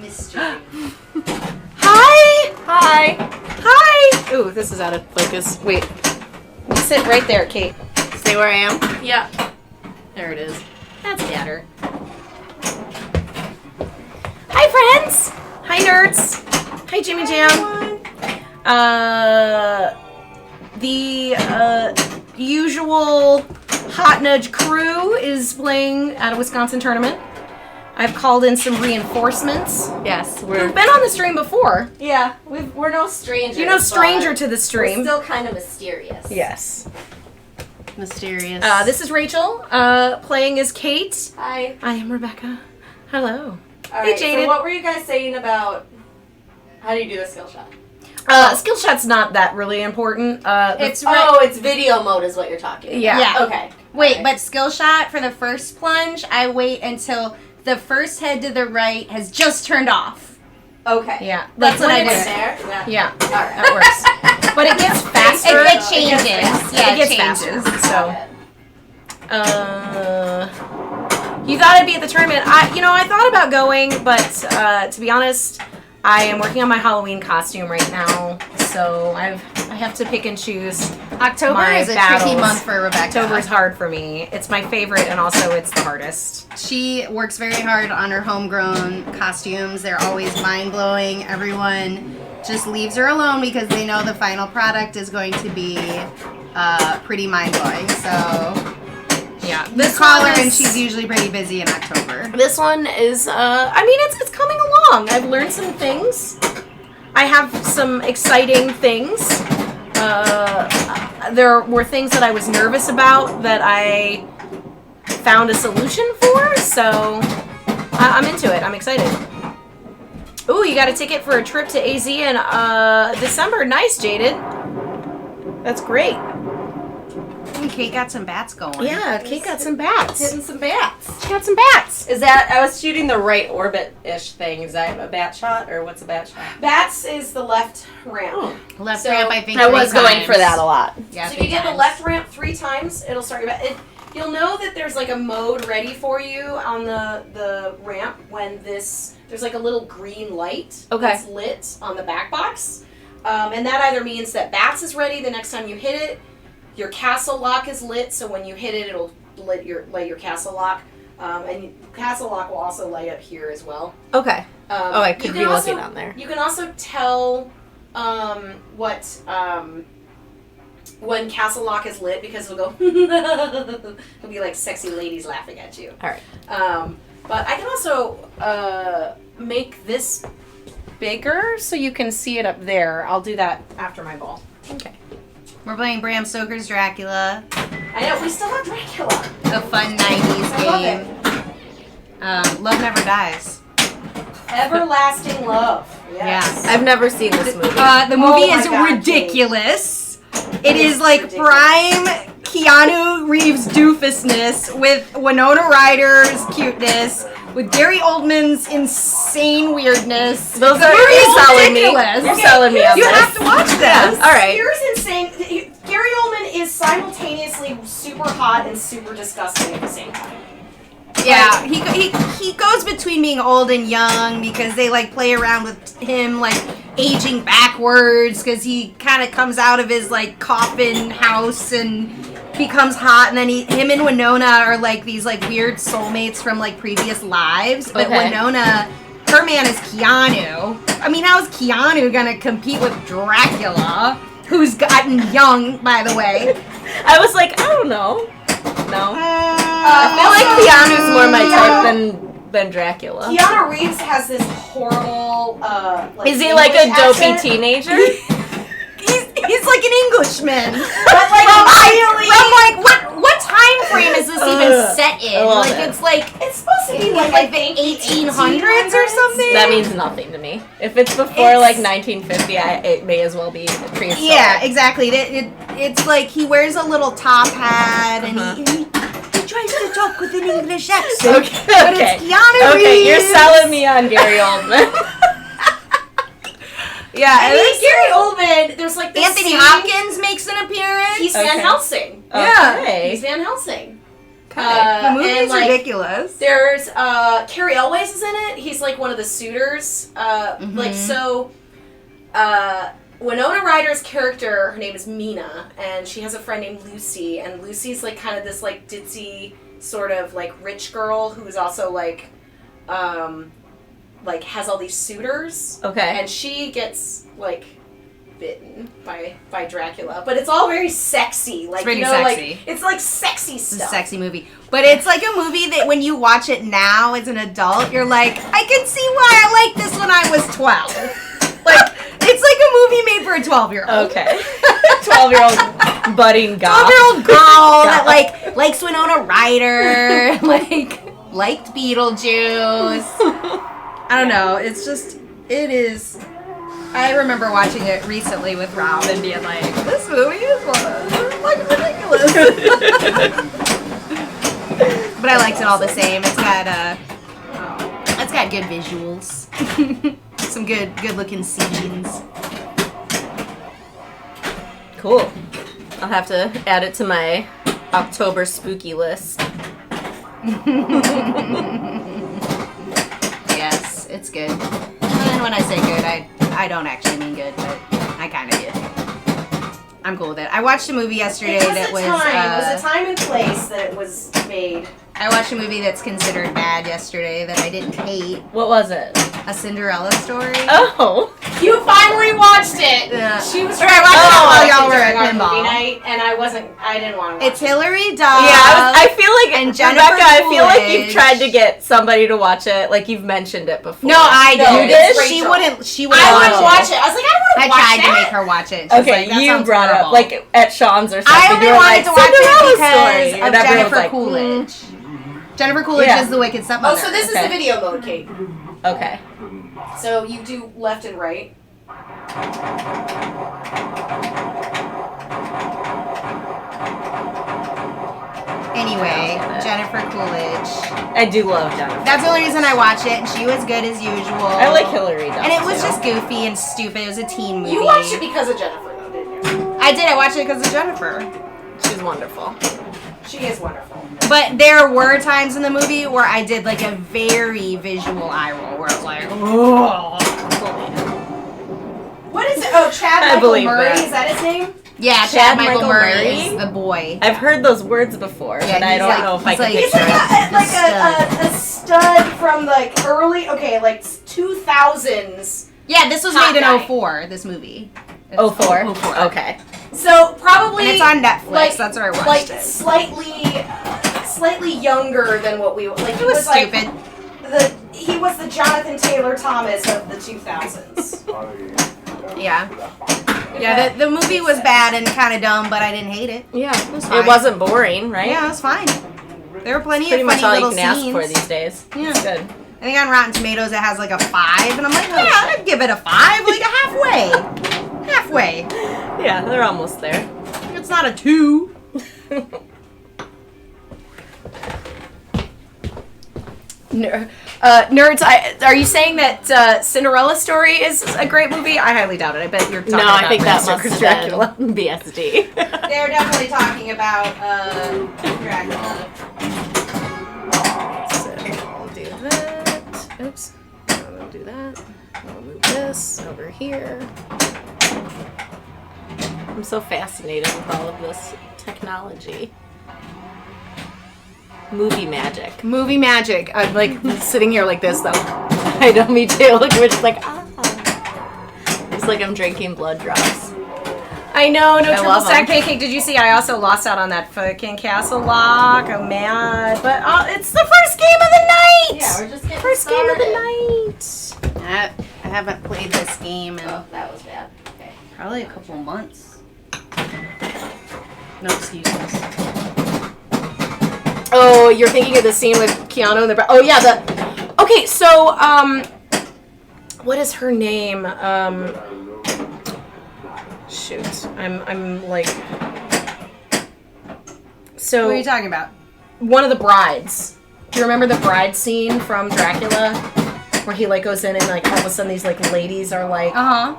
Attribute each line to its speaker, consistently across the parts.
Speaker 1: history.
Speaker 2: Hi!
Speaker 3: Hi.
Speaker 2: Hi! Ooh, this is out of focus. Wait. You sit right there, Kate.
Speaker 3: Stay where I am?
Speaker 2: Yeah. There it is. That's better. Hi, friends! Hi, nerds! Hi, Jimmy Jam. The usual Hot Nudge crew is playing at a Wisconsin tournament. I've called in some reinforcements.
Speaker 3: Yes,
Speaker 2: We've been on the stream before.
Speaker 1: Yeah, we're no strangers.
Speaker 2: You're no stranger to the stream.
Speaker 1: We're still kind of mysterious.
Speaker 2: Yes.
Speaker 3: mysterious.
Speaker 2: This is Rachel, playing as Kate.
Speaker 1: Hi.
Speaker 2: I am Rebecca. Hello.
Speaker 1: All
Speaker 2: Hey,
Speaker 1: right,
Speaker 2: Jaden.
Speaker 1: so what were you guys saying about how do you do the skill shot?
Speaker 2: Skill shot's not that really important.
Speaker 1: It's video mode is what you're talking about.
Speaker 2: Yeah.
Speaker 1: Okay.
Speaker 4: Wait,
Speaker 1: Okay.
Speaker 4: but skill shot for the first plunge, I wait until the first head to the right has just turned off.
Speaker 1: Okay.
Speaker 2: Yeah.
Speaker 4: That's what I
Speaker 1: When
Speaker 4: do.
Speaker 1: it's there. That,
Speaker 2: Yeah.
Speaker 1: All right.
Speaker 2: That works. But it gets faster.
Speaker 4: It changes. Yeah,
Speaker 2: It gets
Speaker 4: changes.
Speaker 2: faster. So, you thought I'd be at the tournament. I thought about going, but to be honest, I am working on my Halloween costume right now, so I have to pick and choose.
Speaker 4: October
Speaker 2: My
Speaker 4: is a
Speaker 2: battles.
Speaker 4: tricky month for Rebecca.
Speaker 2: October's hard for me. It's my favorite, and also it's the hardest.
Speaker 4: She works very hard on her homegrown costumes. They're always mind-blowing. Everyone just leaves her alone because they know the final product is going to be pretty mind-blowing. So
Speaker 2: Yeah,
Speaker 4: this call her, and she's usually pretty busy in October.
Speaker 2: This one is, it's coming along. I've learned some things. I have some exciting things. There were things that I was nervous about that I found a solution for, so I'm into it. I'm excited. Ooh, you got a ticket for a trip to AZ in December. Nice, Jaded. That's great.
Speaker 4: And Kate got some bats going.
Speaker 2: Yeah, Kate got some bats.
Speaker 1: Hitting some bats.
Speaker 2: She got some bats.
Speaker 1: Is that I was shooting the right orbit-ish thing? Is that a bat shot or what's a bat shot?
Speaker 2: Bats is the left ramp.
Speaker 4: Left
Speaker 2: So,
Speaker 4: ramp, I think.
Speaker 3: I was
Speaker 4: 3
Speaker 3: going for
Speaker 4: times.
Speaker 3: that a lot.
Speaker 4: Yeah,
Speaker 2: So if
Speaker 4: 3
Speaker 2: you get the
Speaker 4: times.
Speaker 2: left ramp 3 times, it'll start your bat. You'll know that there's like a mode ready for you on the ramp when there's like a little green light that's lit on the back box. And that either means that bats is ready the next time you hit it, your castle lock is lit, so when you hit it, it'll light your castle lock. And castle lock will also light up here as well.
Speaker 3: Okay. I could
Speaker 2: you
Speaker 3: be
Speaker 2: can
Speaker 3: looking
Speaker 2: also-
Speaker 3: on there.
Speaker 2: You can also tell when castle lock is lit because it'll go. It'll be like sexy ladies laughing at you.
Speaker 3: All right.
Speaker 2: But I can also make this bigger so you can see it up there. I'll do that after my ball.
Speaker 3: Okay.
Speaker 4: We're playing Bram Stoker's Dracula,
Speaker 2: I know we still have Dracula.
Speaker 4: a fun 90s
Speaker 2: I love
Speaker 4: game. Love Never Dies.
Speaker 2: Everlasting Love. Yes.
Speaker 4: Yeah.
Speaker 3: I've never seen this movie.
Speaker 4: The movie
Speaker 2: Oh my
Speaker 4: is
Speaker 2: God,
Speaker 4: ridiculous. It
Speaker 2: is
Speaker 4: is like
Speaker 2: ridiculous.
Speaker 4: prime Keanu Reeves doofusness with Winona Ryder's cuteness, with Gary Oldman's insane weirdness.
Speaker 3: Those
Speaker 4: The
Speaker 3: are
Speaker 4: movie
Speaker 3: you're
Speaker 4: is
Speaker 3: selling me.
Speaker 4: ridiculous.
Speaker 3: You're selling me on
Speaker 4: You
Speaker 3: this.
Speaker 4: have to watch this.
Speaker 3: Yeah. All right.
Speaker 2: Here's insane. Gary Oldman is simultaneously super hot and super disgusting at the same time.
Speaker 4: Yeah, he goes between being old and young because they like play around with him like aging backwards because he kind of comes out of his like coffin house and becomes hot, and then him and Winona are like these like weird soulmates from like previous lives. But
Speaker 3: Okay.
Speaker 4: Winona, her man is Keanu. I mean, how is Keanu gonna compete with Dracula, who's gotten young, by the way?
Speaker 3: I was like, I don't know. No.
Speaker 2: I
Speaker 3: I feel like Keanu's more my type than Dracula.
Speaker 2: Keanu Reeves has this horrible.
Speaker 3: Is he like a
Speaker 2: English
Speaker 3: dopey
Speaker 2: accent.
Speaker 3: teenager?
Speaker 4: He's like an Englishman.
Speaker 2: But like
Speaker 4: I'm like, what time frame is this even set in?
Speaker 3: I love
Speaker 4: Like,
Speaker 3: it.
Speaker 4: it's like
Speaker 2: it's supposed to be
Speaker 4: like the 1800s or something.
Speaker 3: That means nothing to me. If it's before like 1950, it may as well be prehistoric.
Speaker 4: Yeah, exactly. It's like he wears a little top hat and he tries to talk with an English accent.
Speaker 3: Okay.
Speaker 4: But
Speaker 3: Okay.
Speaker 4: it's Keanu Reeves.
Speaker 3: Okay, you're selling me on Gary Oldman.
Speaker 4: Yeah,
Speaker 2: I mean, Gary Oldman. There's like this
Speaker 4: Anthony
Speaker 2: scene-
Speaker 4: Hopkins makes an appearance.
Speaker 2: He's Van
Speaker 3: Okay.
Speaker 2: Helsing.
Speaker 4: Yeah.
Speaker 3: Okay.
Speaker 2: He's Van Helsing.
Speaker 4: The movie's
Speaker 2: and, like,
Speaker 4: ridiculous.
Speaker 2: There's Carrie Elways is in it. He's like one of the suitors. Like so. Winona Ryder's character, her name is Mina, and she has a friend named Lucy, and Lucy's like kind of this like ditzy sort of like rich girl who's also like has all these suitors.
Speaker 3: Okay.
Speaker 2: And she gets like bitten by Dracula, but it's all very sexy. Like,
Speaker 4: It's pretty
Speaker 2: you know,
Speaker 4: sexy.
Speaker 2: like it's like sexy
Speaker 4: It's
Speaker 2: stuff.
Speaker 4: a sexy movie. But it's like a movie that when you watch it now as an adult, you're like, I can see why I liked this when I was 12. Like, it's like a movie made for a 12-year-old.
Speaker 3: Okay. 12-year-old budding goth.
Speaker 4: 12-year-old girl that like likes Winona Ryder, liked Beetlejuice. I don't know. It's just, it is. I remember watching it recently with Rob and being like, this movie is like ridiculous. But I liked it all the same. It's got good visuals. Some good looking scenes.
Speaker 3: Cool. I'll have to add it to my October spooky list.
Speaker 4: Yes, it's good. And when I say good, I don't actually mean good, but I kind of do. I'm cool with it. I watched a movie yesterday
Speaker 2: It was
Speaker 4: that
Speaker 2: a
Speaker 4: was.
Speaker 2: time. It was a time and place that it was made.
Speaker 4: I watched a movie that's considered bad yesterday that I didn't hate.
Speaker 3: What was it?
Speaker 4: A Cinderella Story.
Speaker 3: Oh.
Speaker 2: You finally watched it.
Speaker 4: Yeah.
Speaker 2: She was.
Speaker 4: Right, I watched it while y'all were
Speaker 2: during
Speaker 4: at
Speaker 2: our
Speaker 4: pinball.
Speaker 2: movie night, and I didn't want to watch
Speaker 4: It's Hilary Duff.
Speaker 3: Yeah, I feel like,
Speaker 4: and Jennifer
Speaker 3: Rebecca, I feel like
Speaker 4: Coolidge.
Speaker 3: you've tried to get somebody to watch it. Like, you've mentioned it before.
Speaker 4: No, I
Speaker 2: No,
Speaker 4: did.
Speaker 2: it's
Speaker 4: She
Speaker 2: Rachel.
Speaker 4: wouldn't. She
Speaker 2: it.
Speaker 4: wouldn't.
Speaker 2: I wouldn't
Speaker 4: watch
Speaker 2: watch it. I was like, I don't want
Speaker 4: I
Speaker 2: to watch
Speaker 4: tried
Speaker 2: that.
Speaker 4: to make her watch it. She's
Speaker 3: Okay,
Speaker 4: like, that
Speaker 3: you
Speaker 4: sounds
Speaker 3: brought
Speaker 4: horrible.
Speaker 3: up, like, at Sean's or something.
Speaker 4: I only
Speaker 3: you were
Speaker 4: wanted
Speaker 3: like,
Speaker 4: to watch
Speaker 3: Cinderella
Speaker 4: it
Speaker 3: Story.
Speaker 4: because
Speaker 3: And
Speaker 4: of
Speaker 3: everyone's
Speaker 4: Jennifer
Speaker 3: like,
Speaker 4: Coolidge. Jennifer Coolidge
Speaker 3: Yeah.
Speaker 4: is the Wicked Stepmother.
Speaker 2: Oh, so this is
Speaker 3: Okay.
Speaker 2: the video mode, Kate.
Speaker 3: Okay.
Speaker 2: So you do left and right.
Speaker 4: Anyway, Jennifer Coolidge.
Speaker 3: I do love Jennifer.
Speaker 4: That's the only reason I watched it, and she was good as usual.
Speaker 3: I like Hilary Duff.
Speaker 4: And it was
Speaker 3: too.
Speaker 4: just goofy and stupid. It was a teen movie.
Speaker 2: You watched it because of Jennifer, though, didn't you?
Speaker 4: I did. I watched it because of Jennifer.
Speaker 3: She's wonderful.
Speaker 2: She is wonderful.
Speaker 4: But there were times in the movie where I did like a very visual eye roll, where I was like, oh.
Speaker 2: What is it? Oh, Chad
Speaker 3: I
Speaker 2: Michael
Speaker 3: believe
Speaker 2: Murray.
Speaker 3: that.
Speaker 2: Is that his name?
Speaker 4: Yeah,
Speaker 3: Chad
Speaker 4: Chad Michael
Speaker 3: Michael
Speaker 4: Murray
Speaker 3: Murray?
Speaker 4: is the boy.
Speaker 3: I've heard those words before,
Speaker 4: Yeah,
Speaker 3: but I
Speaker 4: he's
Speaker 3: don't
Speaker 4: like-
Speaker 3: know if I
Speaker 4: he's
Speaker 3: can
Speaker 4: like-
Speaker 2: He's
Speaker 3: picture
Speaker 2: like a stud from like early, like 2000s.
Speaker 4: Yeah, this was
Speaker 2: Hot
Speaker 4: made in
Speaker 2: guy.
Speaker 4: 04, this movie. It's
Speaker 3: 04?
Speaker 4: 04.
Speaker 3: Okay.
Speaker 2: So probably.
Speaker 4: And it's on Netflix,
Speaker 2: Like,
Speaker 4: that's where I watched
Speaker 2: like
Speaker 4: it.
Speaker 2: slightly younger than what we like.
Speaker 4: It was
Speaker 2: like
Speaker 4: stupid.
Speaker 2: he was the Jonathan Taylor Thomas of the 2000s.
Speaker 4: Yeah. Yeah, the movie was bad and kind of dumb, but I didn't hate it.
Speaker 3: Yeah.
Speaker 4: It was fine.
Speaker 3: It wasn't boring, right?
Speaker 4: Yeah, it was fine. There were plenty
Speaker 3: Pretty
Speaker 4: of
Speaker 3: much
Speaker 4: funny
Speaker 3: all you
Speaker 4: little
Speaker 3: can
Speaker 4: scenes.
Speaker 3: ask for these days.
Speaker 4: Yeah.
Speaker 3: It's good.
Speaker 4: I think on Rotten Tomatoes it has like a 5, and I'm like, yeah, I'd give it a 5, like a halfway. Halfway.
Speaker 3: Yeah, they're almost there.
Speaker 4: It's not a 2.
Speaker 2: Nerds, are you saying that Cinderella Story is a great movie? I highly doubt it. I bet you're talking
Speaker 3: No,
Speaker 2: about
Speaker 3: I think that
Speaker 2: Bram
Speaker 3: must
Speaker 2: Stoker's
Speaker 3: have been BSD.
Speaker 4: They're definitely talking about Dracula.
Speaker 3: So I'll do that. Oops. I'll do that. I'll move this over here. I'm so fascinated with all of this technology. Movie magic.
Speaker 2: Movie magic. I'm like sitting here like this though.
Speaker 3: I know, me too. Like, we're just like, ah. It's like I'm drinking blood drops.
Speaker 2: I know, no
Speaker 3: I
Speaker 2: triple
Speaker 3: love
Speaker 2: stack
Speaker 3: 'em.
Speaker 2: pancake. Did you see? I also lost out on that fucking castle lock. I'm mad, but it's the first game of the night.
Speaker 1: Yeah, we're just getting
Speaker 2: First game of the
Speaker 1: started.
Speaker 2: night.
Speaker 4: I haven't played this game in
Speaker 1: Oh, that was bad. Okay.
Speaker 4: probably a couple months. No excuses.
Speaker 2: Oh, you're thinking of the scene with Keanu and the. Oh yeah, Okay, so what is her name? Shoot, I'm like. So
Speaker 4: What are you talking about?
Speaker 2: one of the brides. Do you remember the bride scene from Dracula, where he like goes in and like all of a sudden these like ladies are like.
Speaker 4: Uh-huh.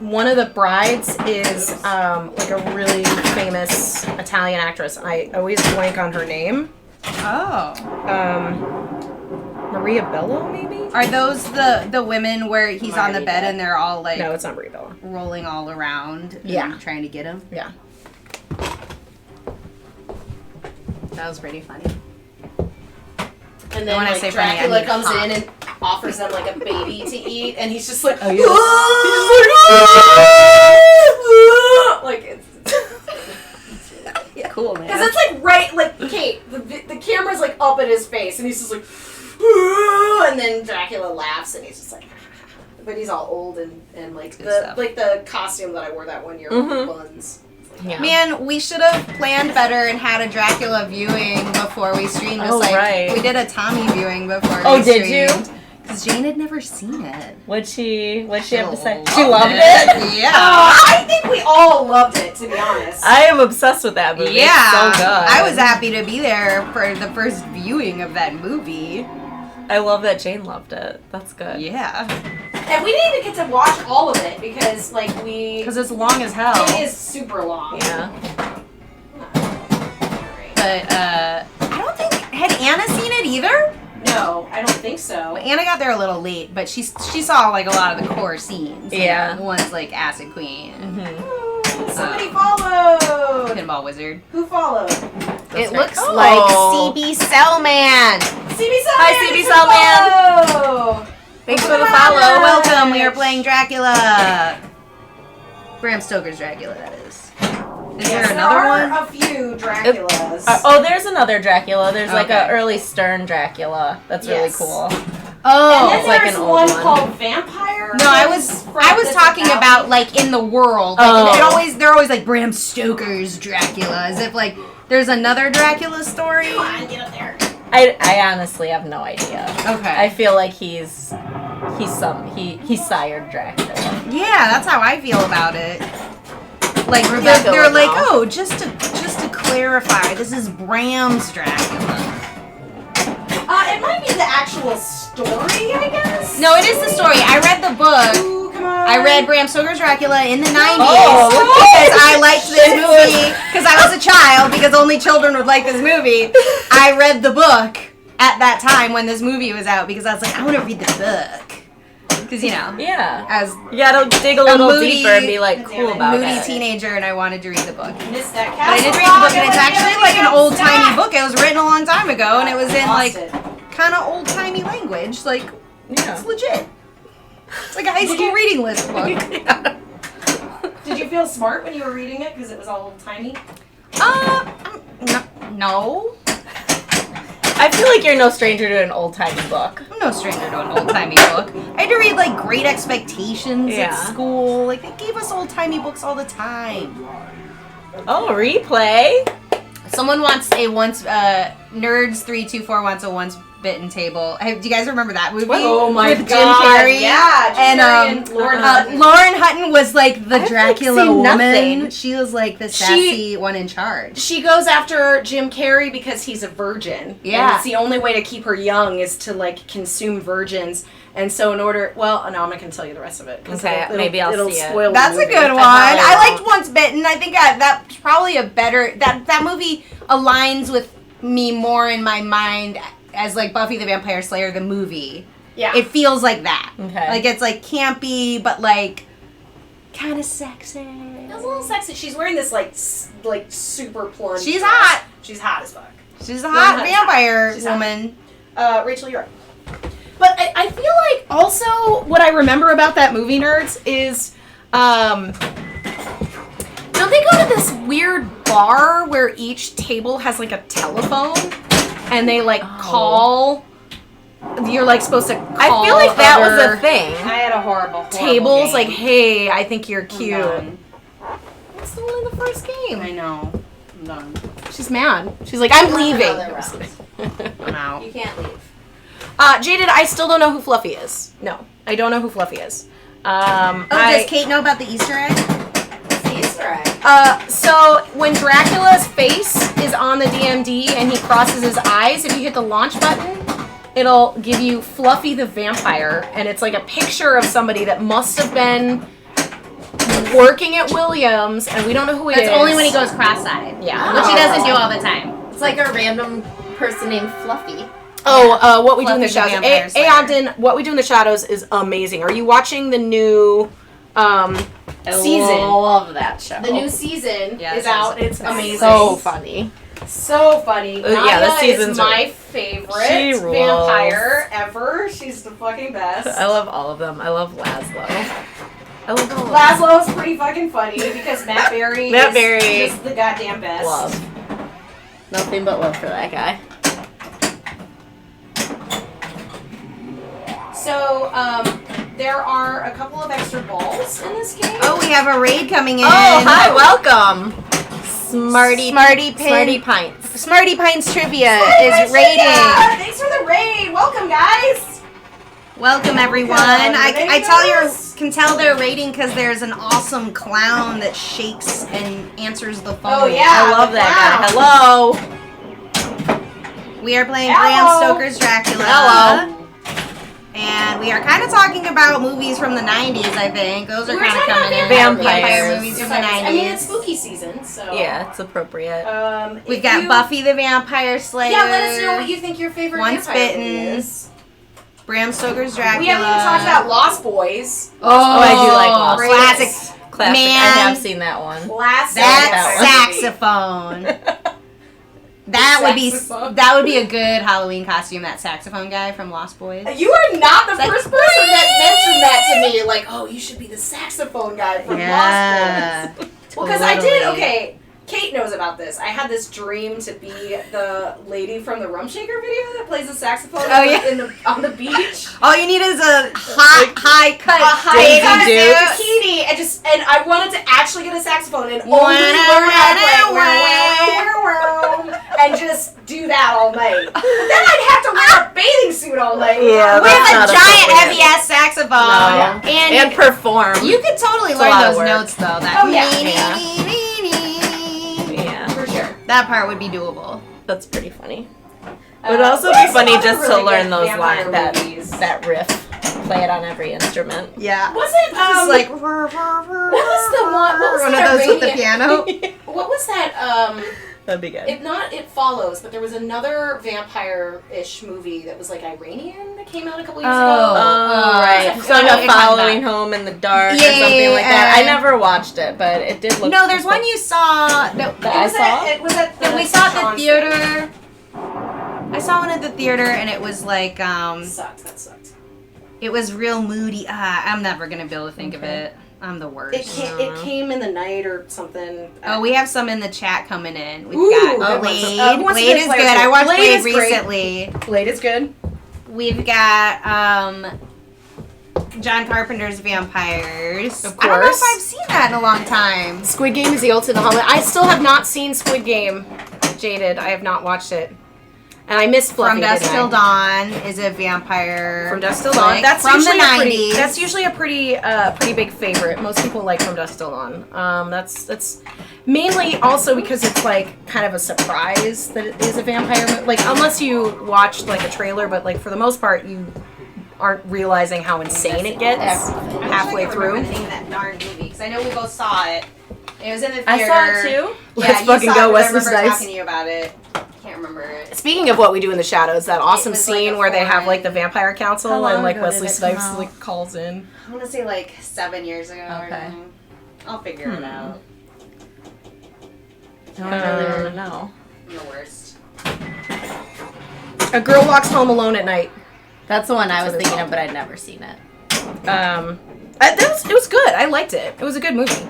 Speaker 2: One of the brides is like a really famous Italian actress. I always blank on her name.
Speaker 4: Oh.
Speaker 3: Maria Bello, maybe?
Speaker 4: Are those the women where he's on the bed and they're all like
Speaker 3: No, it's not Maria Bello.
Speaker 4: rolling all around and trying to get him?
Speaker 3: Yeah.
Speaker 4: That was pretty funny.
Speaker 2: And then
Speaker 4: When I
Speaker 2: like
Speaker 4: say funny, I
Speaker 2: Dracula
Speaker 4: mean
Speaker 2: comes
Speaker 4: hot.
Speaker 2: in and offers them like a baby to eat, and he's just like,
Speaker 3: Oh, yeah.
Speaker 2: like it's
Speaker 3: Cool, man.
Speaker 2: because it's like right, like Kate, the camera's like up at his face, and he's just like, and then Dracula laughs, and he's just like, but he's all old and like
Speaker 4: Good
Speaker 2: the
Speaker 4: stuff.
Speaker 2: like the costume that I wore that one year with the buns.
Speaker 3: Yeah.
Speaker 4: Man, we should have planned better and had a Dracula viewing before we streamed. Just
Speaker 3: Oh,
Speaker 4: like
Speaker 3: right.
Speaker 4: we did a Tommy viewing before
Speaker 3: Oh,
Speaker 4: we
Speaker 3: did you?
Speaker 4: streamed. Because Jane had never seen it.
Speaker 3: What'd she have to say?
Speaker 4: Loved
Speaker 3: She loved it?
Speaker 4: Yeah.
Speaker 2: I think we all loved it, to be honest.
Speaker 3: I am obsessed with that movie.
Speaker 4: Yeah.
Speaker 3: It's so good.
Speaker 4: I was happy to be there for the first viewing of that movie.
Speaker 3: I love that Jane loved it. That's good.
Speaker 4: Yeah.
Speaker 2: And we didn't even get to watch all of it because like
Speaker 4: Because it's long as hell.
Speaker 2: it is super long.
Speaker 3: Yeah.
Speaker 4: But I don't think had Anna seen it either.
Speaker 2: No, I don't think so.
Speaker 4: Anna got there a little late, but she saw like a lot of the core scenes.
Speaker 3: Yeah.
Speaker 4: The ones like Acid Queen and
Speaker 2: Somebody followed.
Speaker 4: Pinball Wizard.
Speaker 2: Who followed?
Speaker 4: It
Speaker 3: right.
Speaker 4: looks
Speaker 3: Oh.
Speaker 4: like CB Cellman.
Speaker 2: CB Cellman.
Speaker 3: Hi, CB Cellman.
Speaker 2: Cellman.
Speaker 3: Thanks for the
Speaker 2: Welcome.
Speaker 3: follow.
Speaker 4: Welcome. We are playing Dracula. Bram Stoker's Dracula, that is. Is there another
Speaker 2: there
Speaker 4: one?
Speaker 2: are a few Draculas.
Speaker 3: There's another Dracula. There's like
Speaker 4: Okay.
Speaker 3: a early Stern Dracula. That's really
Speaker 2: Yes.
Speaker 3: cool.
Speaker 4: Oh.
Speaker 2: and then
Speaker 3: it's like
Speaker 2: there's
Speaker 3: an old
Speaker 2: one
Speaker 3: one.
Speaker 2: called Vampire.
Speaker 4: No, I was talking about like in the world. Like,
Speaker 3: Oh.
Speaker 4: they're always like Bram Stoker's Dracula, as if like there's another Dracula story.
Speaker 2: Come on, get up there.
Speaker 3: I honestly have no idea.
Speaker 4: Okay.
Speaker 3: I feel like he sired Dracula.
Speaker 4: Yeah, that's how I feel about it. Like
Speaker 3: Rebecca
Speaker 4: they're
Speaker 3: would
Speaker 4: like,
Speaker 3: know.
Speaker 4: oh, just to clarify, this is Bram's Dracula.
Speaker 2: It might be the actual story, I guess.
Speaker 4: No, it is the story. I read the book.
Speaker 2: Ooh, come on.
Speaker 4: I read Bram Stoker's Dracula in the 90s
Speaker 3: Oh, look at
Speaker 4: because I liked this movie because I was a child because only children would like this movie. I read the book at that time when this movie was out because I was like, I want to read the book. Because, you know,
Speaker 3: Yeah.
Speaker 4: as
Speaker 3: You gotta dig a little
Speaker 4: moody-
Speaker 3: deeper and be like
Speaker 2: Damn
Speaker 3: cool
Speaker 2: it.
Speaker 3: about
Speaker 4: moody
Speaker 3: it.
Speaker 4: teenager and I wanted to read the book.
Speaker 2: Missed that
Speaker 4: But I
Speaker 2: castle
Speaker 4: did read the book
Speaker 2: rock,
Speaker 4: and it's actually like an old timey book. It was written a long time ago and it was in like kind of old timey language. Like,
Speaker 3: Yeah.
Speaker 4: it's legit. It's like a high school reading list book.
Speaker 2: Did you feel smart when you were reading it because it was all old timey?
Speaker 4: No.
Speaker 3: I feel like you're no stranger to an old timey book.
Speaker 4: I'm no stranger to an old timey book. I had to read like Great Expectations
Speaker 3: Yeah.
Speaker 4: at school. Like they gave us old timey books all the time.
Speaker 3: Oh, replay.
Speaker 4: Someone wants a Nerds324 wants a Once Bitten Table. Do you guys remember that movie?
Speaker 2: Oh my
Speaker 4: With Jim
Speaker 2: God,
Speaker 4: Carrey.
Speaker 2: yeah, Jim
Speaker 4: And
Speaker 2: Carrey and Lauren Hutton.
Speaker 4: Lauren Hutton was like the
Speaker 3: I've,
Speaker 4: Dracula
Speaker 3: like, seen
Speaker 4: woman.
Speaker 3: nothing.
Speaker 4: She was like the sassy one in charge.
Speaker 2: She goes after Jim Carrey because he's a virgin.
Speaker 4: Yeah.
Speaker 2: And it's the only way to keep her young is to like consume virgins. And so in order, well, no, I'm not going to tell you the rest of it. 'Cause
Speaker 3: Okay, maybe I'll
Speaker 2: it'll
Speaker 3: see it.
Speaker 2: spoil the
Speaker 4: That's a
Speaker 2: movie.
Speaker 4: good one.
Speaker 3: probably
Speaker 4: I
Speaker 3: won't.
Speaker 4: liked Once Bitten. I think that's probably a better that movie aligns with me more in my mind as like Buffy the Vampire Slayer the movie.
Speaker 2: Yeah.
Speaker 4: It feels like that.
Speaker 3: Okay.
Speaker 4: Like it's like campy but like kind of sexy.
Speaker 2: It was a little sexy. She's wearing this like super plunge.
Speaker 4: She's
Speaker 2: dress.
Speaker 4: hot.
Speaker 2: She's hot as fuck.
Speaker 4: She's a hot
Speaker 2: Hutton's
Speaker 4: vampire
Speaker 2: She's hot.
Speaker 4: woman.
Speaker 2: Rachel, you're up. But I feel like also what I remember about that movie, Nerds, is don't they go to this weird bar where each table has like a telephone and they like call? You're like supposed to call
Speaker 3: I feel like that was
Speaker 2: other
Speaker 3: a thing.
Speaker 1: I had a horrible
Speaker 2: tables
Speaker 1: game.
Speaker 2: like, hey, I think you're cute.
Speaker 1: done.
Speaker 2: It's the one in the first game.
Speaker 1: I know. I'm done.
Speaker 2: She's mad. She's like, I'm leaving.
Speaker 1: Another round.
Speaker 4: I'm out.
Speaker 1: You can't leave.
Speaker 2: Jaded, I still don't know who Fluffy is. No, I don't know who Fluffy is.
Speaker 4: Does Kate know about the Easter egg?
Speaker 1: It's the Easter egg.
Speaker 2: So when Dracula's face is on the DMD and he crosses his eyes, if you hit the launch button, it'll give you Fluffy the Vampire, and it's like a picture of somebody that must have been working at Williams, and we don't know who he is.
Speaker 4: That's only when he goes cross-eyed.
Speaker 2: Yeah.
Speaker 4: Which he doesn't do all the time.
Speaker 1: It's like a random
Speaker 5: person named Fluffy.
Speaker 3: Oh, What We Do in the
Speaker 4: Fluffy the
Speaker 3: Shadows.
Speaker 4: Vampire Slayer.
Speaker 3: Aondon, What We Do in the Shadows is amazing. Are you watching the new season?
Speaker 5: I love that show.
Speaker 2: The new season
Speaker 4: Yeah,
Speaker 2: is
Speaker 4: that
Speaker 2: out.
Speaker 4: sounds
Speaker 2: It's amazing.
Speaker 3: So funny.
Speaker 2: So funny.
Speaker 3: Yeah, the
Speaker 2: Nadia
Speaker 3: seasons
Speaker 2: is
Speaker 3: are-
Speaker 2: my favorite
Speaker 3: She rules.
Speaker 2: vampire ever. She's the fucking best.
Speaker 3: I love all of them. I love Laszlo. I love all of them.
Speaker 2: Laszlo's pretty fucking funny because Matt Berry is just the goddamn best.
Speaker 3: Love.
Speaker 5: Nothing but love for that guy.
Speaker 2: So, there are a couple of extra balls in this game.
Speaker 4: Oh, we have a raid coming in.
Speaker 3: Oh, hi, welcome.
Speaker 5: Smarty Pints.
Speaker 4: Smarty Pints Trivia
Speaker 2: Thanks
Speaker 4: is raiding.
Speaker 2: Thanks for the raid. Welcome, guys.
Speaker 4: Welcome, everyone. Can tell they're raiding because there's an awesome clown that shakes and answers the phone.
Speaker 2: Oh, yeah.
Speaker 3: I love that guy. Hello.
Speaker 4: We are playing
Speaker 2: Hello.
Speaker 4: Bram Stoker's Dracula.
Speaker 3: Hello.
Speaker 4: And we are kind of talking about movies from the 90s, I think. Those are
Speaker 2: We're
Speaker 4: kind of
Speaker 2: talking about
Speaker 4: coming in.
Speaker 3: vampires.
Speaker 4: Vampire movies from the 90s.
Speaker 2: I mean, it's spooky season, so.
Speaker 3: Yeah, it's appropriate.
Speaker 4: We've
Speaker 2: if
Speaker 4: got
Speaker 2: you-
Speaker 4: Buffy the Vampire Slayer.
Speaker 2: Yeah, let us know what you think your favorite
Speaker 4: Once
Speaker 2: vampire
Speaker 4: Bitten.
Speaker 2: movie is.
Speaker 4: Bram Stoker's Dracula.
Speaker 2: We haven't even talked about Lost Boys.
Speaker 3: Oh, I do like Lost.
Speaker 4: Classic.
Speaker 3: Classic.
Speaker 4: Man.
Speaker 3: I have seen that one.
Speaker 2: Classic.
Speaker 4: That
Speaker 2: vampire movie.
Speaker 4: saxophone.
Speaker 2: Saxophone.
Speaker 4: That would be a good Halloween costume. That saxophone guy from Lost Boys.
Speaker 2: You are not the
Speaker 4: Like,
Speaker 2: first person that mentioned that to me. Like, oh, you should be the saxophone guy from
Speaker 4: Yeah.
Speaker 2: Lost Boys. Well, because I did.
Speaker 4: Totally.
Speaker 2: Okay, Kate knows about this. I had this dream to be the lady from the Rum Shaker video that plays the saxophone
Speaker 4: Oh, yeah.
Speaker 2: on the beach.
Speaker 4: All you need is a high cut
Speaker 2: A high
Speaker 3: Daisy
Speaker 2: cut
Speaker 3: Dukes.
Speaker 2: bikini, and I wanted to actually get a saxophone and
Speaker 4: Wow,
Speaker 2: only learn how to
Speaker 4: wow,
Speaker 2: play and just do that all night. But then I'd have to wear a bathing suit all night.
Speaker 3: Yeah,
Speaker 4: with
Speaker 3: that's
Speaker 4: a
Speaker 3: not
Speaker 4: giant
Speaker 3: appropriate.
Speaker 4: heavy ass saxophone.
Speaker 3: No.
Speaker 4: And
Speaker 3: And perform.
Speaker 4: you could totally
Speaker 3: It's a
Speaker 4: learn
Speaker 3: lot of
Speaker 4: those
Speaker 3: work.
Speaker 4: notes though. That
Speaker 2: Oh, yeah.
Speaker 3: Yeah,
Speaker 2: For sure.
Speaker 4: That part would be doable.
Speaker 3: that's pretty funny. It would also be funny just to learn those lines,
Speaker 2: movies.
Speaker 3: that riff. Play it on every instrument.
Speaker 4: Yeah.
Speaker 2: Was it
Speaker 4: Just like
Speaker 2: what was the one? What was
Speaker 4: one
Speaker 2: that
Speaker 4: of those with the
Speaker 2: Iranian-
Speaker 4: piano.
Speaker 2: What was that?
Speaker 3: That'd be good.
Speaker 2: It follows, but there was another vampire-ish movie that was like Iranian that came out a couple years ago.
Speaker 3: Oh, right.
Speaker 2: What's
Speaker 3: So
Speaker 2: that
Speaker 3: I'm
Speaker 2: film?
Speaker 3: not following home in the dark or
Speaker 4: Yeah,
Speaker 3: something like that.
Speaker 4: yeah.
Speaker 3: I never watched it, but it did look.
Speaker 4: No, there's one you saw that
Speaker 3: That I saw.
Speaker 2: It was at
Speaker 4: that
Speaker 2: the
Speaker 4: we saw at the
Speaker 2: Sean
Speaker 4: theater. I saw one at the theater and it was like
Speaker 2: Sucks. That sucked.
Speaker 4: it was real moody. I'm never gonna be able to think of it. I'm the worst.
Speaker 2: It came in the night or something.
Speaker 4: Oh, we have some in the chat coming in. We've
Speaker 2: Ooh,
Speaker 4: got
Speaker 2: good
Speaker 4: Blade.
Speaker 2: ones. Who wants to
Speaker 4: Blade
Speaker 2: play
Speaker 4: is
Speaker 2: Blade
Speaker 4: good. I watched
Speaker 2: Blade
Speaker 4: Blade
Speaker 2: is great.
Speaker 4: recently.
Speaker 2: Blade is good.
Speaker 4: We've got John Carpenter's Vampires.
Speaker 3: Of
Speaker 4: I don't know if
Speaker 3: course.
Speaker 4: I've seen that in a long time.
Speaker 3: Squid Game is the ultimate holiday. I still have not seen Squid Game. Jaded. I have not watched it. And I missed Fluffy.
Speaker 4: From Dusk
Speaker 3: didn't I?
Speaker 4: Till Dawn is a vampire.
Speaker 3: From Dusk Till Dawn.
Speaker 4: flick
Speaker 3: That's
Speaker 4: from the
Speaker 3: usually a pretty,
Speaker 4: 90s.
Speaker 3: That's usually a pretty big favorite. Most people like From Dusk Till Dawn. That's mainly also because it's like kind of a surprise that it is a vampire movie. Like unless you watched like a trailer, but like for the most part you aren't realizing how insane it gets halfway through.
Speaker 4: I can't remember the name of that darn movie because I know we both saw it. It was in the theater.
Speaker 3: I saw it too.
Speaker 4: Yeah,
Speaker 3: Let's
Speaker 4: you
Speaker 3: fucking
Speaker 4: saw
Speaker 3: go,
Speaker 4: it 'cause
Speaker 3: Wesley
Speaker 4: I remember
Speaker 3: Snipes.
Speaker 4: talking to you about it. Can't remember it.
Speaker 3: Speaking of What We Do in the Shadows, that awesome
Speaker 4: was like
Speaker 3: scene
Speaker 4: a
Speaker 3: where they have like the
Speaker 4: foreign-
Speaker 3: vampire council
Speaker 5: How long
Speaker 3: and like
Speaker 5: ago
Speaker 3: Wesley
Speaker 5: did it come
Speaker 3: Snipes
Speaker 5: out?
Speaker 3: like calls in.
Speaker 4: I want to say like 7 years ago. Or
Speaker 5: Okay.
Speaker 4: something. I'll figure it out.
Speaker 5: I don't really want to know.
Speaker 4: I'm the worst.
Speaker 3: A girl walks home alone at night.
Speaker 5: That's the one I
Speaker 3: That's
Speaker 5: was
Speaker 3: what it's
Speaker 5: thinking
Speaker 3: called.
Speaker 5: of, but I'd never seen it.
Speaker 3: It was good. I liked it. It was a good movie.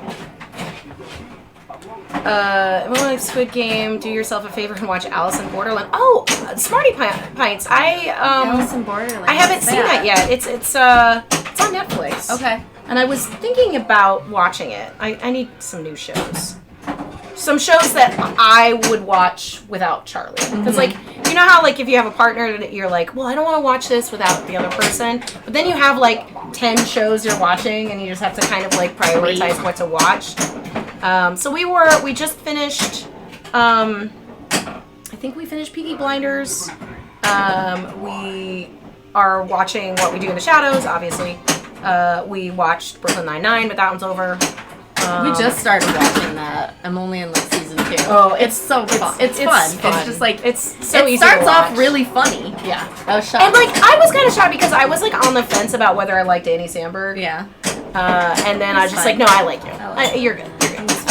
Speaker 3: Everyone likes Squid Game. Do yourself a favor and watch Alice in Borderland. Oh, Smarty Pints.
Speaker 5: Alice in Borderland.
Speaker 3: I haven't seen that yet. It's on Netflix.
Speaker 5: Okay.
Speaker 3: And I was thinking about watching it. I need some new shows. Some shows that I would watch without Charlie. Because, like, you know how, like, if you have a partner that you're like, well, I don't want to watch this without the other person. But then you have, like, 10 shows you're watching and you just have to kind of, like, prioritize what to watch. So we just finished, I think we finished Peaky Blinders. We are watching What We Do in the Shadows, obviously. We watched Brooklyn Nine-Nine, but that one's over.
Speaker 5: We just started watching that. I'm only in like season 2.
Speaker 3: Oh,
Speaker 5: it's so fun. It's fun. It's just like
Speaker 3: it's so easy.
Speaker 5: It starts
Speaker 3: to watch.
Speaker 5: off really funny. Yeah, I was shocked.
Speaker 3: And like I was kind of shocked because I was like on the fence about whether I liked Andy Samberg.
Speaker 5: Yeah.
Speaker 3: And then I was just
Speaker 5: fine.
Speaker 3: like, no, I like you. You're good.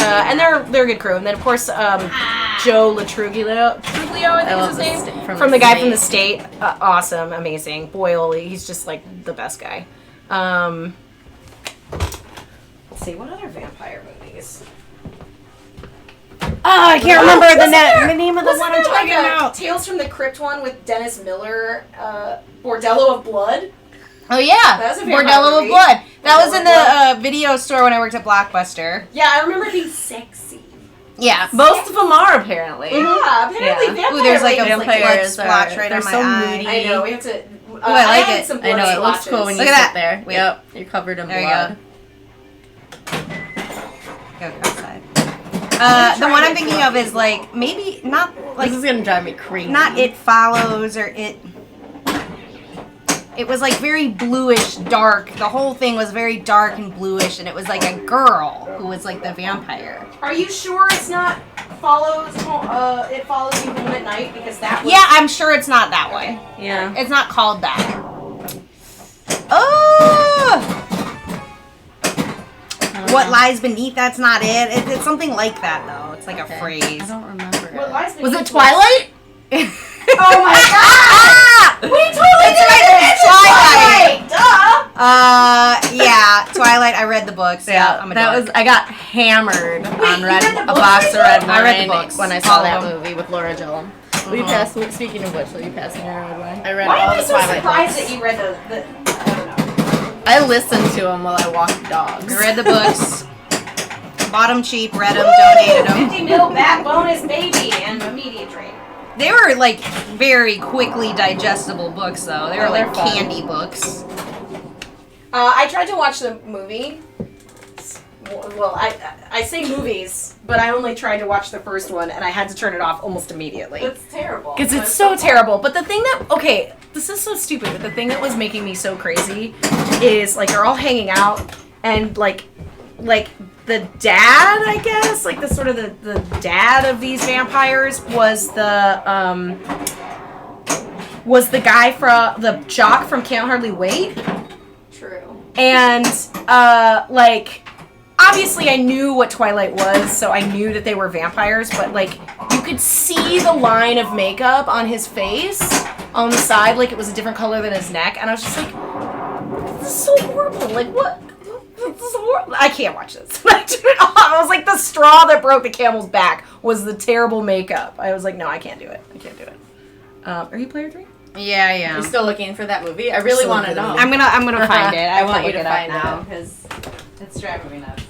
Speaker 3: And they're a good crew. And then of course Joe Latruglio, I think is his name, from the guy from the State. Awesome, amazing. Boyle, he's just like the best guy. Let's see, what other vampire movies? I can't remember the name of the one I'm talking about.
Speaker 2: Tales from the Crypt one with Dennis Miller, Bordello of Blood.
Speaker 4: Oh yeah,
Speaker 2: That was a vampire
Speaker 4: Bordello of
Speaker 2: movie.
Speaker 4: Blood. That was
Speaker 2: Bordello
Speaker 4: in
Speaker 2: of
Speaker 4: the video store when I worked at Blockbuster.
Speaker 2: Yeah, I remember it being sexy.
Speaker 4: Yeah.
Speaker 3: Most of them are apparently.
Speaker 2: Yeah, apparently vampire
Speaker 4: Ooh, there's like a
Speaker 2: ladies
Speaker 4: blood
Speaker 5: vampires
Speaker 4: splotch right
Speaker 5: they're
Speaker 4: on my
Speaker 5: so
Speaker 4: eye.
Speaker 5: moody.
Speaker 2: I know, we have to...
Speaker 4: I like
Speaker 2: had
Speaker 4: it.
Speaker 2: some
Speaker 5: I know,
Speaker 2: blood
Speaker 5: it looks cool when you
Speaker 4: Look at
Speaker 5: sit
Speaker 4: that.
Speaker 5: there.
Speaker 4: Wait.
Speaker 5: Yep, you're covered in
Speaker 4: There you
Speaker 5: blood.
Speaker 4: Go outside. The one I'm thinking of is like maybe not like
Speaker 5: This is gonna drive me crazy.
Speaker 4: not It Follows or It. It was like very bluish, dark. The whole thing was very dark and bluish, and it was like a girl who was like the vampire.
Speaker 2: Are you sure it's not It Follows You Home at Night? Because that was...
Speaker 4: Yeah, I'm sure it's not that way.
Speaker 5: Yeah.
Speaker 4: It's not called that. Oh! What lies beneath? That's not it. It's something like that though. It's like a phrase.
Speaker 5: I don't remember.
Speaker 2: What lies
Speaker 5: Was
Speaker 2: beneath
Speaker 5: it Twilight?
Speaker 2: Oh my god! We totally
Speaker 4: It's
Speaker 2: did
Speaker 4: right there, Twilight.
Speaker 2: Duh!
Speaker 4: Yeah, Twilight. I read the books. Yeah, I'm a
Speaker 5: that
Speaker 4: dork.
Speaker 5: was. I got hammered on
Speaker 2: you
Speaker 5: red
Speaker 2: read the
Speaker 5: a
Speaker 2: books,
Speaker 5: box of red wine.
Speaker 4: I read the books.
Speaker 5: when I
Speaker 4: All
Speaker 5: saw
Speaker 4: of
Speaker 5: that
Speaker 4: them.
Speaker 5: movie with Laura Dillon. Will you pass me? Speaking of which, will you pass me a red wine? I read
Speaker 2: Why
Speaker 5: all
Speaker 2: am I
Speaker 5: the
Speaker 2: so
Speaker 5: Twilight
Speaker 2: surprised
Speaker 5: books.
Speaker 2: that you read the I don't know.
Speaker 5: I listened to them while I walked dogs.
Speaker 4: I read the books. Bought them cheap. Read them. Donated them.
Speaker 2: 50 mil back bonus baby and immediate trade.
Speaker 4: They were like very quickly digestible books, though. They were
Speaker 5: they're
Speaker 4: like
Speaker 5: fun.
Speaker 4: candy books.
Speaker 2: I tried to watch the movie. Well, I say movies, but I only tried to watch the first one, and I had to turn it off almost immediately.
Speaker 1: It's terrible.
Speaker 3: Because it's so terrible. But the thing that, okay, this is so stupid, but the thing that was making me so crazy is, like, they're all hanging out, and, like the dad, I guess, like, the sort of the dad of these vampires was the guy from, the jock from Can't Hardly Wait.
Speaker 2: True.
Speaker 3: And, like, obviously I knew what Twilight was, so I knew that they were vampires, but, like, you could see the line of makeup on his face on the side, like it was a different color than his neck, and I was just like, this is so horrible. Like, what? This is horrible. I can't watch this. I turned it off. I was like, the straw that broke the camel's back was the terrible makeup. I was like, no, I can't do it. I can't do it. Are you player 3?
Speaker 4: Yeah, I am.
Speaker 5: You're still looking for that movie? I really
Speaker 3: Still
Speaker 5: want to
Speaker 3: looking
Speaker 5: know.
Speaker 3: at
Speaker 4: I'm gonna find it.
Speaker 5: I want you
Speaker 4: to
Speaker 5: to
Speaker 4: look it
Speaker 5: find
Speaker 4: up now
Speaker 5: it.
Speaker 4: because it's driving me nuts.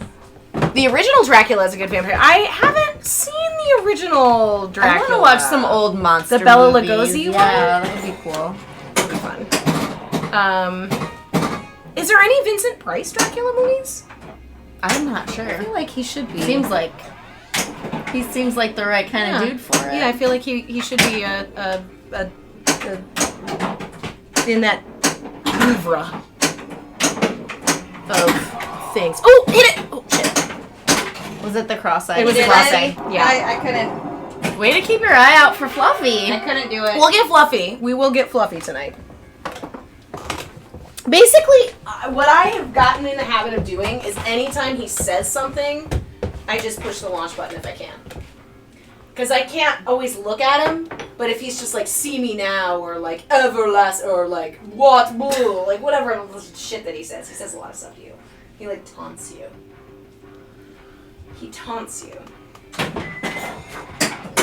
Speaker 3: The original Dracula is a good vampire. I haven't seen the original
Speaker 5: I
Speaker 3: Dracula.
Speaker 5: want to watch some old monster
Speaker 3: The Bela
Speaker 5: movies.
Speaker 3: Lugosi one?
Speaker 5: Yeah, that would be cool.
Speaker 3: That'd be fun. Is there any Vincent Price Dracula movies?
Speaker 5: I'm not sure.
Speaker 3: I feel like he should be.
Speaker 5: Seems like he seems like the right kind of dude for it.
Speaker 3: Yeah, I feel like he should be a in that oeuvre of things. Oh, hit it! Oh shit!
Speaker 5: Was it the cross-eyed?
Speaker 3: It was
Speaker 2: Did
Speaker 3: Fluffy.
Speaker 2: I?
Speaker 3: Yeah.
Speaker 2: I couldn't.
Speaker 5: Way to keep your eye out for Fluffy.
Speaker 2: I couldn't do it.
Speaker 3: We'll get Fluffy. We will get Fluffy tonight. Basically,
Speaker 2: What I have gotten in the habit of doing is anytime he says something, I just push the launch button if I can. Because I can't always look at him, but if he's just like, see me now, or like, everlast, or like, what, bull, like whatever shit that he says a lot of stuff to you. He like taunts you. He taunts you.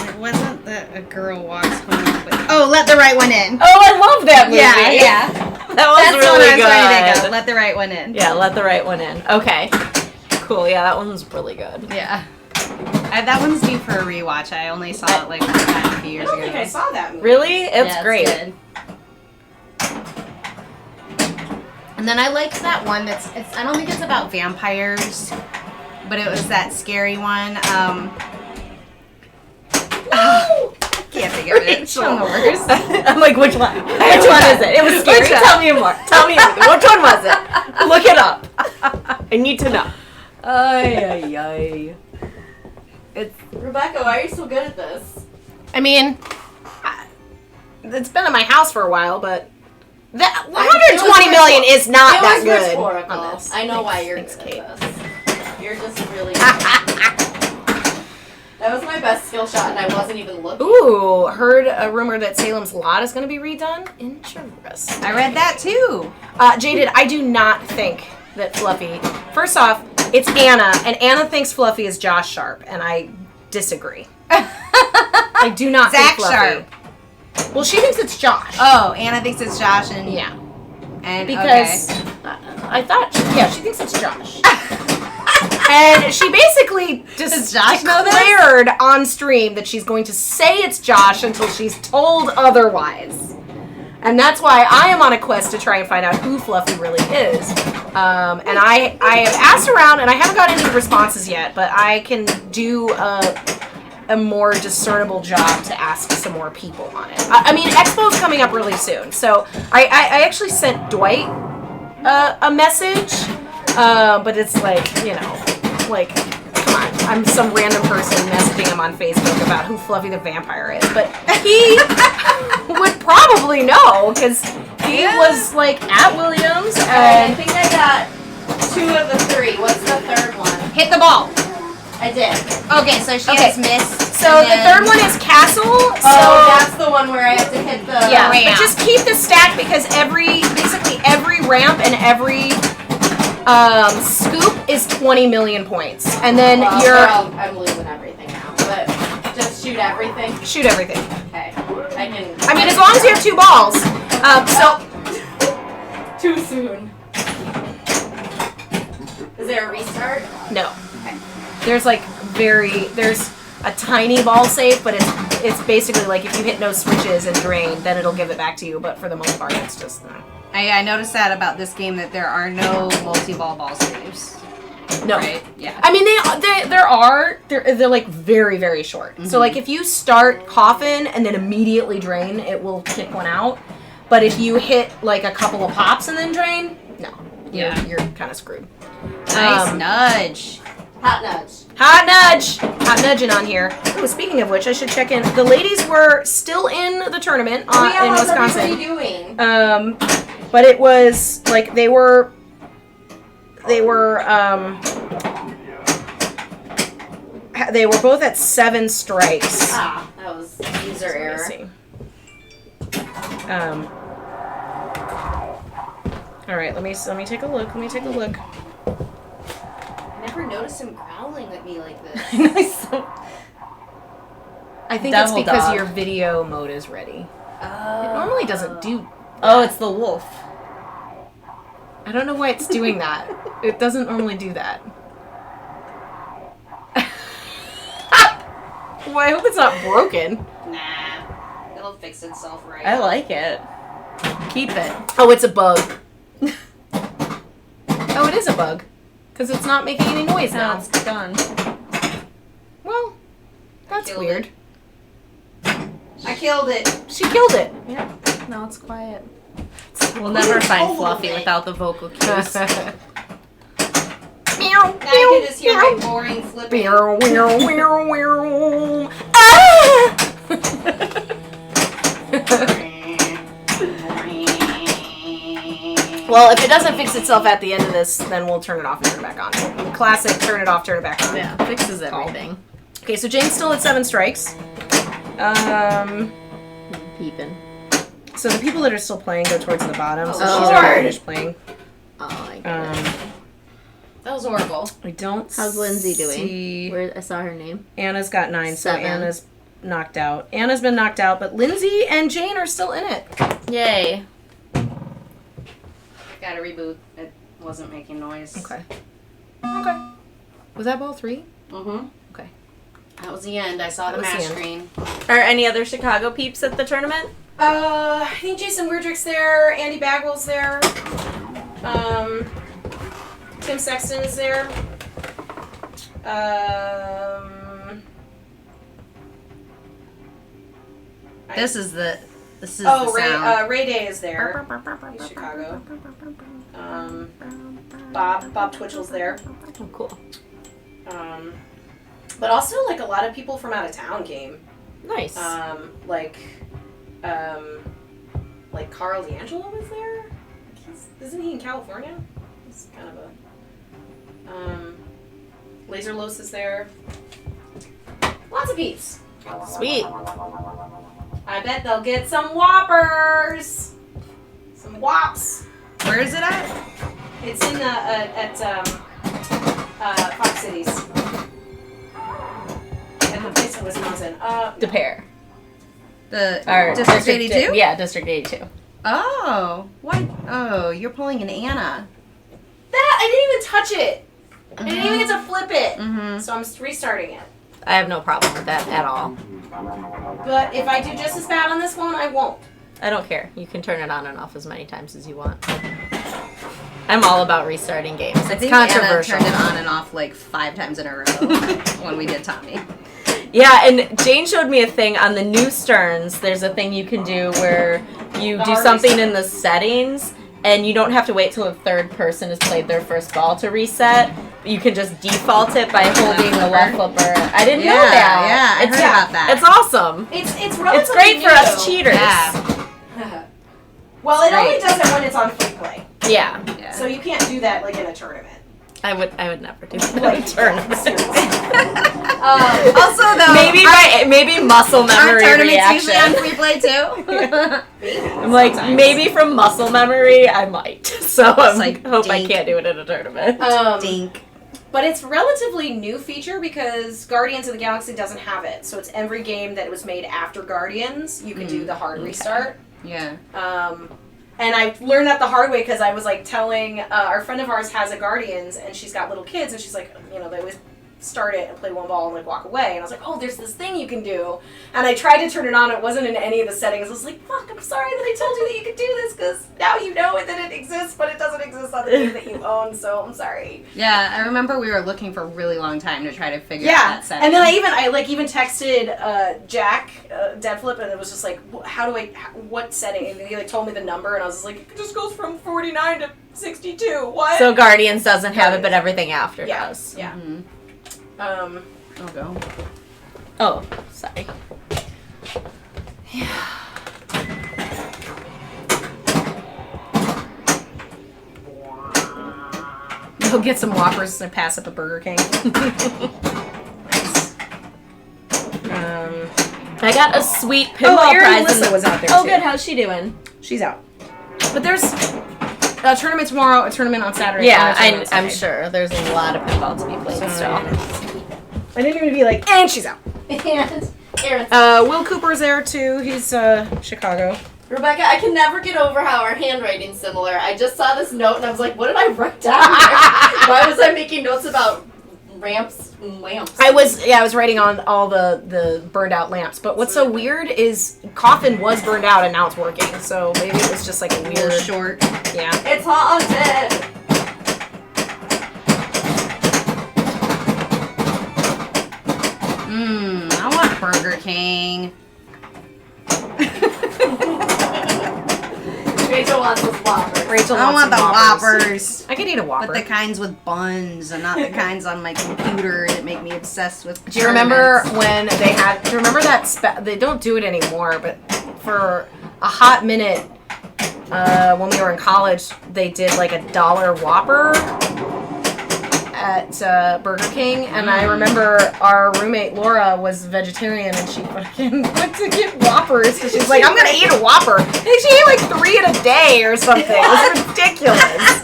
Speaker 4: It wasn't that a girl walks home with... Oh, Let the Right One In.
Speaker 3: oh, I love that movie.
Speaker 4: Yeah.
Speaker 3: That was
Speaker 4: That's
Speaker 3: really
Speaker 4: what I was
Speaker 3: good.
Speaker 4: trying to think of. Let the Right One In.
Speaker 3: Yeah, Let the Right One In. Okay. Cool. Yeah, that one's really good.
Speaker 4: Yeah. That one's due for a rewatch. I only saw it like one time a few
Speaker 2: I
Speaker 4: years
Speaker 2: don't
Speaker 4: ago.
Speaker 2: think I saw that movie.
Speaker 3: Really? It's
Speaker 5: Yeah,
Speaker 3: great.
Speaker 5: good.
Speaker 4: And then I liked that one that's... I don't think it's about vampires, but it was that scary one. Can't think of it.
Speaker 3: Rachel. I'm like, which one? Which one is it? It was scary. Tell me more. Tell me everything. Which one was it? Look it up. I need to know. Ay, ay, ay.
Speaker 1: Rebecca, why are you so good at this?
Speaker 3: I mean, it's been in my house for a while, but that 120 million is not
Speaker 1: It
Speaker 3: that
Speaker 1: was
Speaker 3: good.
Speaker 1: rhetorical.
Speaker 3: On this.
Speaker 1: I know why you're
Speaker 3: Thanks,
Speaker 1: good
Speaker 3: Kate.
Speaker 1: at this. You're just really good. That was my best skill shot, and I wasn't even looking.
Speaker 3: Ooh, heard a rumor that Salem's Lot is going to be redone. Interesting.
Speaker 4: I read that too.
Speaker 3: Jaded, I do not think that Fluffy. First off, it's Anna, and Anna thinks Fluffy is Josh Sharp, and I disagree. I do not
Speaker 4: Zach
Speaker 3: think Fluffy. Well, she thinks it's Josh.
Speaker 4: Oh, Anna thinks it's Josh and
Speaker 3: Yeah,
Speaker 4: and
Speaker 3: because I thought, she thinks it's Josh. And she basically just
Speaker 4: Does Josh know this?
Speaker 3: declared on stream that she's going to say it's Josh until she's told otherwise. And that's why I am on a quest to try and find out who Fluffy really is. And I have asked around, and I haven't got any responses yet, but I can do a more discernible job to ask some more people on it. I mean, Expo's coming up really soon, so I actually sent Dwight a message, but it's like, you know, like, come on, I'm some random person messaging him on Facebook about who Fluffy the Vampire is, but he would probably know, because he was, like, at Williams,
Speaker 1: I
Speaker 3: and
Speaker 1: think I got 2 of the 3. What's the third one?
Speaker 4: hit the ball.
Speaker 1: I did.
Speaker 4: Okay, so she has missed.
Speaker 3: so the third one is Castle, so...
Speaker 1: Oh, that's the one where I have to hit the
Speaker 3: Yeah,
Speaker 4: ramp.
Speaker 3: but just keep the stack because basically every ramp and every scoop is 20 million points. And then
Speaker 1: I'm losing everything now, but just shoot everything.
Speaker 3: shoot everything.
Speaker 1: Okay.
Speaker 3: I mean, as long as you have 2 balls.
Speaker 1: Too soon. Is there a restart?
Speaker 3: No. There's there's a tiny ball safe, but it's basically like if you hit no switches and drain, then it'll give it back to you. But for the most part, it's just
Speaker 4: I noticed that about this game that there are no multi-ball ball saves.
Speaker 3: no.
Speaker 4: Right? Yeah.
Speaker 3: I mean, they're like very, very short. So like if you start Coffin and then immediately drain, it will kick one out. But if you hit like a couple of pops and then drain, no, you're kind of screwed.
Speaker 4: Nice nudge.
Speaker 1: Hot nudge.
Speaker 3: Hot nudging on here. Ooh, speaking of which, I should check in. The ladies were still in the tournament in
Speaker 1: How's
Speaker 3: Wisconsin.
Speaker 1: everybody doing?
Speaker 3: But it was like they were both at 7 strikes.
Speaker 1: That was user error.
Speaker 3: Let me see. All right, let me take a look.
Speaker 2: I never noticed him growling at me like this.
Speaker 3: I think
Speaker 5: Devil
Speaker 3: it's because
Speaker 5: dog.
Speaker 3: your video mode is ready. It normally doesn't do.
Speaker 5: Oh, it's the wolf.
Speaker 3: I don't know why it's doing that. It doesn't normally do that. Well, I hope it's not broken.
Speaker 2: Nah. It'll fix itself right.
Speaker 5: I like it. Keep it.
Speaker 3: Oh, it's a bug. Oh, it is a bug. Because it's not making any noise
Speaker 5: Now
Speaker 3: now.
Speaker 5: it's done.
Speaker 3: Well, that's
Speaker 2: Killed
Speaker 3: weird.
Speaker 2: I killed it.
Speaker 3: She killed it.
Speaker 5: Yeah. Now it's quiet. We'll never find Fluffy without the vocal cues.
Speaker 3: Meow,
Speaker 2: Now I can just hear my boring flipping.
Speaker 3: meow, meow, meow, meow. Ah! Well, if it doesn't fix itself at the end of this, then we'll turn it off and turn it back on. Classic, turn it off, turn it back on.
Speaker 5: Yeah, fixes everything.
Speaker 3: Okay, so Jane's still at 7 strikes.
Speaker 5: Peeping.
Speaker 3: So the people that are still playing go towards the bottom, so
Speaker 2: Oh,
Speaker 3: she's
Speaker 2: Lord.
Speaker 3: already finished playing.
Speaker 5: Oh, I get it.
Speaker 2: That was horrible.
Speaker 3: I don't
Speaker 5: How's Lindsay doing?
Speaker 3: see-
Speaker 5: Where I saw her name.
Speaker 3: Anna's got 9, so
Speaker 5: 7.
Speaker 3: Anna's knocked out. Anna's been knocked out, but Lindsay and Jane are still in it.
Speaker 5: Yay.
Speaker 2: Gotta reboot. It wasn't making noise.
Speaker 3: Okay. Was that ball 3?
Speaker 2: Mm-hmm.
Speaker 3: Okay.
Speaker 2: That was the end. I saw
Speaker 3: That
Speaker 2: the
Speaker 3: was the
Speaker 2: match
Speaker 3: end.
Speaker 2: screen.
Speaker 5: Are any other Chicago peeps at the tournament?
Speaker 3: I think Jason Weirdrick's there, Andy Bagwell's there, Tim Sexton is there.
Speaker 4: This is the sound.
Speaker 3: Ray Day is there. He's Chicago. Bob Twitchell's there.
Speaker 1: Oh, cool.
Speaker 2: But also, like, a lot of people from out of town came.
Speaker 1: Nice.
Speaker 2: Like Carl D'Angelo was there. Isn't he in California? He's kind of a. Laser Los is there. Lots of peeps.
Speaker 1: Sweet.
Speaker 2: I bet they'll get some Whoppers. Some Wops.
Speaker 4: Where is it at?
Speaker 2: It's in the at Fox Cities. At the place in Wisconsin.
Speaker 1: The pair.
Speaker 4: The
Speaker 1: Or
Speaker 4: District 82?
Speaker 1: Yeah, District 82.
Speaker 4: Oh, what? Oh, you're pulling an Anna.
Speaker 2: That I didn't even touch it. I didn't even get to flip it.
Speaker 4: Mm-hmm.
Speaker 2: So I'm restarting it.
Speaker 1: I have no problem with that at all.
Speaker 2: But if I do just as bad on this one, I won't.
Speaker 1: I don't care. You can turn it on and off as many times as you want. I'm all about restarting games.
Speaker 4: I
Speaker 1: It's
Speaker 4: think
Speaker 1: controversial.
Speaker 4: Anna turned it on and off like 5 times in a row when we did Tommy.
Speaker 1: Yeah, and Jane showed me a thing on the new Stearns. There's a thing you can do where you do something in the settings, and you don't have to wait till a third person has played their first ball to reset. You can just default it by holding the left flipper. I didn't know that.
Speaker 4: Yeah, I heard about that.
Speaker 1: It's awesome.
Speaker 2: It's relatively
Speaker 1: It's great
Speaker 2: new,
Speaker 1: for us
Speaker 2: though.
Speaker 1: cheaters.
Speaker 4: Yeah.
Speaker 2: Well, it only
Speaker 4: Great.
Speaker 2: does it when it's on free play.
Speaker 1: Yeah.
Speaker 4: Yeah.
Speaker 2: So you can't do that like in a tournament.
Speaker 1: I would never do that in a tournament.
Speaker 4: Also, though,
Speaker 1: Maybe muscle
Speaker 4: aren't
Speaker 1: memory
Speaker 4: tournaments
Speaker 1: reaction.
Speaker 4: usually on free play too?
Speaker 1: I'm like,
Speaker 4: Sometimes.
Speaker 1: maybe from muscle memory, I might. So I
Speaker 4: like,
Speaker 1: hope I
Speaker 4: dink.
Speaker 1: can't do it in a tournament.
Speaker 4: Dink.
Speaker 2: But it's relatively new feature because Guardians of the Galaxy doesn't have it. So it's every game that was made after Guardians, you can do the hard restart.
Speaker 4: Yeah.
Speaker 2: And I learned that the hard way because I was like telling our friend of ours has a Guardians and she's got little kids and she's like, they always start it and play one ball and like walk away. And I was like, oh, there's this thing you can do. And I tried to turn it on. It wasn't in any of the settings. I was like, fuck, I'm sorry that I told you that you could do this because now you know that it exists, but it doesn't exist on the game that you own. So I'm sorry.
Speaker 4: Yeah, I remember we were looking for a really long time to try to figure out that setting.
Speaker 2: And then I even texted Jack Deadflip, and it was just like, what setting? And he like told me the number, and I was just like, it just goes from 49 to 62. What?
Speaker 1: So Guardians doesn't have it, but everything after does.
Speaker 2: Yeah.
Speaker 4: Mhm.
Speaker 2: Um.
Speaker 4: I'll go.
Speaker 1: Oh, sorry.
Speaker 3: Go get some Whoppers and pass up a Burger King.
Speaker 1: I got a sweet pinball
Speaker 3: Erin
Speaker 1: prize.
Speaker 3: Melissa was out there,
Speaker 1: Oh,
Speaker 3: too.
Speaker 1: good. How's she doing?
Speaker 3: She's out. But there's a tournament tomorrow, a tournament on Saturday.
Speaker 1: Yeah,
Speaker 3: and a tournament on
Speaker 1: I'm
Speaker 3: Sunday.
Speaker 1: sure there's a lot of pinball to be played still.
Speaker 3: I didn't even be like, and she's out.
Speaker 2: And Aaron.
Speaker 3: Will Cooper's there too. He's Chicago.
Speaker 5: Rebecca, I can never get over how our handwriting's similar. I just saw this note and I was like, what did I write down here? Why was I making notes about ramps and lamps?
Speaker 3: I was writing on all the burned out lamps. But what's so weird is Coffin was burned out and now it's working. So maybe it was just like a
Speaker 4: A
Speaker 3: weird.
Speaker 4: little short.
Speaker 3: Yeah.
Speaker 5: It's haunted!
Speaker 4: I want Burger King.
Speaker 5: Rachel wants those Whoppers.
Speaker 3: Rachel
Speaker 4: I want the
Speaker 3: some
Speaker 4: Whoppers.
Speaker 3: I could eat a Whopper.
Speaker 4: But the kinds with buns and not the kinds on my computer that make me obsessed with.
Speaker 3: Do you remember
Speaker 4: tournaments.
Speaker 3: when they had? Do you remember that? They don't do it anymore, but for a hot minute, when we were in college, they did like $1 Whopper at Burger King, and I remember our roommate Laura was vegetarian, and she fucking went to get Whoppers. So she's like, "I'm gonna eat a Whopper." I think she ate like 3 in a day or something. It was ridiculous.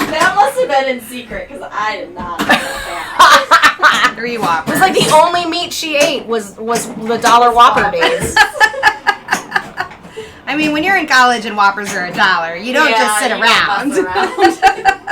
Speaker 5: That must have been in secret because I did not know that.
Speaker 4: 3 Whoppers.
Speaker 3: It was like the only meat she ate was the $1 Whopper days.
Speaker 4: I mean, when you're in college and Whoppers are $1, you don't just sit
Speaker 5: you don't
Speaker 4: around.
Speaker 5: mess around.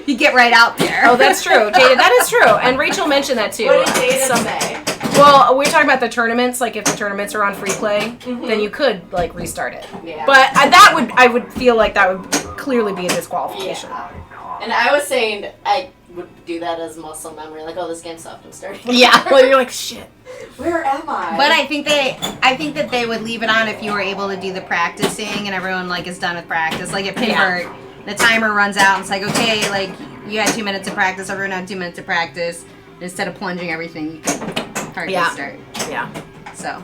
Speaker 4: You get right out there.
Speaker 3: Oh, that's true. Jada, that is true. And Rachel mentioned that too.
Speaker 5: What did Jada say?
Speaker 3: Well, we're talking about the tournaments. Like, if the tournaments are on free play, then you could like restart it.
Speaker 5: Yeah.
Speaker 3: But I would feel like that would clearly be a disqualification.
Speaker 5: Yeah. And I was saying I would do that as muscle memory, like, oh, this game stopped, I'm starting.
Speaker 3: Yeah. Well, you're like, shit.
Speaker 5: Where am I?
Speaker 4: But I think that they would leave it on if you were able to do the practicing and everyone like is done with practice. Like at Pinball, the timer runs out and it's like, okay, like You had 2 minutes of practice. Everyone had 2 minutes of practice. Instead of plunging everything, you could hardly start.
Speaker 1: Yeah.
Speaker 4: So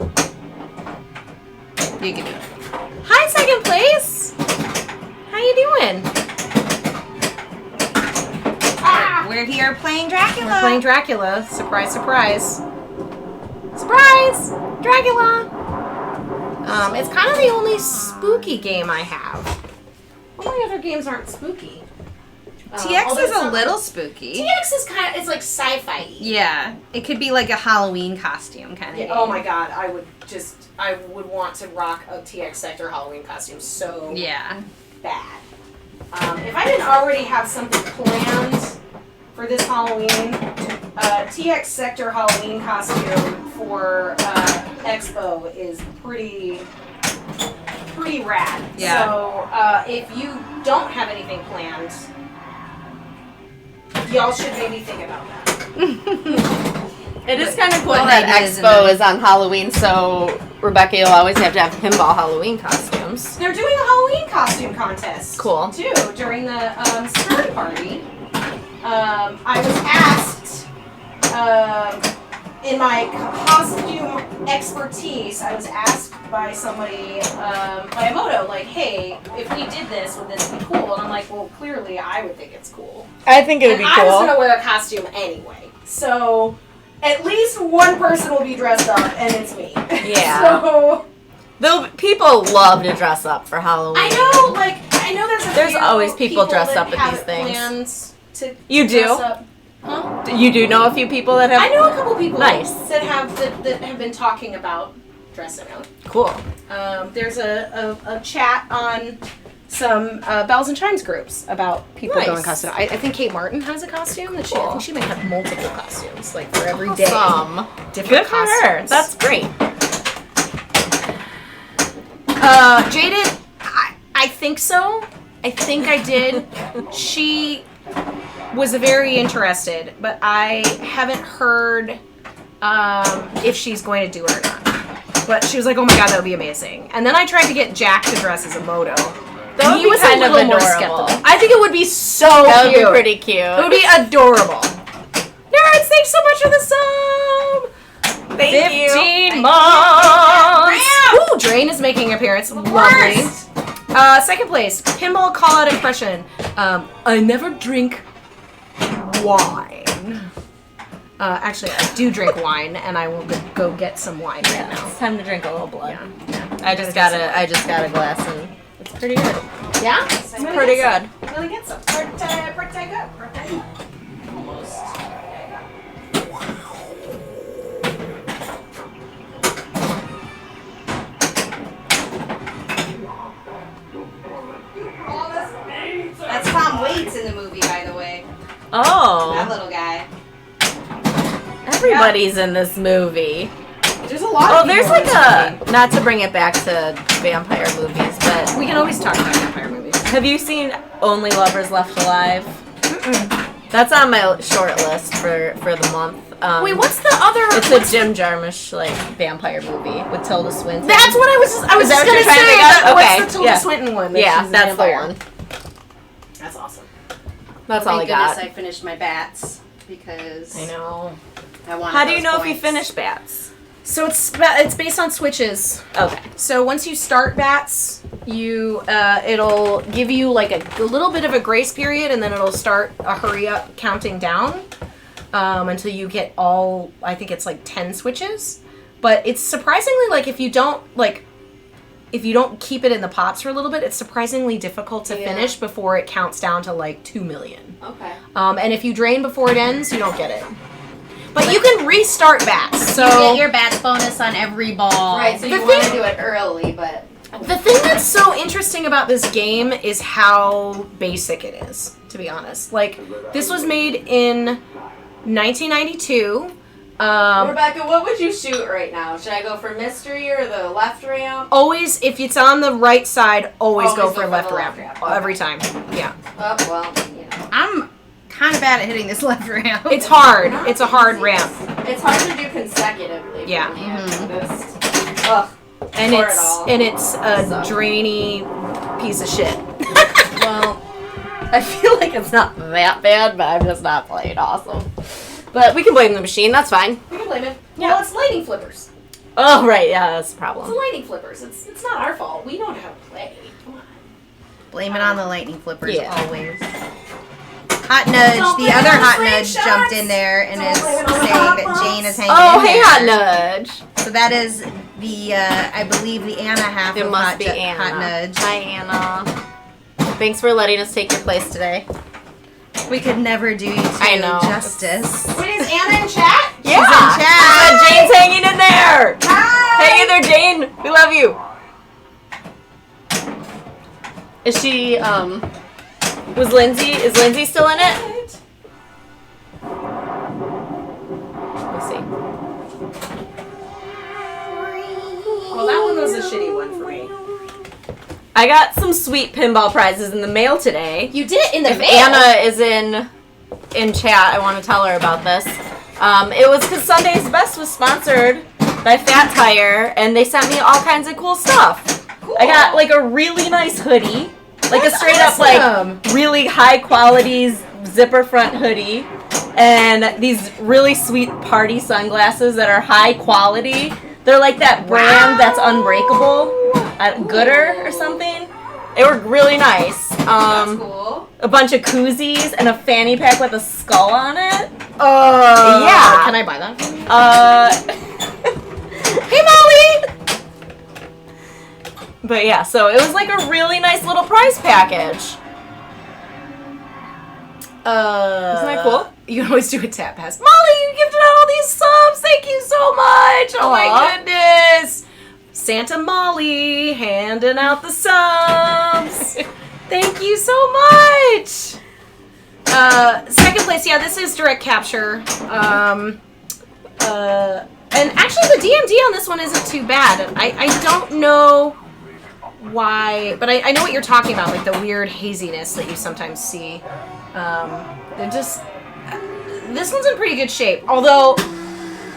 Speaker 4: you can do it.
Speaker 3: Hi, second place. How you doing?
Speaker 4: We're here playing Dracula.
Speaker 3: We're playing Dracula. Surprise, surprise. Surprise! Dracula! It's kind of the only spooky game I have. All my other games aren't spooky.
Speaker 4: TX is a little spooky.
Speaker 2: TX is it's like sci-fi.
Speaker 4: Yeah. It could be like a Halloween costume kind of
Speaker 2: Yeah,
Speaker 4: game.
Speaker 2: oh my god, I would want to rock a TX Sector Halloween costume so bad. If I didn't already have something planned for this Halloween, TX Sector Halloween costume for Expo is pretty rad.
Speaker 4: Yeah.
Speaker 2: So if you don't have anything planned, y'all should maybe think about that.
Speaker 1: It is kind of cool
Speaker 4: What
Speaker 1: that
Speaker 4: night is
Speaker 1: Expo
Speaker 4: it?
Speaker 1: is on Halloween, so Rebecca, you'll always have to have pinball Halloween costumes.
Speaker 2: They're doing a Halloween costume contest.
Speaker 1: Cool.
Speaker 2: Too, during the security party. I was asked, in my costume expertise, I was asked by somebody, by a moto, like, hey, if we did this, would this be cool? And I'm like, well, clearly I would think it's cool.
Speaker 1: I think it would
Speaker 2: And
Speaker 1: be
Speaker 2: I was
Speaker 1: cool.
Speaker 2: going to wear a costume anyway. So, at least one person will be dressed up, and it's me.
Speaker 1: Yeah.
Speaker 2: So,
Speaker 1: Though people love to dress up for Halloween.
Speaker 2: I know
Speaker 1: There's
Speaker 2: few
Speaker 1: always people dressed
Speaker 2: that
Speaker 1: up at
Speaker 2: have
Speaker 1: these things.
Speaker 2: plans to
Speaker 1: You do?
Speaker 2: dress up. Huh?
Speaker 1: You do know a few people that have.
Speaker 2: I know a couple people
Speaker 1: Nice.
Speaker 2: that have been talking about dressing up.
Speaker 1: Cool.
Speaker 2: There's a chat on some Bells and Chimes groups about people
Speaker 1: Nice.
Speaker 2: going costume. I think Kate Martin has a costume that I
Speaker 1: Cool.
Speaker 2: think she might have multiple costumes, like for every day.
Speaker 1: Awesome.
Speaker 2: Different
Speaker 1: Good for her.
Speaker 2: costumes.
Speaker 1: That's great.
Speaker 3: Jaded, I think so. I think I did. She was very interested, but I haven't heard if she's going to do it or not. But she was like, oh my god, that would be amazing. And then I tried to get Jack to dress as a moto.
Speaker 1: That would
Speaker 3: he
Speaker 1: be
Speaker 3: was
Speaker 1: kind
Speaker 3: a
Speaker 1: of
Speaker 3: little more
Speaker 1: adorable.
Speaker 3: skeptical. I think it would be so
Speaker 1: That would
Speaker 3: cute.
Speaker 1: be pretty cute.
Speaker 3: It would be adorable. Nerds, thanks so much for the sub!
Speaker 1: Thank
Speaker 3: 15
Speaker 1: you.
Speaker 3: months! Ooh, Drain is making an appearance. Lovely. Second place, pinball call-out impression. I never drink wine. Actually, I do drink wine, and I will go get some wine right now.
Speaker 1: It's time to drink a little blood.
Speaker 3: Yeah.
Speaker 1: I just got a glass and it's pretty good.
Speaker 2: Yeah,
Speaker 1: It's pretty good.
Speaker 2: I'm gonna get some. Pretty good. Pretty. Almost.
Speaker 4: That's Tom Waits in the movie, by the way. That
Speaker 1: Oh,
Speaker 4: little guy.
Speaker 1: everybody's in this movie.
Speaker 2: There's a lot
Speaker 1: Oh,
Speaker 2: of
Speaker 1: there's
Speaker 2: people in
Speaker 1: like
Speaker 2: this movie.
Speaker 1: not to bring it back to vampire movies, but
Speaker 3: We can always talk about vampire movies.
Speaker 1: have you seen Only Lovers Left Alive? That's on my short list for the month.
Speaker 3: Wait, what's the other?
Speaker 1: It's a Jim Jarmusch like vampire movie with Tilda Swinton.
Speaker 3: That's what I was just
Speaker 1: that
Speaker 3: gonna
Speaker 1: what you're
Speaker 3: say.
Speaker 1: trying to think of?
Speaker 3: What's
Speaker 1: Okay,
Speaker 3: the Tilda
Speaker 1: yeah.
Speaker 3: Swinton one? that
Speaker 1: Yeah,
Speaker 3: she's a
Speaker 1: that's the
Speaker 3: vampire?
Speaker 1: one.
Speaker 2: That's awesome.
Speaker 1: That's all I
Speaker 4: Thank goodness
Speaker 1: got.
Speaker 4: I finished my bats because
Speaker 1: I know.
Speaker 4: I wanted
Speaker 1: How do you
Speaker 4: those
Speaker 1: know if you
Speaker 4: points.
Speaker 1: finish bats?
Speaker 3: So it's based on switches.
Speaker 1: Okay.
Speaker 3: So once you start bats, you it'll give you like a little bit of a grace period, and then it'll start a hurry up counting down until you get all. I think it's like 10 switches, but it's surprisingly like if you don't keep it in the pots for a little bit, it's surprisingly difficult to finish before it counts down to like 2 million.
Speaker 5: Okay.
Speaker 3: And if you drain before it ends, you don't get it. But you can restart bats. So
Speaker 4: You get your bats bonus on every ball.
Speaker 5: Right, so
Speaker 3: The
Speaker 5: you want to
Speaker 3: thing-
Speaker 5: do it early, but
Speaker 3: the thing that's so interesting about this game is how basic it is, to be honest. Like, this was made in 1992.
Speaker 5: Rebecca, what would you shoot right now? Should I go for mystery or the left ramp?
Speaker 3: Always, if it's on the right side, always go for
Speaker 5: the
Speaker 3: left
Speaker 5: left
Speaker 3: ramp.
Speaker 5: ramp.
Speaker 3: Every time. Yeah.
Speaker 5: Oh, well, you know.
Speaker 4: I'm kind of bad at hitting this left ramp.
Speaker 3: It's hard. It's a hard ramp.
Speaker 5: It's hard to do consecutively.
Speaker 3: Yeah.
Speaker 5: For me, I've noticed. Ugh.
Speaker 3: And
Speaker 5: For it all.
Speaker 3: it's a
Speaker 5: Sucks.
Speaker 3: drainy piece of shit.
Speaker 5: Well,
Speaker 1: I feel like it's not that bad, but I'm just not playing awesome. But we can blame the machine. That's fine.
Speaker 2: We can blame it.
Speaker 1: Yeah.
Speaker 2: Well, it's lighting flippers.
Speaker 1: Oh, right. Yeah, that's the
Speaker 2: It's the
Speaker 1: problem.
Speaker 2: lighting flippers. It's not our fault. We know how to play. Come on.
Speaker 4: Blame it on the lightning flippers
Speaker 1: Yeah.
Speaker 4: always. Hot Nudge,
Speaker 2: Don't
Speaker 4: the
Speaker 2: blame
Speaker 4: other
Speaker 2: it on the
Speaker 4: Hot
Speaker 2: slate
Speaker 4: Nudge
Speaker 2: shots.
Speaker 4: jumped in there and
Speaker 2: Don't
Speaker 4: is
Speaker 2: blame
Speaker 4: saying
Speaker 2: it on the
Speaker 4: that
Speaker 2: hot
Speaker 4: Jane is
Speaker 2: box.
Speaker 4: hanging
Speaker 1: Oh,
Speaker 4: in
Speaker 1: hey,
Speaker 4: there.
Speaker 1: Hot Nudge.
Speaker 4: So that is the, I believe, the Anna half
Speaker 1: It
Speaker 4: of
Speaker 1: must
Speaker 4: Hot,
Speaker 1: be Anna.
Speaker 4: Hot Nudge.
Speaker 1: Hi, Anna. Thanks for letting us take your place today.
Speaker 4: We could never do you two
Speaker 1: I know.
Speaker 4: justice.
Speaker 2: Wait, is Anna in chat?
Speaker 1: Yeah.
Speaker 4: in chat.
Speaker 1: Jane's hanging in there.
Speaker 2: Hi.
Speaker 1: Hey there, Jane. We love you. Is she, is Lindsay still in it? Let's see.
Speaker 2: Well, that one was a shitty one for me.
Speaker 1: I got some sweet pinball prizes in the mail today.
Speaker 2: You did it in the
Speaker 1: If
Speaker 2: mail.
Speaker 1: Anna is in chat, I want to tell her about this. It was because Sunday's Best was sponsored by Fat Tire, and they sent me all kinds of cool stuff.
Speaker 2: Cool.
Speaker 1: I got like a really nice hoodie, like
Speaker 4: That's
Speaker 1: a straight
Speaker 4: awesome.
Speaker 1: up like really high quality zipper front hoodie, and these really sweet party sunglasses that are high quality. They're like that brand that's unbreakable, Gooder or something. They were really nice.
Speaker 2: That's cool.
Speaker 1: A bunch of koozies and a fanny pack with a skull on it.
Speaker 3: Yeah.
Speaker 1: Can
Speaker 3: I buy that?
Speaker 1: Hey, Molly! But yeah, so it was like a really nice little prize package. Isn't that cool?
Speaker 3: You can always do a tap pass. Molly, you gifted out all these subs. Thank you so much. Oh my
Speaker 1: Aw.
Speaker 3: goodness. Santa Molly handing out the subs. Thank you so much. Second place, yeah, this is direct capture. And actually the DMD on this one isn't too bad. I don't know why, but I know what you're talking about, like the weird haziness that you sometimes see. They're just, this one's in pretty good shape. Although,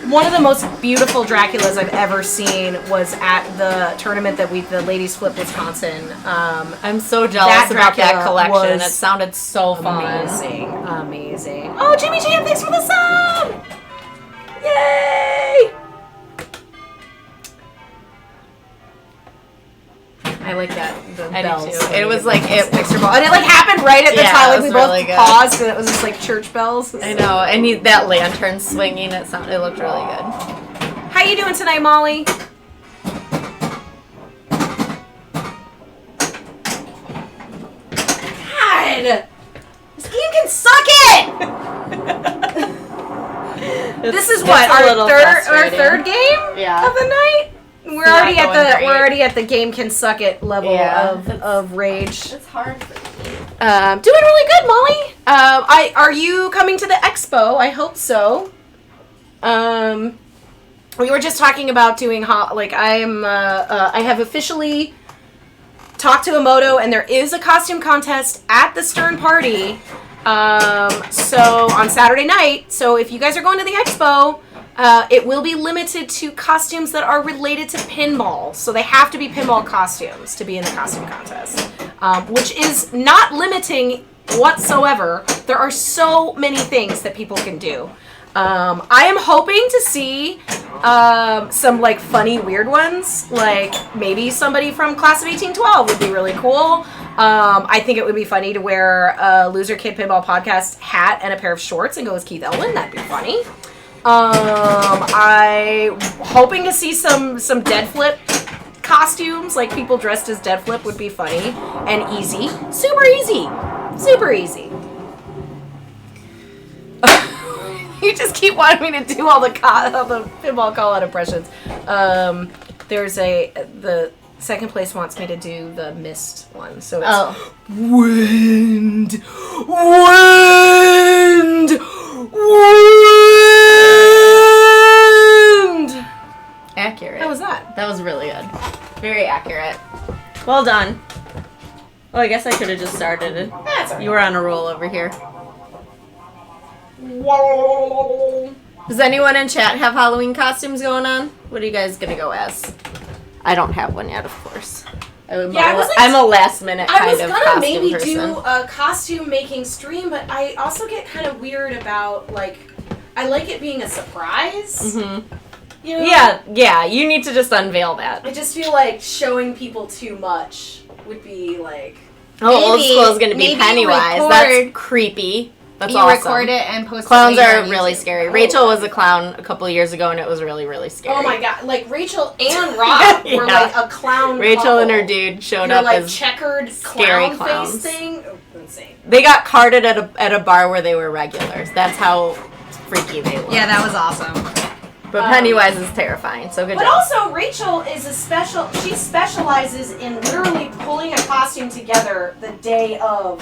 Speaker 3: one of the most beautiful Draculas I've ever seen was at the tournament that the ladies flipped Wisconsin.
Speaker 1: I'm so jealous about that
Speaker 3: Dracula
Speaker 1: collection.
Speaker 3: was
Speaker 1: It sounded so fun.
Speaker 3: Amazing. Oh, Jimmy Jam, thanks for the sub! Yay! I like that. The
Speaker 1: I do
Speaker 3: bells.
Speaker 1: too. It was like
Speaker 3: extra ball, and it like happened right at the
Speaker 1: Yeah,
Speaker 3: time.
Speaker 1: it
Speaker 3: Like we
Speaker 1: was
Speaker 3: both
Speaker 1: really good.
Speaker 3: paused, and it was just like church bells.
Speaker 1: I know, and that lantern swinging, it looked really good.
Speaker 3: How you doing tonight, Molly? God, this game can suck it. This is what
Speaker 1: It's a little
Speaker 3: our
Speaker 1: frustrating.
Speaker 3: third game
Speaker 1: Yeah.
Speaker 3: of the night. We're
Speaker 1: not
Speaker 3: already at
Speaker 1: going great.
Speaker 3: we're already at the game can suck it level
Speaker 1: Yeah.
Speaker 3: of rage.
Speaker 5: It's hard for me.
Speaker 3: Doing really good, Molly. Are you coming to the expo? I hope so. We were just talking about doing I have officially talked to Emoto, and there is a costume contest at the Stern Party. So on Saturday night. So if you guys are going to the expo, it will be limited to costumes that are related to pinball. So they have to be pinball costumes to be in the costume contest, which is not limiting whatsoever. There are so many things that people can do. I am hoping to see some like funny weird ones, like maybe somebody from class of 1812 would be really cool. I think it would be funny to wear a Loser Kid Pinball Podcast hat and a pair of shorts and go as Keith Elwin. That'd be funny. I'm hoping to see some Dead Flip costumes, like people dressed as Dead Flip would be funny and easy. Super easy. Super easy. You just keep wanting me to do all the pinball call-out impressions. The second place wants me to do the mist one, so it's wind.
Speaker 1: Accurate.
Speaker 3: How was that?
Speaker 1: That was really good. Very accurate. Well done. Oh, I guess I could have just started it.
Speaker 2: That's all right.
Speaker 1: You were on a roll over here. Does anyone in chat have Halloween costumes going on? What are you guys gonna go as? I don't have one yet, of course. I'm a last minute kind
Speaker 2: I was
Speaker 1: of
Speaker 2: gonna
Speaker 1: costume
Speaker 2: maybe
Speaker 1: person.
Speaker 2: do a costume making stream, but I also get kind of weird about like I like it being a surprise.
Speaker 1: Mm-hmm.
Speaker 2: You know?
Speaker 1: Yeah. You need to just unveil that.
Speaker 2: I just feel like showing people too much would be like.
Speaker 1: Old school is going to be
Speaker 4: maybe
Speaker 1: Pennywise. That's creepy. That's awesome.
Speaker 4: Record it and post
Speaker 1: Clowns
Speaker 4: it later
Speaker 1: are
Speaker 4: on
Speaker 1: really
Speaker 4: YouTube.
Speaker 1: scary. Rachel was a clown a couple of years ago, and it was really, really scary.
Speaker 2: Oh my god! Like Rachel and Rob were
Speaker 1: Yeah.
Speaker 2: like a clown.
Speaker 1: Rachel
Speaker 2: couple.
Speaker 1: and her dude showed
Speaker 2: Their,
Speaker 1: up
Speaker 2: like
Speaker 1: as
Speaker 2: checkered
Speaker 1: scary
Speaker 2: clown
Speaker 1: clowns.
Speaker 2: face thing. Oh, insane.
Speaker 1: They got carded at a bar where they were regulars. That's how freaky they were.
Speaker 4: Yeah, that was awesome.
Speaker 1: But Pennywise is terrifying. So good
Speaker 2: But
Speaker 1: job.
Speaker 2: also, Rachel is she specializes in literally pulling a costume together the day of,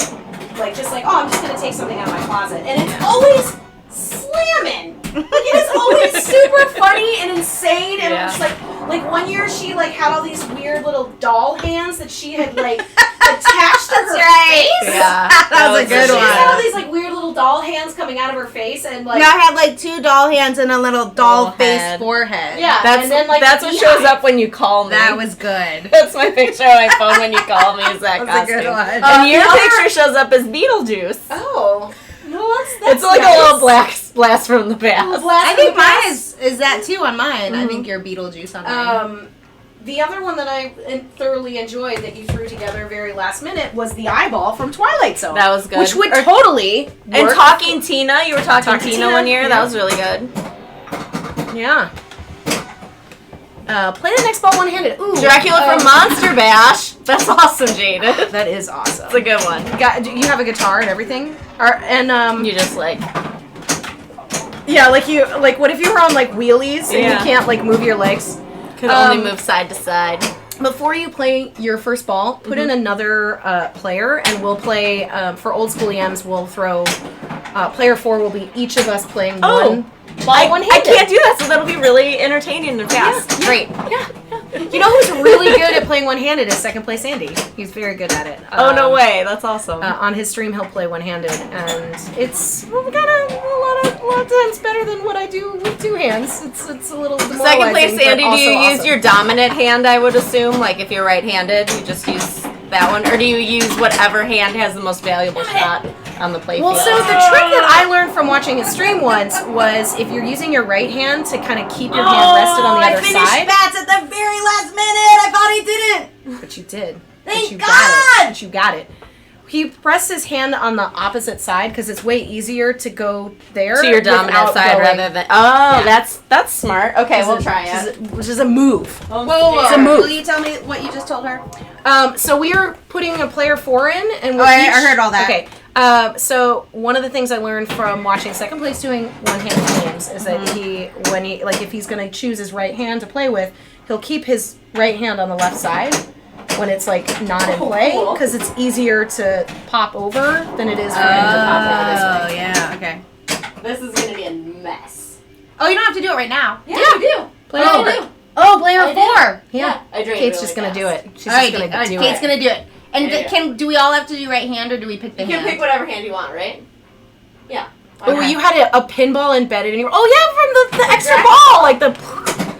Speaker 2: like, just like, oh, I'm just going to take something out of my closet. And it's always slamming. Like, it is always super funny and insane. And it's like one year she, like, had all these weird little doll hands that she had, like, attached to her face.
Speaker 1: Yeah,
Speaker 4: That was a good
Speaker 2: She
Speaker 4: one.
Speaker 2: had all these, like, weird little doll hands coming out of her face. And, like,
Speaker 4: Now I had like 2 doll hands and a little doll
Speaker 1: Little
Speaker 4: face
Speaker 1: head.
Speaker 4: forehead.
Speaker 2: yeah.
Speaker 1: That's
Speaker 2: and then, like,
Speaker 1: that's what
Speaker 2: beehive.
Speaker 1: shows up when you call me.
Speaker 4: That was good.
Speaker 1: That's my picture on my phone when you call me. Is that
Speaker 4: That was a
Speaker 1: costume?
Speaker 4: good one.
Speaker 1: And your
Speaker 2: the other-
Speaker 1: picture shows up as Beetlejuice.
Speaker 2: Oh. No, that's
Speaker 1: It's like
Speaker 2: nice.
Speaker 1: a little black blast from the past.
Speaker 2: Blast
Speaker 4: I
Speaker 2: from
Speaker 4: think
Speaker 2: the
Speaker 4: mine
Speaker 2: past.
Speaker 4: is that too on mine. I think you're Beetlejuice on mine.
Speaker 2: The other one that I thoroughly enjoyed that you threw together very last minute was the eyeball from Twilight Zone.
Speaker 1: That was good.
Speaker 2: Which would totally
Speaker 1: And
Speaker 2: work.
Speaker 1: Talking Tina, you were talking
Speaker 2: Talking
Speaker 1: Tina
Speaker 2: Tina,
Speaker 1: one year.
Speaker 2: yeah.
Speaker 1: That was really good.
Speaker 2: Yeah. Play the next ball one-handed. Ooh,
Speaker 1: Dracula from Monster Bash. That's awesome, Jaded.
Speaker 2: That is awesome.
Speaker 1: It's a good one.
Speaker 2: Do you have a guitar and everything?
Speaker 1: You just like
Speaker 2: Yeah, like what if you were on like wheelies and
Speaker 1: Yeah.
Speaker 2: you can't like move your legs?
Speaker 1: could only move side to side.
Speaker 2: Before you play your first ball, put in another player, and we'll play for old school EMs. We'll throw player 4 will be each of us playing one ball
Speaker 1: I
Speaker 2: one-handed.
Speaker 1: can't do that, so that'll be really entertaining and fast.
Speaker 2: Yeah.
Speaker 1: Great.
Speaker 2: You know who's really good at playing one-handed is second place Andy. He's very good at it.
Speaker 1: Oh no way! That's awesome.
Speaker 2: On his stream, he'll play one-handed, and it's kind of a lot of times better than what I do with 2 hands. It's a little demoralizing.
Speaker 1: Second place,
Speaker 2: but
Speaker 1: Andy. Do
Speaker 2: also
Speaker 1: you use
Speaker 2: awesome.
Speaker 1: your dominant hand? I would assume, like if you're right-handed, you just use that one, or do you use whatever hand has the most valuable shot on the play
Speaker 2: Well,
Speaker 1: field?
Speaker 2: so the trick that I learned from watching his stream once was if you're using your right hand to kind of keep your hand rested on the other side.
Speaker 4: bats at the very last minute. I thought he didn't.
Speaker 2: But you did.
Speaker 4: Thank
Speaker 2: but you
Speaker 4: God!
Speaker 2: Got it. But you got it. He pressed his hand on the opposite side because it's way easier to go there
Speaker 1: to your dominant
Speaker 2: without
Speaker 1: side
Speaker 2: going-
Speaker 1: rather than. Oh, that's smart. Okay, we'll try it.
Speaker 2: Which is a move.
Speaker 4: Whoa,
Speaker 2: It's a move.
Speaker 4: Will you tell me what you just told her?
Speaker 2: So we are putting a player 4 in, and we'll
Speaker 4: I heard all that.
Speaker 2: Okay. So one of the things I learned from watching second place doing one-handed games is that when he if he's going to choose his right hand to play with, he'll keep his right hand on the left side when it's like not in play
Speaker 5: cool.
Speaker 2: because it's easier to pop over than it is for him to pop over this way.
Speaker 4: Oh, yeah, okay.
Speaker 5: This is gonna be a mess.
Speaker 4: Oh, you don't have to do it right now.
Speaker 5: Yeah, I do.
Speaker 2: Player
Speaker 5: I
Speaker 2: 4.
Speaker 5: do.
Speaker 4: Oh, player
Speaker 5: I
Speaker 4: 4.
Speaker 5: Yeah, I drained
Speaker 2: Kate's
Speaker 5: really
Speaker 2: just gonna
Speaker 5: fast.
Speaker 2: do it. She's
Speaker 4: All right,
Speaker 2: just gonna do
Speaker 4: Kate's
Speaker 2: it.
Speaker 4: gonna do it. And
Speaker 5: Yeah.
Speaker 4: do we all have to do right hand or do we pick the
Speaker 5: You can
Speaker 4: hand?
Speaker 5: pick whatever hand you want, right? Yeah.
Speaker 2: Oh,
Speaker 5: Okay.
Speaker 2: you had a pinball embedded in your. Oh yeah, from the extra
Speaker 5: Exactly.
Speaker 2: ball, like the.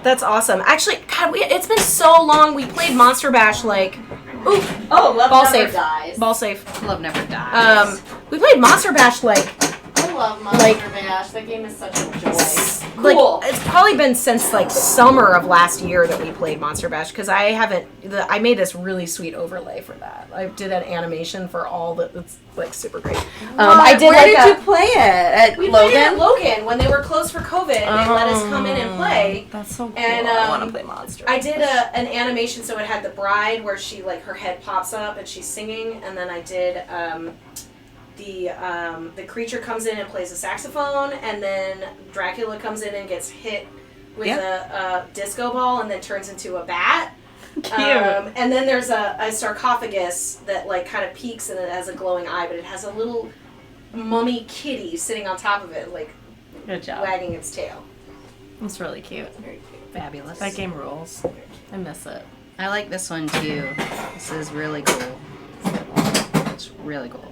Speaker 2: That's awesome. Actually, God, it's been so long. We played Monster Bash like. Ooh,
Speaker 5: Oh, love
Speaker 2: Ball
Speaker 5: never
Speaker 2: safe.
Speaker 5: dies.
Speaker 2: ball safe.
Speaker 4: Love never dies.
Speaker 2: We played Monster Bash like.
Speaker 5: I love Monster Bash. That game is such a joy. Cool.
Speaker 2: Like it's probably been since like summer of last year that we played Monster Bash because I haven't. I made this really sweet overlay for that. I did an animation for all that. It's like super great. I did
Speaker 1: Where
Speaker 2: like
Speaker 1: did you play it? At
Speaker 2: we
Speaker 1: Logan?
Speaker 2: played it at Logan when they were closed for COVID. They let us come in and play.
Speaker 1: That's so cool.
Speaker 2: And,
Speaker 1: I want to play Monster.
Speaker 2: I did an animation so it had the bride where she like her head pops up and she's singing, and then I did the creature comes in and plays a saxophone, and then Dracula comes in and gets hit with a disco ball and then turns into a bat.
Speaker 1: Cute.
Speaker 2: And then there's a sarcophagus that like kind of peeks and it has a glowing eye, but it has a little mummy kitty sitting on top of it, like
Speaker 1: Good job.
Speaker 2: wagging its tail.
Speaker 1: It's really cute.
Speaker 4: Fabulous.
Speaker 1: That game rules. I miss it.
Speaker 4: I like this one too. This is really cool. It's really cool.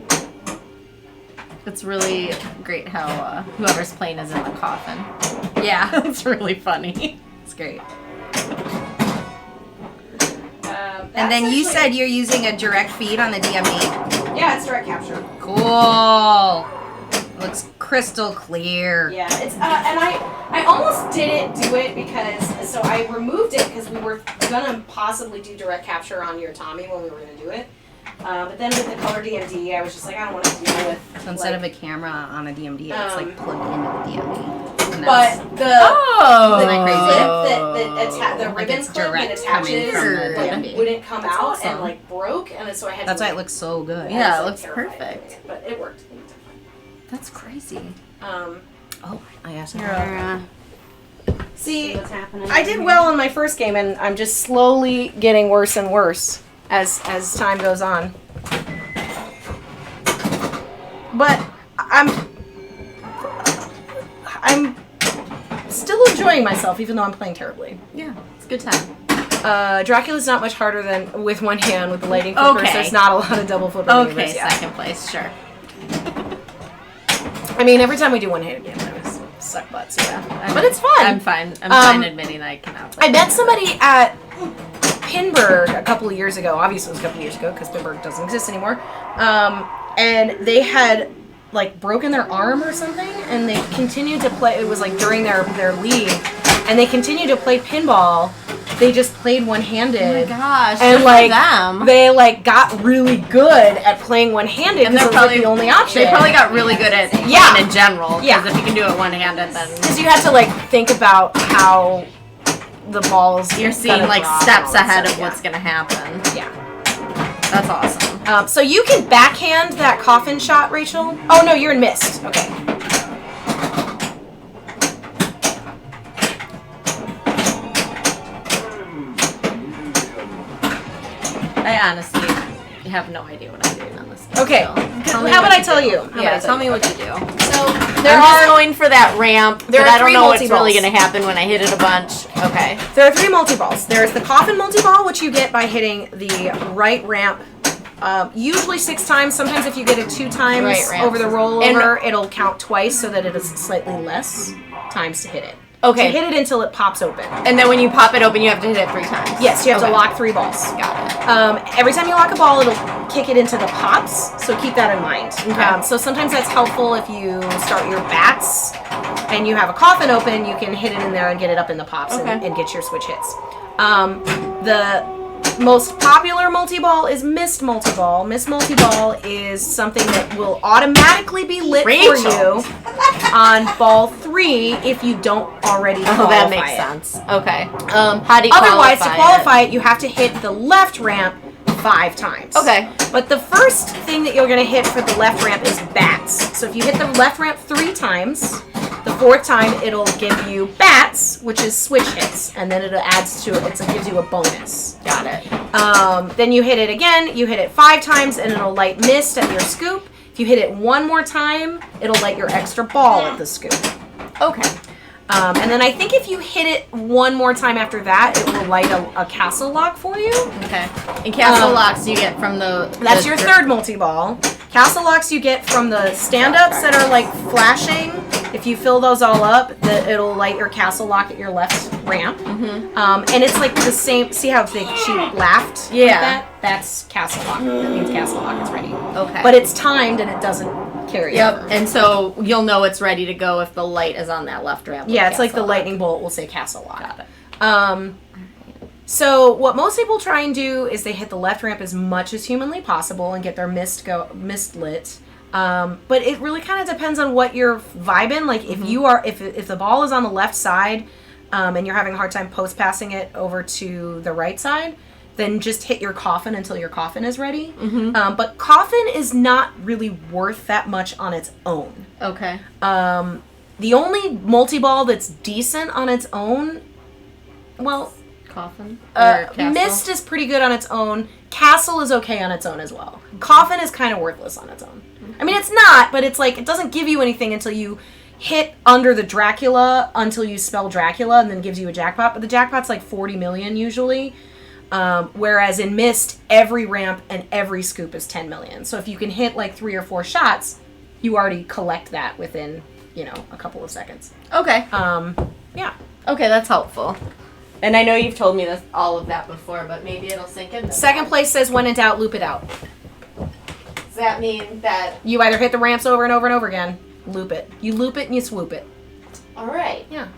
Speaker 1: It's really great how whoever's playing is in the coffin.
Speaker 4: Yeah,
Speaker 1: It's really funny.
Speaker 4: it's great. And then you said you're using a direct feed on the DMD?
Speaker 2: Yeah, it's direct capture.
Speaker 4: Cool. Looks crystal clear.
Speaker 2: Yeah, it's and I almost didn't do it because I removed it because we were gonna possibly do direct capture on your Tommy when we were gonna do it. But then with the color DMD, I was just like, I don't want to deal with.
Speaker 4: So instead of a camera on a DMD, it's like plugged into the DMD.
Speaker 2: But the clip the ribbon
Speaker 4: it's
Speaker 2: clip
Speaker 4: direct
Speaker 2: that
Speaker 4: coming
Speaker 2: attaches
Speaker 4: from the DMD.
Speaker 2: wouldn't come
Speaker 5: That's
Speaker 2: out
Speaker 5: awesome.
Speaker 2: and like broke, and so I had.
Speaker 4: That's
Speaker 2: to
Speaker 4: why it looks so good.
Speaker 5: Yeah,
Speaker 2: I
Speaker 5: it
Speaker 2: was,
Speaker 5: looks
Speaker 2: terrified
Speaker 5: perfect.
Speaker 2: doing it, but it worked.
Speaker 5: That's crazy.
Speaker 3: Oh, I asked
Speaker 4: You're,
Speaker 2: See,
Speaker 4: what's happening?
Speaker 3: I did well in my first game, and I'm just slowly getting worse and worse as time goes on. But I'm still enjoying myself, even though I'm playing terribly.
Speaker 5: Yeah, it's a good time.
Speaker 3: Dracula's not much harder than with one hand with the lighting flippers.
Speaker 5: Okay.
Speaker 3: There's not a lot of double flipper
Speaker 5: Okay,
Speaker 3: maneuvers, yeah.
Speaker 5: second place, sure.
Speaker 3: I mean, every time we do one-handed games, I always suck butts, yeah. But it's fun.
Speaker 5: I'm fine. I'm fine admitting that I cannot play.
Speaker 3: I met somebody at Pinburg a couple of years ago. Obviously, it was a couple of years ago because Pinburg doesn't exist anymore. And they had like broken their arm or something, and they continued to play. It was like during their league, and they continued to play pinball. They just played one-handed.
Speaker 5: Oh my gosh,
Speaker 3: and
Speaker 5: good
Speaker 3: like
Speaker 5: for them.
Speaker 3: they like got really good at playing one-handed
Speaker 5: And
Speaker 3: because
Speaker 5: they're
Speaker 3: it was like the only option.
Speaker 5: They probably got really good at playing
Speaker 3: Yeah.
Speaker 5: in general.
Speaker 3: Yeah.
Speaker 5: Because if you can do it one-handed, then
Speaker 3: Because you had to like think about how the balls.
Speaker 5: you're seeing
Speaker 3: gonna
Speaker 5: like
Speaker 3: drop and
Speaker 5: steps
Speaker 3: all that
Speaker 5: ahead
Speaker 3: stuff,
Speaker 5: of what's gonna happen.
Speaker 3: Yeah.
Speaker 5: That's awesome.
Speaker 3: So you can backhand that coffin shot, Rachel. Oh no, you're in mist. Okay.
Speaker 5: I honestly have no idea what I'm doing on this game.
Speaker 3: Okay.
Speaker 5: so tell me
Speaker 3: How
Speaker 5: what
Speaker 3: about I
Speaker 5: you
Speaker 3: tell
Speaker 5: do.
Speaker 3: you? How about I
Speaker 5: Yeah,
Speaker 3: tell
Speaker 5: tell me
Speaker 3: you?
Speaker 5: what you do.
Speaker 2: So
Speaker 3: There
Speaker 5: I'm just
Speaker 3: are
Speaker 5: going for that ramp,
Speaker 3: There
Speaker 5: but
Speaker 3: are
Speaker 5: I don't
Speaker 3: three
Speaker 5: know what's really
Speaker 3: multi-balls.
Speaker 5: going to happen when I hit it a bunch. Okay.
Speaker 3: There are 3 multi-balls. There's the coffin multi-ball, which you get by hitting the right ramp. Usually 6 times. Sometimes if you get it 2 times
Speaker 5: Right ramp.
Speaker 3: over the rollover, it'll count twice so that it is slightly less times to hit it.
Speaker 5: Okay.
Speaker 3: So hit it until it pops open.
Speaker 5: And then when you pop it open, you have to hit it 3 times.
Speaker 3: Yes, you have to
Speaker 5: Okay.
Speaker 3: lock 3 balls.
Speaker 5: Got it.
Speaker 3: Every time you lock a ball, it'll kick it into the pops, so keep that in mind.
Speaker 5: Okay.
Speaker 3: So sometimes that's helpful if you start your bats and you have a coffin open, you can hit it in there and get it up in the pops
Speaker 5: Okay.
Speaker 3: and get your switch hits. The most popular multi-ball is Mist Multi-Ball. Mist Multi-Ball is something that will automatically be lit for
Speaker 5: Rachel.
Speaker 3: you on ball 3 if you don't already
Speaker 5: Oh,
Speaker 3: qualify
Speaker 5: that makes
Speaker 3: it.
Speaker 5: sense. Okay.
Speaker 3: How
Speaker 5: do you
Speaker 3: otherwise, to
Speaker 5: qualify
Speaker 3: qualify it, you have to hit the left ramp 5 times.
Speaker 5: Okay.
Speaker 3: But the first thing that you're going to hit for the left ramp is bats. So if you hit the left ramp 3 times, the 4th time it'll give you bats, which is switch hits, and then it adds to it. It gives you a bonus.
Speaker 5: Got it.
Speaker 3: Then you hit it again. You hit it 5 times, and it'll light mist at your scoop. If you hit it 1 more time, it'll light your extra ball at the scoop.
Speaker 5: Okay.
Speaker 3: And then I think if you hit it 1 more time after that, it will light a castle lock for you.
Speaker 5: Okay. And castle locks you get from the...
Speaker 3: That's
Speaker 5: the
Speaker 3: your 3rd multi-ball. Castle locks you get from the stand-ups that are like flashing. If you fill those all up, it'll light your castle lock at your left ramp.
Speaker 5: Mm-hmm.
Speaker 3: And it's like the same. See how she laughed?
Speaker 5: Yeah.
Speaker 3: Like that? That's castle lock. That means castle lock is ready.
Speaker 5: Okay.
Speaker 3: But it's timed and it doesn't carry
Speaker 5: Yep.
Speaker 3: over.
Speaker 5: And so you'll know it's ready to go if the light is on that left ramp. with
Speaker 3: Yeah, it's like the
Speaker 5: castle lock.
Speaker 3: lightning bolt will say castle lock.
Speaker 5: Got it.
Speaker 3: So what most people try and do is they hit the left ramp as much as humanly possible and get their mist lit. But it really kind of depends on what you're vibing. Like if you are, if the ball is on the left side, and you're having a hard time post passing it over to the right side, then just hit your coffin until your coffin is ready. But coffin is not really worth that much on its own.
Speaker 5: Okay.
Speaker 3: The only multi-ball that's decent on its own, well,
Speaker 5: Coffin? Or castle?
Speaker 3: Mist is pretty good on its own. Castle is okay on its own as well. Coffin is kind of worthless on its own. I mean, it's not, but it's like, it doesn't give you anything until you hit under the Dracula, until you spell Dracula, and then gives you a jackpot. But the jackpot's like 40 million usually. Whereas in Mist, every ramp and every scoop is 10 million. So if you can hit like 3 or 4 shots, you already collect that within, a couple of seconds.
Speaker 5: Okay.
Speaker 3: Yeah.
Speaker 5: Okay, that's helpful.
Speaker 1: And I know you've told me this all of that before, but maybe it'll sink in.
Speaker 3: Second place says when in doubt, loop it out.
Speaker 5: Does that mean that?
Speaker 3: You either hit the ramps over and over and over again, loop it. You loop it and you swoop it.
Speaker 5: All right.
Speaker 3: Yeah.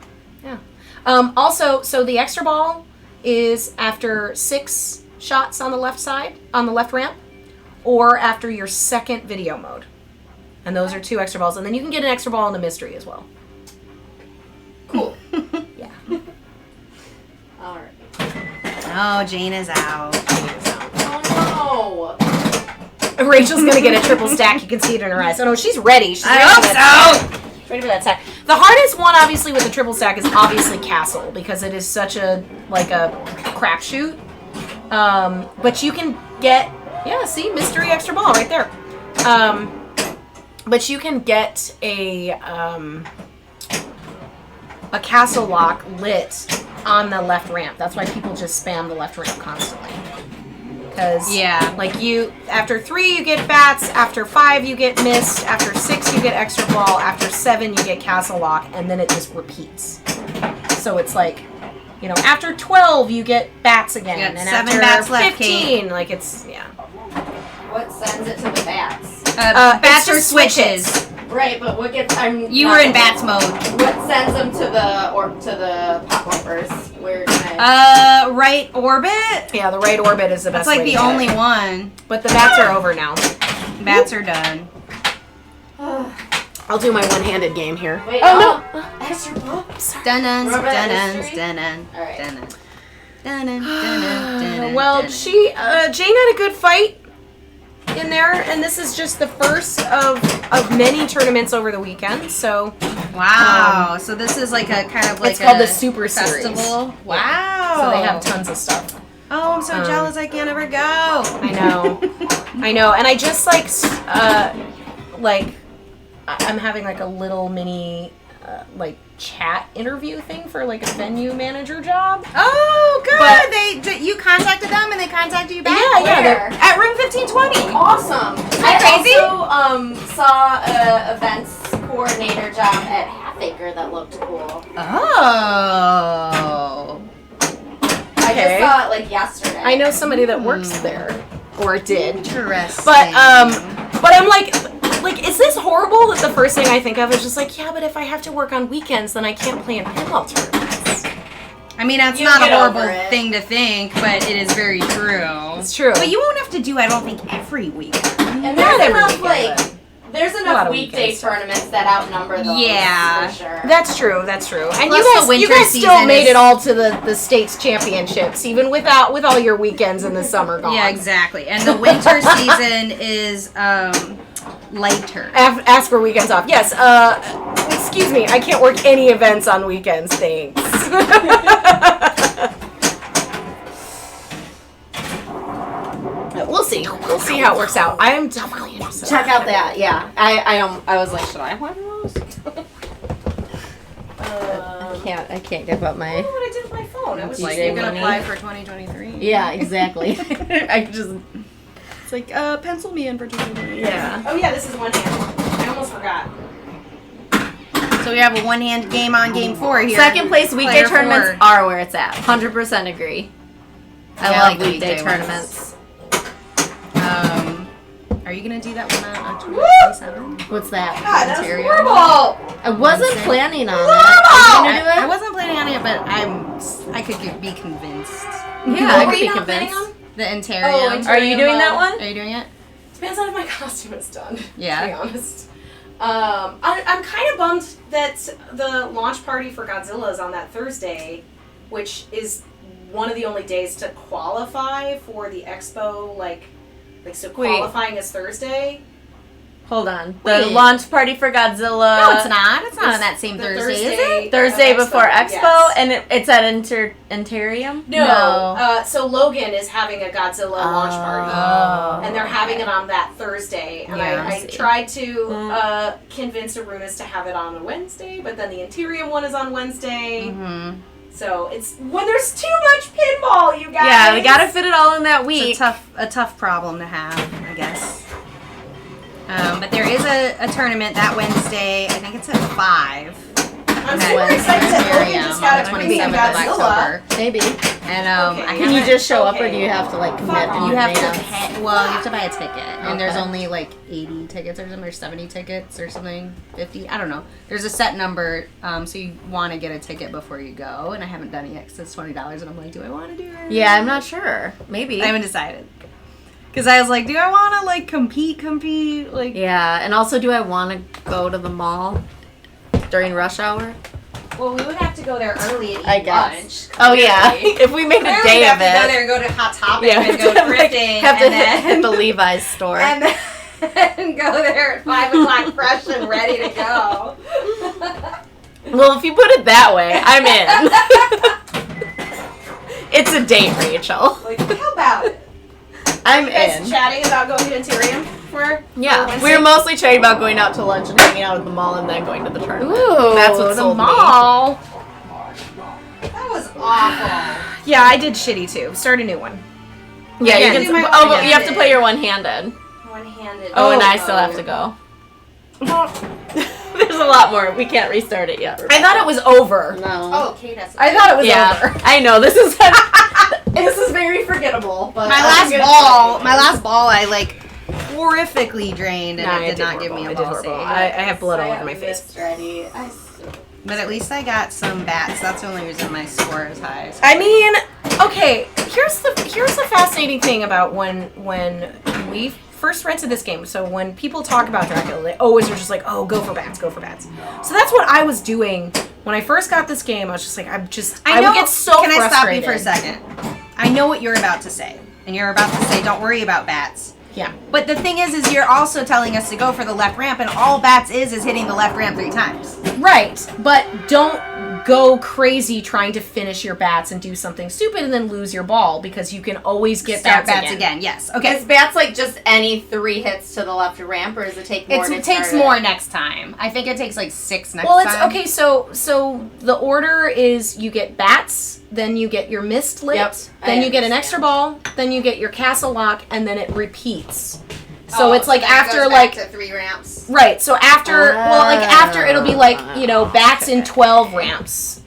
Speaker 3: Also, so the extra ball is after 6 shots on the left side, on the left ramp, or after your second video mode. And those are 2 extra balls. And then you can get an extra ball in the mystery as well.
Speaker 5: Cool.
Speaker 3: Yeah.
Speaker 5: All right.
Speaker 4: Oh, Jane is out.
Speaker 5: Oh no.
Speaker 3: Rachel's gonna get a triple stack. You can see it in her eyes. Oh no, she's ready. She's ready
Speaker 4: I
Speaker 3: for that
Speaker 4: hope
Speaker 3: stack. She's ready for that stack. The hardest one, obviously, with the triple stack is obviously Castle because it is such a crapshoot. But you can get see mystery extra ball right there. But you can get a castle lock lit on the left ramp. That's why people just spam the left ramp constantly. Because after 3 you get bats, after 5 you get mist, after 6 you get extra ball, after 7 you get castle lock, and then it just repeats. So it's like, after 12 you get bats again,
Speaker 4: You got
Speaker 3: and
Speaker 4: 7
Speaker 3: after
Speaker 4: bats left,
Speaker 3: 15, it's
Speaker 5: What sends it to the bats?
Speaker 4: Bats
Speaker 3: it's
Speaker 4: or
Speaker 3: just
Speaker 4: switches.
Speaker 5: Right, but what gets?
Speaker 4: You were in bats mode.
Speaker 5: What sends them to the pop warpers? Where can I?
Speaker 4: Right orbit.
Speaker 3: Yeah, the right orbit is the best.
Speaker 4: That's like
Speaker 3: way
Speaker 4: the
Speaker 3: to get
Speaker 4: only
Speaker 3: it.
Speaker 4: one.
Speaker 3: But the bats are over now.
Speaker 4: Bats are done.
Speaker 3: I'll do my one-handed game here.
Speaker 5: Wait,
Speaker 3: no!
Speaker 5: Extra ball.
Speaker 4: Dun-dun,
Speaker 5: Remember that
Speaker 4: dun-dun,
Speaker 5: mystery?
Speaker 4: dun-dun,
Speaker 5: All right.
Speaker 4: dun-dun. Dun-dun, dun-dun, dun-dun,
Speaker 3: Well,
Speaker 4: dun-dun.
Speaker 3: Jane had a good fight in there, and this is just the first of many tournaments over the weekend. So
Speaker 4: Wow. So this is like a kind of like
Speaker 3: it's called
Speaker 4: a
Speaker 3: the Super
Speaker 4: festival.
Speaker 3: Series.
Speaker 4: Wow.
Speaker 3: So they have tons of stuff.
Speaker 4: Oh, I'm so jealous. I can't ever go.
Speaker 3: I know, and I just I'm having like a little mini chat interview thing for like a venue manager job.
Speaker 4: Oh, good.
Speaker 3: But-
Speaker 4: you contacted them and they contacted you back.
Speaker 3: Yeah,
Speaker 5: Where?
Speaker 4: At room 1520.
Speaker 5: Awesome.
Speaker 4: that crazy?
Speaker 5: I also saw a events coordinator job at Half Acre that looked cool.
Speaker 4: Oh.
Speaker 5: I
Speaker 3: Okay.
Speaker 5: just saw it like yesterday.
Speaker 3: I know somebody that works there, or did.
Speaker 4: Interesting.
Speaker 3: But I'm like, is this horrible that the first thing I think of is just like, yeah, but if I have to work on weekends, then I can't play in pinball tournaments.
Speaker 4: I mean, that's
Speaker 5: You
Speaker 4: not a
Speaker 5: get
Speaker 4: horrible
Speaker 5: over it.
Speaker 4: thing to think, but it is very true.
Speaker 3: It's true.
Speaker 4: But you won't have to do, I don't think, every week.
Speaker 5: And
Speaker 3: Not
Speaker 5: there's
Speaker 3: every
Speaker 5: enough
Speaker 3: weekend,
Speaker 5: there's
Speaker 3: lot
Speaker 5: enough
Speaker 3: of
Speaker 5: weekday
Speaker 3: weekends.
Speaker 5: tournaments that outnumber those.
Speaker 4: Yeah.
Speaker 5: For sure.
Speaker 3: That's true. And
Speaker 4: Plus
Speaker 3: you
Speaker 4: the
Speaker 3: guys
Speaker 4: winter
Speaker 3: still
Speaker 4: season
Speaker 3: made
Speaker 4: is-
Speaker 3: it all to the states championships, even with all your weekends in the summer gone.
Speaker 4: Yeah, exactly. And the winter season is lighter.
Speaker 3: Ask for weekends off. Yes. Excuse me. I can't work any events on weekends. Thanks. We'll see. We'll see how it works out. I am definitely interested.
Speaker 5: Check out that. Yeah. I was like, should I have one of those? I can't give up my.
Speaker 3: I don't know what I did with my phone. I was
Speaker 5: Like,
Speaker 3: like,
Speaker 5: you're
Speaker 4: You
Speaker 5: gonna
Speaker 4: can
Speaker 5: money.
Speaker 4: apply for 2023.
Speaker 5: Yeah, exactly. I just.
Speaker 4: It's like, pencil me in for 2023.
Speaker 5: Yeah.
Speaker 3: oh yeah, this is one hand. I almost forgot.
Speaker 4: So we have a one-hand game on game 4 here.
Speaker 5: Second place weekday
Speaker 4: Player
Speaker 5: tournaments
Speaker 4: 4.
Speaker 5: are where it's at. 100% agree. I
Speaker 4: Yeah, I
Speaker 5: love
Speaker 4: like the
Speaker 5: weekday
Speaker 4: weekday ones.
Speaker 5: tournaments.
Speaker 4: Are you gonna do that one on October
Speaker 5: Woo!
Speaker 4: 27th?
Speaker 5: What's that?
Speaker 3: God, that's
Speaker 4: Ontario?
Speaker 3: horrible.
Speaker 5: I wasn't
Speaker 4: Wednesday.
Speaker 5: planning on it.
Speaker 3: Horrible!
Speaker 5: Are you gonna do
Speaker 4: I
Speaker 5: it?
Speaker 4: wasn't planning on it, but I could be convinced.
Speaker 5: Yeah, I
Speaker 3: What were
Speaker 5: could
Speaker 3: you
Speaker 5: be
Speaker 3: not planning
Speaker 5: convinced.
Speaker 4: The Ontario.
Speaker 3: Oh, Ontario.
Speaker 5: Are you doing that one?
Speaker 4: Are you doing it?
Speaker 3: Depends on if my costume is done.
Speaker 4: Yeah.
Speaker 3: To be honest. I'm kind of bummed that the launch party for Godzilla is on that Thursday, which is one of the only days to qualify for the expo. So
Speaker 5: Wait.
Speaker 3: qualifying is Thursday.
Speaker 5: Hold on. The
Speaker 4: Wait.
Speaker 5: launch party for Godzilla.
Speaker 4: No, it's not. It's not
Speaker 3: It's
Speaker 4: on that same
Speaker 3: the
Speaker 4: Thursday, is it?
Speaker 5: Thursday
Speaker 3: of
Speaker 5: before Expo,
Speaker 3: yes.
Speaker 5: and it's at Intarium?
Speaker 3: No. So Logan is having a Godzilla launch party.
Speaker 5: Oh.
Speaker 3: And they're having it on that Thursday. And
Speaker 4: Yeah,
Speaker 3: I
Speaker 5: I see.
Speaker 3: tried to convince Arunas to have it on a Wednesday, but then the Interium one is on Wednesday.
Speaker 4: Mm-hmm.
Speaker 3: So it's when there's too much pinball, you guys.
Speaker 5: Yeah, we gotta fit it all in that week.
Speaker 4: It's a tough problem to have, I guess. But there is a tournament that Wednesday. I think it's at 5.
Speaker 2: I'm super excited that Logan just got a pretty
Speaker 4: 27th of
Speaker 2: Godzilla.
Speaker 4: October.
Speaker 1: Maybe.
Speaker 4: And
Speaker 2: Okay.
Speaker 4: I
Speaker 1: Can you
Speaker 4: haven't-
Speaker 1: just show up, or
Speaker 2: okay.
Speaker 1: do you have to like commit?
Speaker 2: Fuck
Speaker 1: in
Speaker 4: You have to
Speaker 1: advance?
Speaker 4: pay, well, you have to buy a ticket, and there's
Speaker 1: Okay.
Speaker 4: only like 80 tickets or something, or 70 tickets or something, 50. I don't know. There's a set number, so you want to get a ticket before you go, and I haven't done it yet because it's $20, and I'm like, do I want to do it?
Speaker 1: Yeah, I'm not sure. Maybe.
Speaker 4: I haven't decided. Because I was like, do I want to like compete? Like,
Speaker 1: Yeah, and also, do I want to go to the mall during rush hour?
Speaker 4: well, we would have to go there early and eat
Speaker 1: I guess.
Speaker 4: lunch.
Speaker 1: Oh yeah,
Speaker 4: Clearly.
Speaker 1: if we make a
Speaker 4: Clearly
Speaker 1: day
Speaker 4: we
Speaker 1: of
Speaker 4: have to go
Speaker 1: it.
Speaker 4: there and go to Hot Topic
Speaker 1: Yeah,
Speaker 4: and go thrifting,
Speaker 1: have to
Speaker 4: and
Speaker 1: hit the
Speaker 4: then
Speaker 1: Levi's store.
Speaker 4: and then go there at 5 o'clock fresh and ready to go.
Speaker 1: Well, if you put it that way, I'm in. It's a date, Rachel.
Speaker 2: Like, how about it?
Speaker 1: I'm
Speaker 2: You guys
Speaker 1: in.
Speaker 2: chatting about going to Interium for
Speaker 1: Yeah,
Speaker 2: Wednesday?
Speaker 1: we were mostly chatting about going out to lunch and hanging out at the mall and then going to the tournament.
Speaker 3: Ooh,
Speaker 1: That's what
Speaker 3: the
Speaker 1: sold me.
Speaker 3: mall.
Speaker 2: That was awful.
Speaker 3: Yeah, I did shitty too. Start a new one.
Speaker 1: Yeah,
Speaker 2: I
Speaker 1: you
Speaker 2: do my
Speaker 1: can. Oh, but you have to
Speaker 2: one-handed.
Speaker 1: play your one-handed.
Speaker 2: One-handed.
Speaker 1: Oh, and I still have to go. There's a lot more. We can't restart it yet.
Speaker 3: I thought it was over.
Speaker 5: No.
Speaker 2: Oh, Kate has to.
Speaker 3: I thought it was
Speaker 1: Yeah,
Speaker 3: over.
Speaker 1: I know this is very forgettable. But
Speaker 4: My last ball, I like horrifically drained, and
Speaker 3: Nah,
Speaker 4: it did not give me a
Speaker 3: I did
Speaker 4: ball
Speaker 3: horrible.
Speaker 4: save.
Speaker 3: I have blood all over my face.
Speaker 5: Ready.
Speaker 4: But at least I got some bats. That's the only reason my score is high. So.
Speaker 3: I mean, okay. Here's the fascinating thing about when we first rented this game. So when people talk about Dracula, they always are just like, "Oh, go for bats, go for bats." So that's what I was doing when I first got this game. I was just like, I would get so
Speaker 4: Can
Speaker 3: frustrated.
Speaker 4: I stop you for a second? I know what you're about to say, and you're about to say, "Don't worry about bats."
Speaker 3: Yeah.
Speaker 4: But the thing is you're also telling us to go for the left ramp, and all bats is hitting the left ramp 3 times.
Speaker 3: Right, but don't go crazy trying to finish your bats and do something stupid and then lose your ball, because you can always get
Speaker 4: Start
Speaker 3: bats again.
Speaker 4: Yes. Okay.
Speaker 5: Is bats like just any 3 hits to the left ramp, or does it take more?
Speaker 4: It takes more next time. I think it takes like 6 next
Speaker 3: Well, it's
Speaker 4: time.
Speaker 3: okay. So the order is you get bats, then you get your mist lit,
Speaker 5: Yep,
Speaker 3: then
Speaker 5: I
Speaker 3: you get an extra ball, then you get your castle lock, and then it repeats. So it's like after like
Speaker 2: to 3 ramps.
Speaker 3: right. So after after it'll be like, you know, bats in 12 ramps,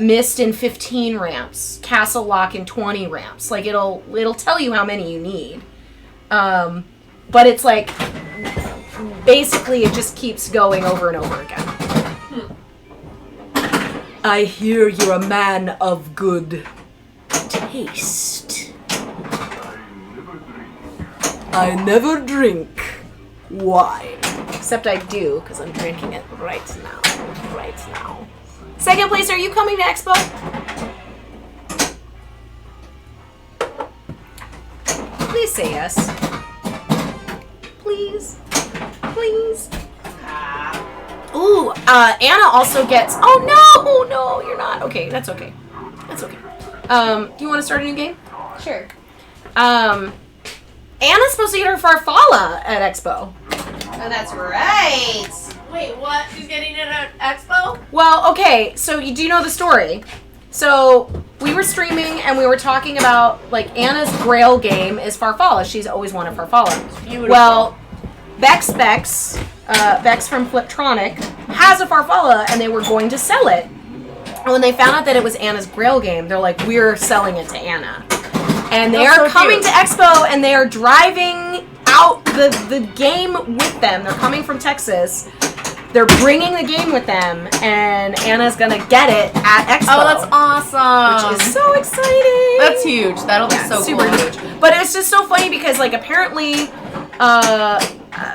Speaker 3: mist in 15 ramps, castle lock in 20 ramps. Like it'll tell you how many you need. But it's like basically it just keeps going over and over again. I hear you're a man of good taste. I never drink wine. Except I do, because I'm drinking it right now. Right now. Second place, are you coming to Expo? Please say yes. Please. Please. Ooh, Anna also gets... Oh, no, you're not. Okay, that's okay. That's okay. Do you want to start a new game?
Speaker 2: Sure.
Speaker 3: Anna's supposed to get her Farfalla at Expo.
Speaker 2: Oh, that's right.
Speaker 5: Wait, what? She's getting it at Expo?
Speaker 3: Well, okay, so do you know the story? So we were streaming and we were talking about, like, Anna's Grail game is Farfalla. She's always wanted Farfalla.
Speaker 5: Beautiful.
Speaker 3: Well, Bex from Fliptronic has a Farfalla and they were going to sell it. And when they found out that it was Anna's Grail game, they're like, we're selling it to Anna. And they
Speaker 1: That's
Speaker 3: are
Speaker 1: so
Speaker 3: coming
Speaker 1: cute.
Speaker 3: to Expo and they are driving out the game with them. They're coming from Texas. They're bringing the game with them, and Anna's gonna get it at Expo.
Speaker 1: Oh, that's awesome.
Speaker 3: Which is so exciting.
Speaker 1: That's huge. That'll be
Speaker 3: Yeah,
Speaker 1: so
Speaker 3: super
Speaker 1: cool.
Speaker 3: huge. But it's just so funny because, like, apparently,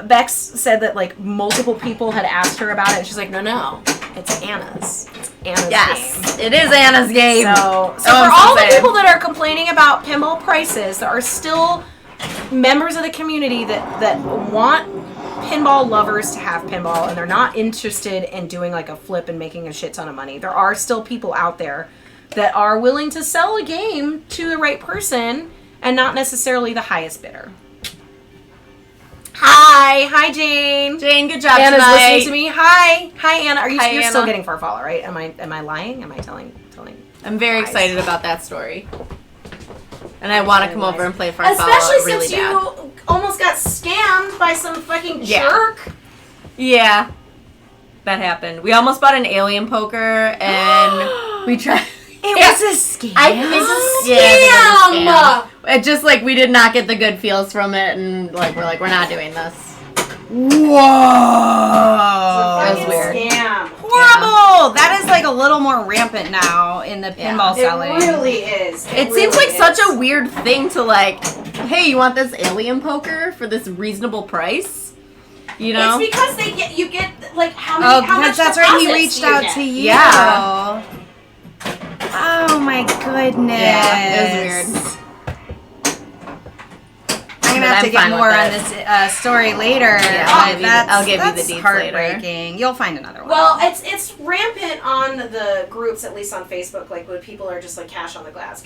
Speaker 3: Bex said that, like, multiple people had asked her about it, and she's like, no, it's Anna's. It's Anna's
Speaker 1: Yes,
Speaker 3: game.
Speaker 1: it is Anna's game.
Speaker 3: So
Speaker 1: I'm
Speaker 3: for
Speaker 1: so
Speaker 3: all the
Speaker 1: excited.
Speaker 3: people that are complaining about pinball prices, there are still members of the community that want pinball lovers to have pinball, and they're not interested in doing like a flip and making a shit ton of money. There are still people out there that are willing to sell a game to the right person and not necessarily the highest bidder. Hi Jane.
Speaker 1: Jane, good job
Speaker 3: Anna's
Speaker 1: tonight.
Speaker 3: listening to me. Hi Anna. You're
Speaker 1: Hi,
Speaker 3: still
Speaker 1: Anna.
Speaker 3: getting Farfalla, right? Am I lying? Am I telling?
Speaker 1: I'm very
Speaker 3: Lies.
Speaker 1: excited about that story. And I want to come over and play Farfalla
Speaker 3: Especially
Speaker 1: really
Speaker 3: since
Speaker 1: bad.
Speaker 3: you almost got scammed by some fucking
Speaker 1: Yeah.
Speaker 3: jerk.
Speaker 1: Yeah. That happened. We almost bought an alien poker, and we tried.
Speaker 3: It was a scam.
Speaker 1: I think it was a scam. It just like we did not get the good feels from it, and like we're not doing this.
Speaker 3: Whoa!
Speaker 1: That was weird.
Speaker 2: Scam.
Speaker 3: Horrible. That is like a little more rampant now in the pinball selling.
Speaker 2: It really is.
Speaker 1: It seems like such a weird thing to like. Hey, you want this alien poker for this reasonable price? You know?
Speaker 2: It's because you get like how many? How much
Speaker 3: that's right. He
Speaker 2: deposits
Speaker 3: reached
Speaker 2: do you
Speaker 3: out
Speaker 2: get?
Speaker 3: to you.
Speaker 1: Yeah.
Speaker 3: Oh my goodness.
Speaker 1: Yeah, it was weird.
Speaker 3: I'm gonna have to get more on this story later.
Speaker 1: Yeah, I'll give you the deets
Speaker 3: heartbreaking.
Speaker 1: later.
Speaker 3: You'll find another one.
Speaker 2: Well, it's rampant on the groups, at least on Facebook. Like when people are just like cash on the glass.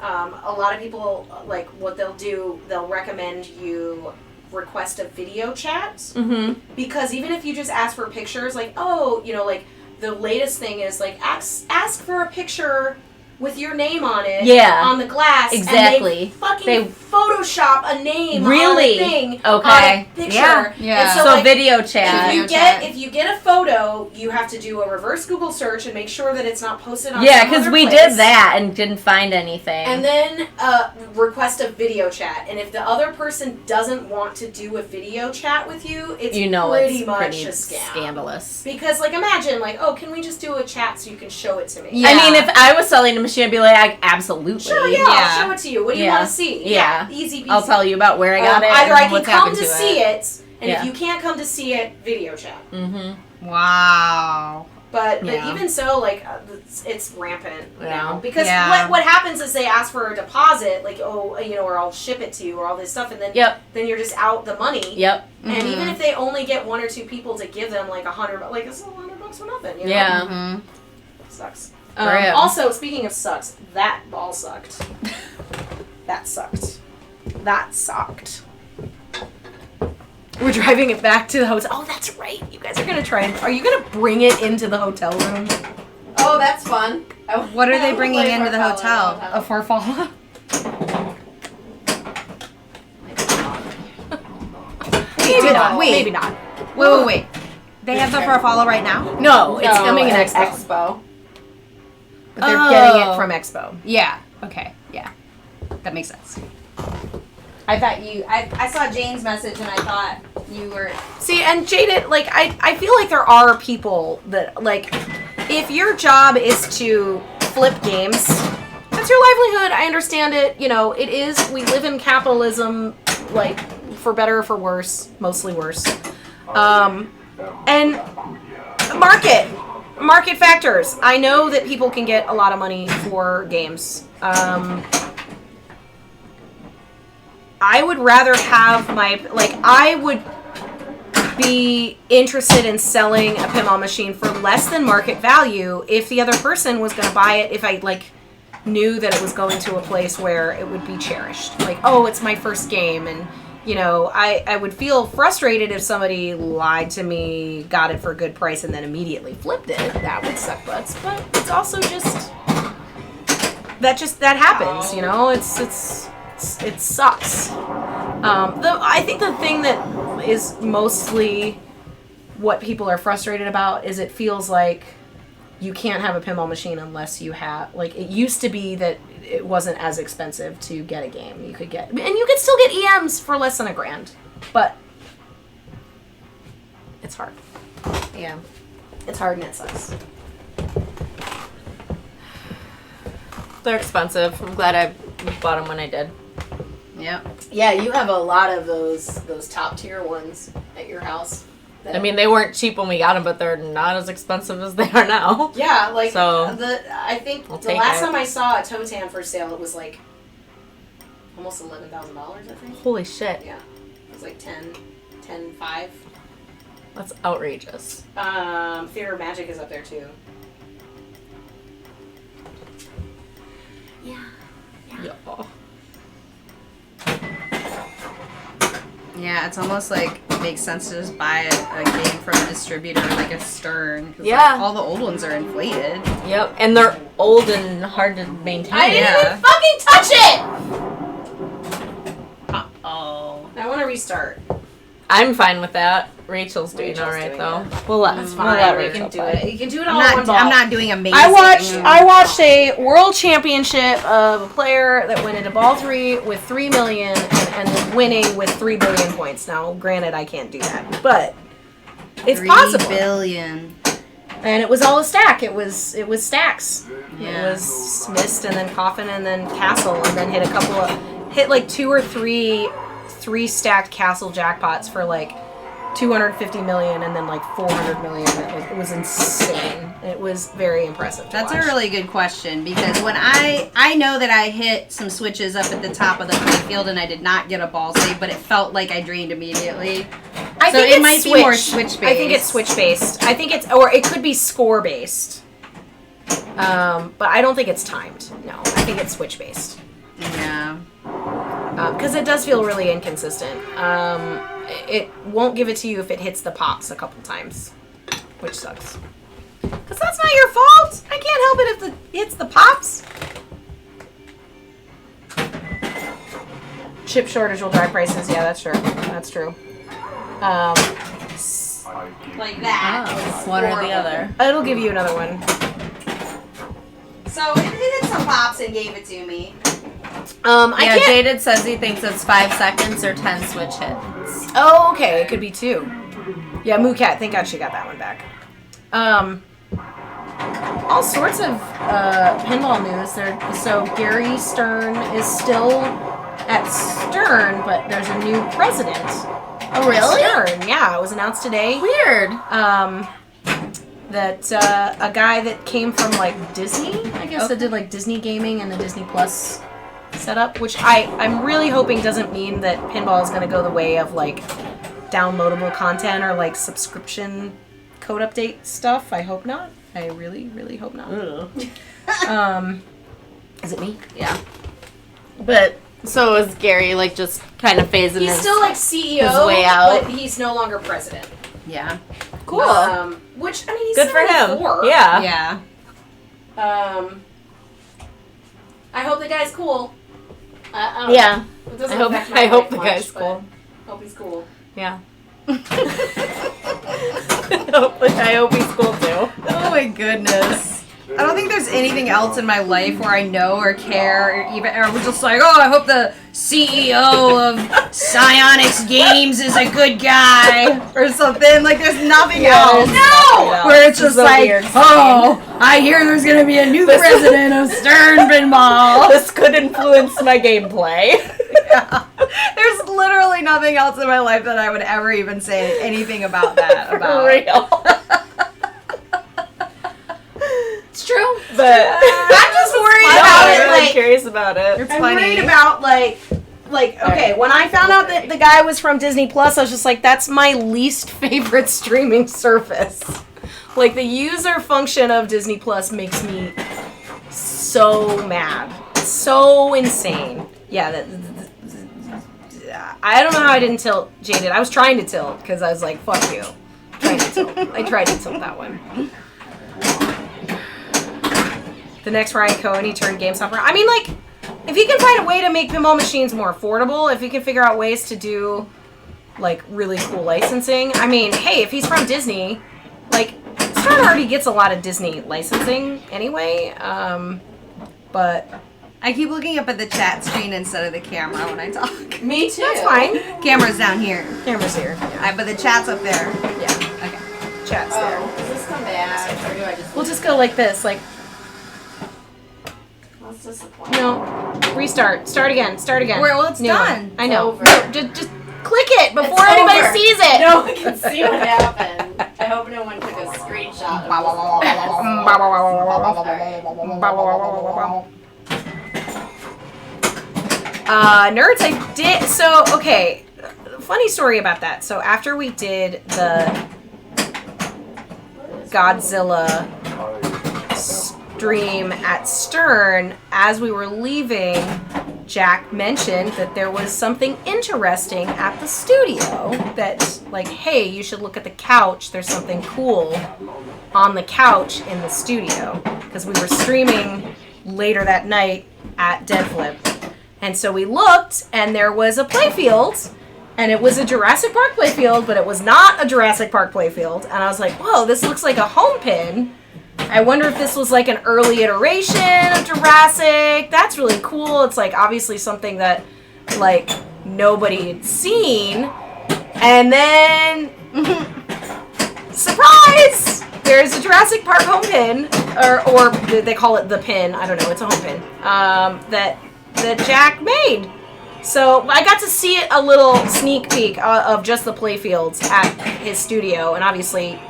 Speaker 2: A lot of people like what they'll do. They'll recommend you request a video chat because even if you just ask for pictures, like like the latest thing is like ask for a picture with your name on it on the glass.
Speaker 1: Exactly.
Speaker 2: And they Photoshop a name
Speaker 1: really?
Speaker 2: on a thing
Speaker 1: okay.
Speaker 2: on a picture.
Speaker 3: Yeah.
Speaker 2: And
Speaker 1: so
Speaker 2: like,
Speaker 1: video chat.
Speaker 2: If you get a photo, you have to do a reverse Google search and make sure that it's not posted on
Speaker 1: Yeah,
Speaker 2: because
Speaker 1: we did that and didn't find anything.
Speaker 2: And then request a video chat. And if the other person doesn't want to do a video chat with you, it's pretty much a scam.
Speaker 1: Scandalous.
Speaker 2: Because like imagine like, oh, can we just do a chat so you can show it to me?
Speaker 1: Yeah. I mean, if I was selling a machine, I'd be like, absolutely.
Speaker 2: Sure, I'll show it to you. What do you want to see?
Speaker 1: Yeah.
Speaker 2: Easy peasy.
Speaker 1: I'll tell you about where I got it.
Speaker 2: Either I can
Speaker 1: what's
Speaker 2: come
Speaker 1: happened
Speaker 2: to
Speaker 1: it.
Speaker 2: see it, and if you can't come to see it, video chat.
Speaker 1: Mm-hmm.
Speaker 3: Wow.
Speaker 2: But even so, like it's rampant now because what happens is they ask for a deposit, like or I'll ship it to you or all this stuff, and then then you're just out the money.
Speaker 1: Yep.
Speaker 2: And even if they only get one or two people to give them like $100, like it's $100 for nothing. You know?
Speaker 1: Yeah.
Speaker 3: Mm-hmm.
Speaker 2: Sucks.
Speaker 1: Real.
Speaker 2: Also, speaking of sucks, that ball sucked. That sucked.
Speaker 3: We're driving it back to the hotel. Oh, that's right. You guys are gonna are you gonna bring it into the hotel room?
Speaker 5: Oh, that's fun.
Speaker 3: What are they bringing into the hotel? A farfalla? Maybe not. Wait. They have the farfalla right now?
Speaker 1: No, it's coming in Expo.
Speaker 3: But they're getting it from Expo. Yeah. Okay. Yeah. That makes sense. I thought I saw Jane's message and I thought you were... See, and Jade, like, I feel like there are people that, like, if your job is to flip games, that's your livelihood. I understand it. You know, it is. We live in capitalism, like, for better or for worse. Mostly worse. And market factors. I know that people can get a lot of money for games. I would rather have I would be interested in selling a pinball machine for less than market value if the other person was going to buy it, if I, knew that it was going to a place where it would be cherished. Like, oh, it's my first game, and, I would feel frustrated if somebody lied to me, got it for a good price, and then immediately flipped it. That would suck butts, but it's also just... That happens, it sucks. I think the thing that is mostly what people are frustrated about is it feels like you can't have a pinball machine unless you have, it used to be that it wasn't as expensive to get a game. You could still get EMs for less than $1,000, but it's hard.
Speaker 1: Yeah.
Speaker 3: It's hard and it sucks.
Speaker 1: They're expensive. I'm glad I bought them when I did.
Speaker 3: Yep.
Speaker 2: Yeah, you have a lot of those top tier ones at your house.
Speaker 1: I mean, they weren't cheap when we got them, but they're not as expensive as they are now.
Speaker 2: Yeah, I think the last time I saw a Totan for sale, it was almost $11,000, I think.
Speaker 1: Holy shit.
Speaker 2: Yeah. It was 10.5.
Speaker 1: That's outrageous.
Speaker 2: Theater of Magic is up there too. Yeah.
Speaker 3: Yeah, it's almost it makes sense to just buy a game from a distributor like a Stern.
Speaker 1: Yeah.
Speaker 3: All the old ones are inflated.
Speaker 1: Yep, and they're old and hard to maintain.
Speaker 2: I didn't even fucking touch it!
Speaker 3: Uh-oh.
Speaker 2: I want to restart.
Speaker 1: I'm fine with that. Rachel's doing
Speaker 2: Rachel's
Speaker 1: all right
Speaker 2: doing
Speaker 1: though.
Speaker 2: it.
Speaker 1: We'll let,
Speaker 3: That's
Speaker 1: we'll
Speaker 3: fine.
Speaker 1: let
Speaker 3: You
Speaker 1: Rachel
Speaker 3: can do
Speaker 1: play.
Speaker 3: it. You can do it
Speaker 4: I'm
Speaker 3: all in one ball.
Speaker 4: I'm not doing amazing.
Speaker 3: I watched a world championship of a player that went into ball 3 with 3 million and ended winning with 3 billion points. Now, granted, I can't do that, but it's
Speaker 4: 3
Speaker 3: possible.
Speaker 4: billion.
Speaker 3: And it was all a stack. It was stacks.
Speaker 4: Yeah.
Speaker 3: It was Mist and then Coffin and then Castle and then hit like 2 or 3 stacked Castle jackpots for like 250 million and then like 400 million. It was insane. It was very impressive.
Speaker 4: That's a really good question because when I know that I hit some switches up at the top of the playfield and I did not get a ball save, but it felt like I drained immediately.
Speaker 3: I
Speaker 4: So
Speaker 3: think
Speaker 4: it
Speaker 3: it's
Speaker 4: might be more switch-based.
Speaker 3: I think it's switch based. I think or it could be score based. But I don't think it's timed. No, I think it's switch based.
Speaker 4: Yeah.
Speaker 3: Because it does feel really inconsistent. It won't give it to you if it hits the pops a couple times, which sucks. Because that's not your fault. I can't help it if it hits the pops. Chip shortage will drive prices. Yeah, that's true. That's true.
Speaker 4: Like that.
Speaker 1: Oh, one or the other.
Speaker 3: It'll give you another one.
Speaker 4: So it hit some pops and gave it to me.
Speaker 3: I
Speaker 1: Yeah,
Speaker 3: can't.
Speaker 1: Jaded says he thinks it's 5 seconds or 10 switch hits.
Speaker 3: Oh, okay. It could be 2. Yeah, Moo Cat. Thank God she got that one back. All sorts of pinball news. So Gary Stern is still at Stern, but there's a new president.
Speaker 1: Oh, really?
Speaker 3: Stern, yeah. It was announced today.
Speaker 1: Weird.
Speaker 3: That a guy that came from like Disney, I guess, that did like Disney gaming and the Disney Plus setup, which I'm really hoping doesn't mean that pinball is going to go the way of like downloadable content or like subscription code update stuff. I hope not. I really, really hope not. Is it me?
Speaker 1: Yeah. But so is Gary like just kind of phasing
Speaker 2: He's
Speaker 1: his
Speaker 2: still like CEO,
Speaker 1: his way out.
Speaker 2: but he's no longer president.
Speaker 4: Yeah.
Speaker 1: Cool.
Speaker 2: Which I mean, he's
Speaker 1: Good for him.
Speaker 2: 74.
Speaker 1: Yeah.
Speaker 4: Yeah.
Speaker 2: I hope the guy's cool. I don't know.
Speaker 1: Yeah.
Speaker 2: It doesn't
Speaker 1: I hope
Speaker 2: affect my
Speaker 1: I hope
Speaker 2: life
Speaker 1: the
Speaker 2: much,
Speaker 1: guy's
Speaker 2: but
Speaker 1: cool.
Speaker 2: Hope he's cool.
Speaker 1: Yeah. I hope he's cool too.
Speaker 4: Oh my goodness. I don't think there's anything else in my life where I know or care or even or we're just like, oh, I hope the CEO of Psionics Games is a good guy or something. Like there's nothing else.
Speaker 1: No!
Speaker 4: Where it's just
Speaker 1: So
Speaker 4: like,
Speaker 1: weird.
Speaker 4: oh, I hear there's gonna be a new president of Stern Pinball.
Speaker 1: This could influence my gameplay.
Speaker 4: Yeah. There's literally nothing else in my life that I would ever even say anything about that.
Speaker 1: For
Speaker 4: About.
Speaker 1: real.
Speaker 2: It's true.
Speaker 1: But
Speaker 3: I'm just worried
Speaker 1: I'm
Speaker 3: about it.
Speaker 1: really
Speaker 3: Like,
Speaker 1: curious about it.
Speaker 4: It's
Speaker 3: I'm
Speaker 4: funny.
Speaker 3: worried about like okay, when I found out that the guy was from Disney Plus, I was just like, that's my least favorite streaming service. Like the user function of Disney Plus makes me so mad, so insane. Yeah, I don't know how I didn't tilt Jaded. I was trying to tilt because I was like, fuck you. I tried to tilt that one. The next Ryan Cohen, he turned GameStop around. I mean, like, if he can find a way to make pinball machines more affordable, if he can figure out ways to do, like, really cool licensing. I mean, hey, if he's from Disney, like, Stern already gets a lot of Disney licensing anyway. But
Speaker 4: I keep looking up at the chat screen instead of the camera when I talk.
Speaker 2: Me too.
Speaker 3: that's fine.
Speaker 4: Camera's down here.
Speaker 3: Camera's here.
Speaker 4: But the chat's up there.
Speaker 3: Yeah,
Speaker 4: Okay.
Speaker 3: chat's there.
Speaker 5: Oh, does this come back? Or do I just
Speaker 3: We'll just go like this, like,
Speaker 5: That's disappointing.
Speaker 3: no, restart, start again.
Speaker 4: Well, it's
Speaker 3: New one.
Speaker 4: done.
Speaker 3: I know.
Speaker 5: Over.
Speaker 3: No, just click it before
Speaker 5: It's
Speaker 3: anybody
Speaker 5: over.
Speaker 3: sees it.
Speaker 5: No one can see what happened. I hope no one took a screenshot of this.
Speaker 3: Nerds, I did. So, okay. Funny story about that. So, after we did the Godzilla stream at Stern, as we were leaving, Jack mentioned that there was something interesting at the studio that, like, hey, you should look at the couch. There's something cool on the couch in the studio. Because we were streaming later that night at Dead Flip. And so we looked, and there was a playfield And it was a Jurassic Park playfield, but it was not a Jurassic Park playfield. And I was like, whoa, this looks like a home pin. I wonder if this was like an early iteration of Jurassic. That's really cool. It's like obviously something that like nobody had seen. And then, surprise! There's a Jurassic Park home pin, or they call it the pin. I don't know. It's a home pin that Jack made. So I got to see a little sneak peek of just the playfields at his studio, and obviously,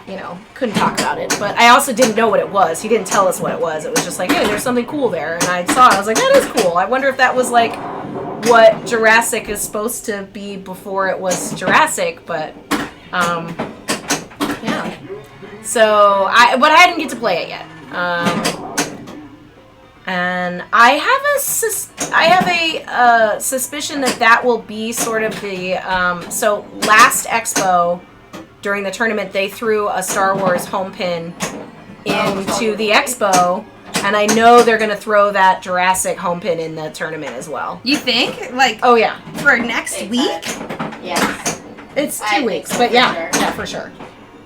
Speaker 3: you know, couldn't talk about it. But I also didn't know what it was. He didn't tell us what it was. It was just like, hey, there's something cool there. And I saw it. I was like, that is cool. I wonder if that was like what Jurassic is supposed to be before it was Jurassic. But, yeah. So, but I didn't get to play it yet. And I have a suspicion that will be sort of the so last Expo during the tournament they threw a Star Wars home pin into the Expo, and I know they're gonna throw that Jurassic home pin in the tournament as well.
Speaker 4: You think? Like,
Speaker 3: oh yeah,
Speaker 4: for next week?
Speaker 5: Yes.
Speaker 3: It's 2 weeks,
Speaker 5: so,
Speaker 3: but
Speaker 5: for
Speaker 3: yeah,
Speaker 5: sure.
Speaker 3: yeah, for sure.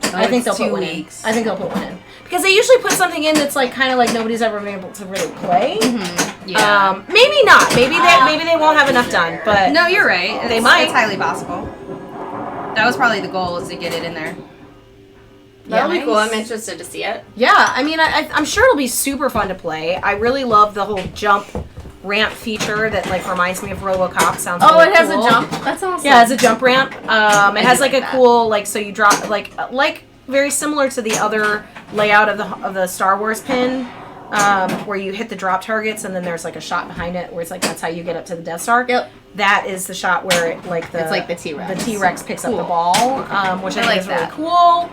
Speaker 4: Oh,
Speaker 3: I think they'll
Speaker 4: it's 2
Speaker 3: put one
Speaker 4: weeks.
Speaker 3: in. I think they'll put one in. Because they usually put something in that's like kind of like nobody's ever been able to really play.
Speaker 4: Mm-hmm. Yeah.
Speaker 3: Maybe not. Maybe they won't have enough done. But
Speaker 4: No, you're right.
Speaker 3: They might.
Speaker 4: It's highly possible. That was probably the goal, is to get it in there.
Speaker 5: That'll be
Speaker 3: nice.
Speaker 5: cool. I'm interested to see it.
Speaker 3: Yeah, I mean, I'm sure it'll be super fun to play. I really love the whole jump ramp feature that like reminds me of RoboCop. Sounds
Speaker 5: Oh,
Speaker 3: really
Speaker 5: it has
Speaker 3: cool.
Speaker 5: a jump. That's awesome.
Speaker 3: Yeah, it's a jump ramp. It has like a
Speaker 5: that.
Speaker 3: cool like so you drop like very similar to the other layout of the Star Wars pin, where you hit the drop targets and then there's like a shot behind it where it's like that's how you get up to the Death Star.
Speaker 5: Yep.
Speaker 3: That is the shot where it, like
Speaker 5: It's like the T-Rex.
Speaker 3: The T-Rex picks up the
Speaker 4: Cool.
Speaker 3: ball, which I think
Speaker 4: like
Speaker 3: is really
Speaker 4: that.
Speaker 3: cool.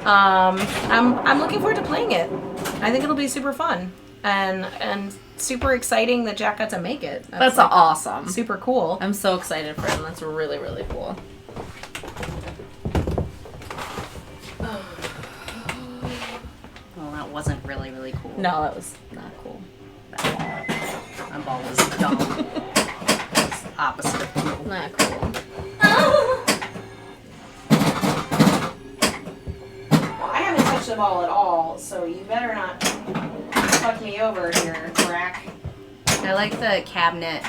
Speaker 3: I'm looking forward to playing it. I think it'll be super fun and super exciting that Jack got to make it.
Speaker 5: That's
Speaker 3: like,
Speaker 5: awesome.
Speaker 3: super cool.
Speaker 5: I'm so excited for him. That's really, really cool.
Speaker 4: Well, that wasn't really, really cool.
Speaker 5: No, that was not cool.
Speaker 4: That ball was dumb. It's the opposite of cool.
Speaker 5: Not cool.
Speaker 3: Well, I haven't touched the ball at all, so you better not fuck me over here, Drac.
Speaker 4: I like the cabinet,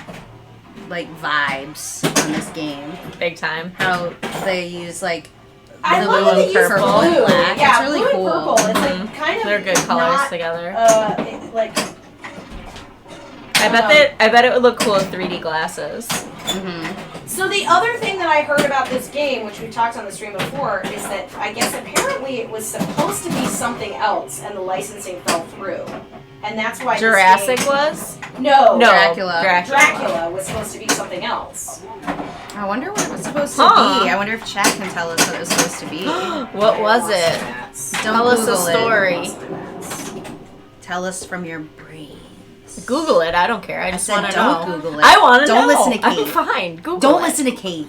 Speaker 4: like, vibes on this game.
Speaker 5: Big time.
Speaker 4: How they use, like,
Speaker 3: I
Speaker 4: blue
Speaker 3: love that they
Speaker 4: and
Speaker 3: use
Speaker 4: purple
Speaker 3: blue.
Speaker 4: and black.
Speaker 3: Yeah,
Speaker 4: It's really
Speaker 3: blue
Speaker 4: cool.
Speaker 3: and purple. It's like kind of
Speaker 5: They're good colors
Speaker 3: not,
Speaker 5: together.
Speaker 3: like
Speaker 5: I bet it would look cool with 3D glasses.
Speaker 4: Mm-hmm.
Speaker 3: So the other thing that I heard about this game, which we talked on the stream before, is that I guess apparently it was supposed to be something else, and the licensing fell through, and that's why
Speaker 5: Jurassic
Speaker 3: this game,
Speaker 5: was?
Speaker 3: no,
Speaker 5: No.
Speaker 4: Dracula.
Speaker 3: Dracula was supposed to be something else.
Speaker 4: I wonder what it was supposed to
Speaker 5: Huh.
Speaker 4: be. I wonder if chat can tell us what it was supposed to be.
Speaker 5: What was it?
Speaker 4: Don't
Speaker 5: Tell us a
Speaker 4: Google it.
Speaker 5: story.
Speaker 4: Tell us from your brain.
Speaker 5: Google it. I don't care. I just
Speaker 4: said
Speaker 5: want to
Speaker 4: don't
Speaker 5: know.
Speaker 4: Google it.
Speaker 5: I want to know.
Speaker 4: Don't listen to
Speaker 5: I'm
Speaker 4: Kate.
Speaker 5: fine. Google
Speaker 4: Don't
Speaker 5: it.
Speaker 4: listen to Kate.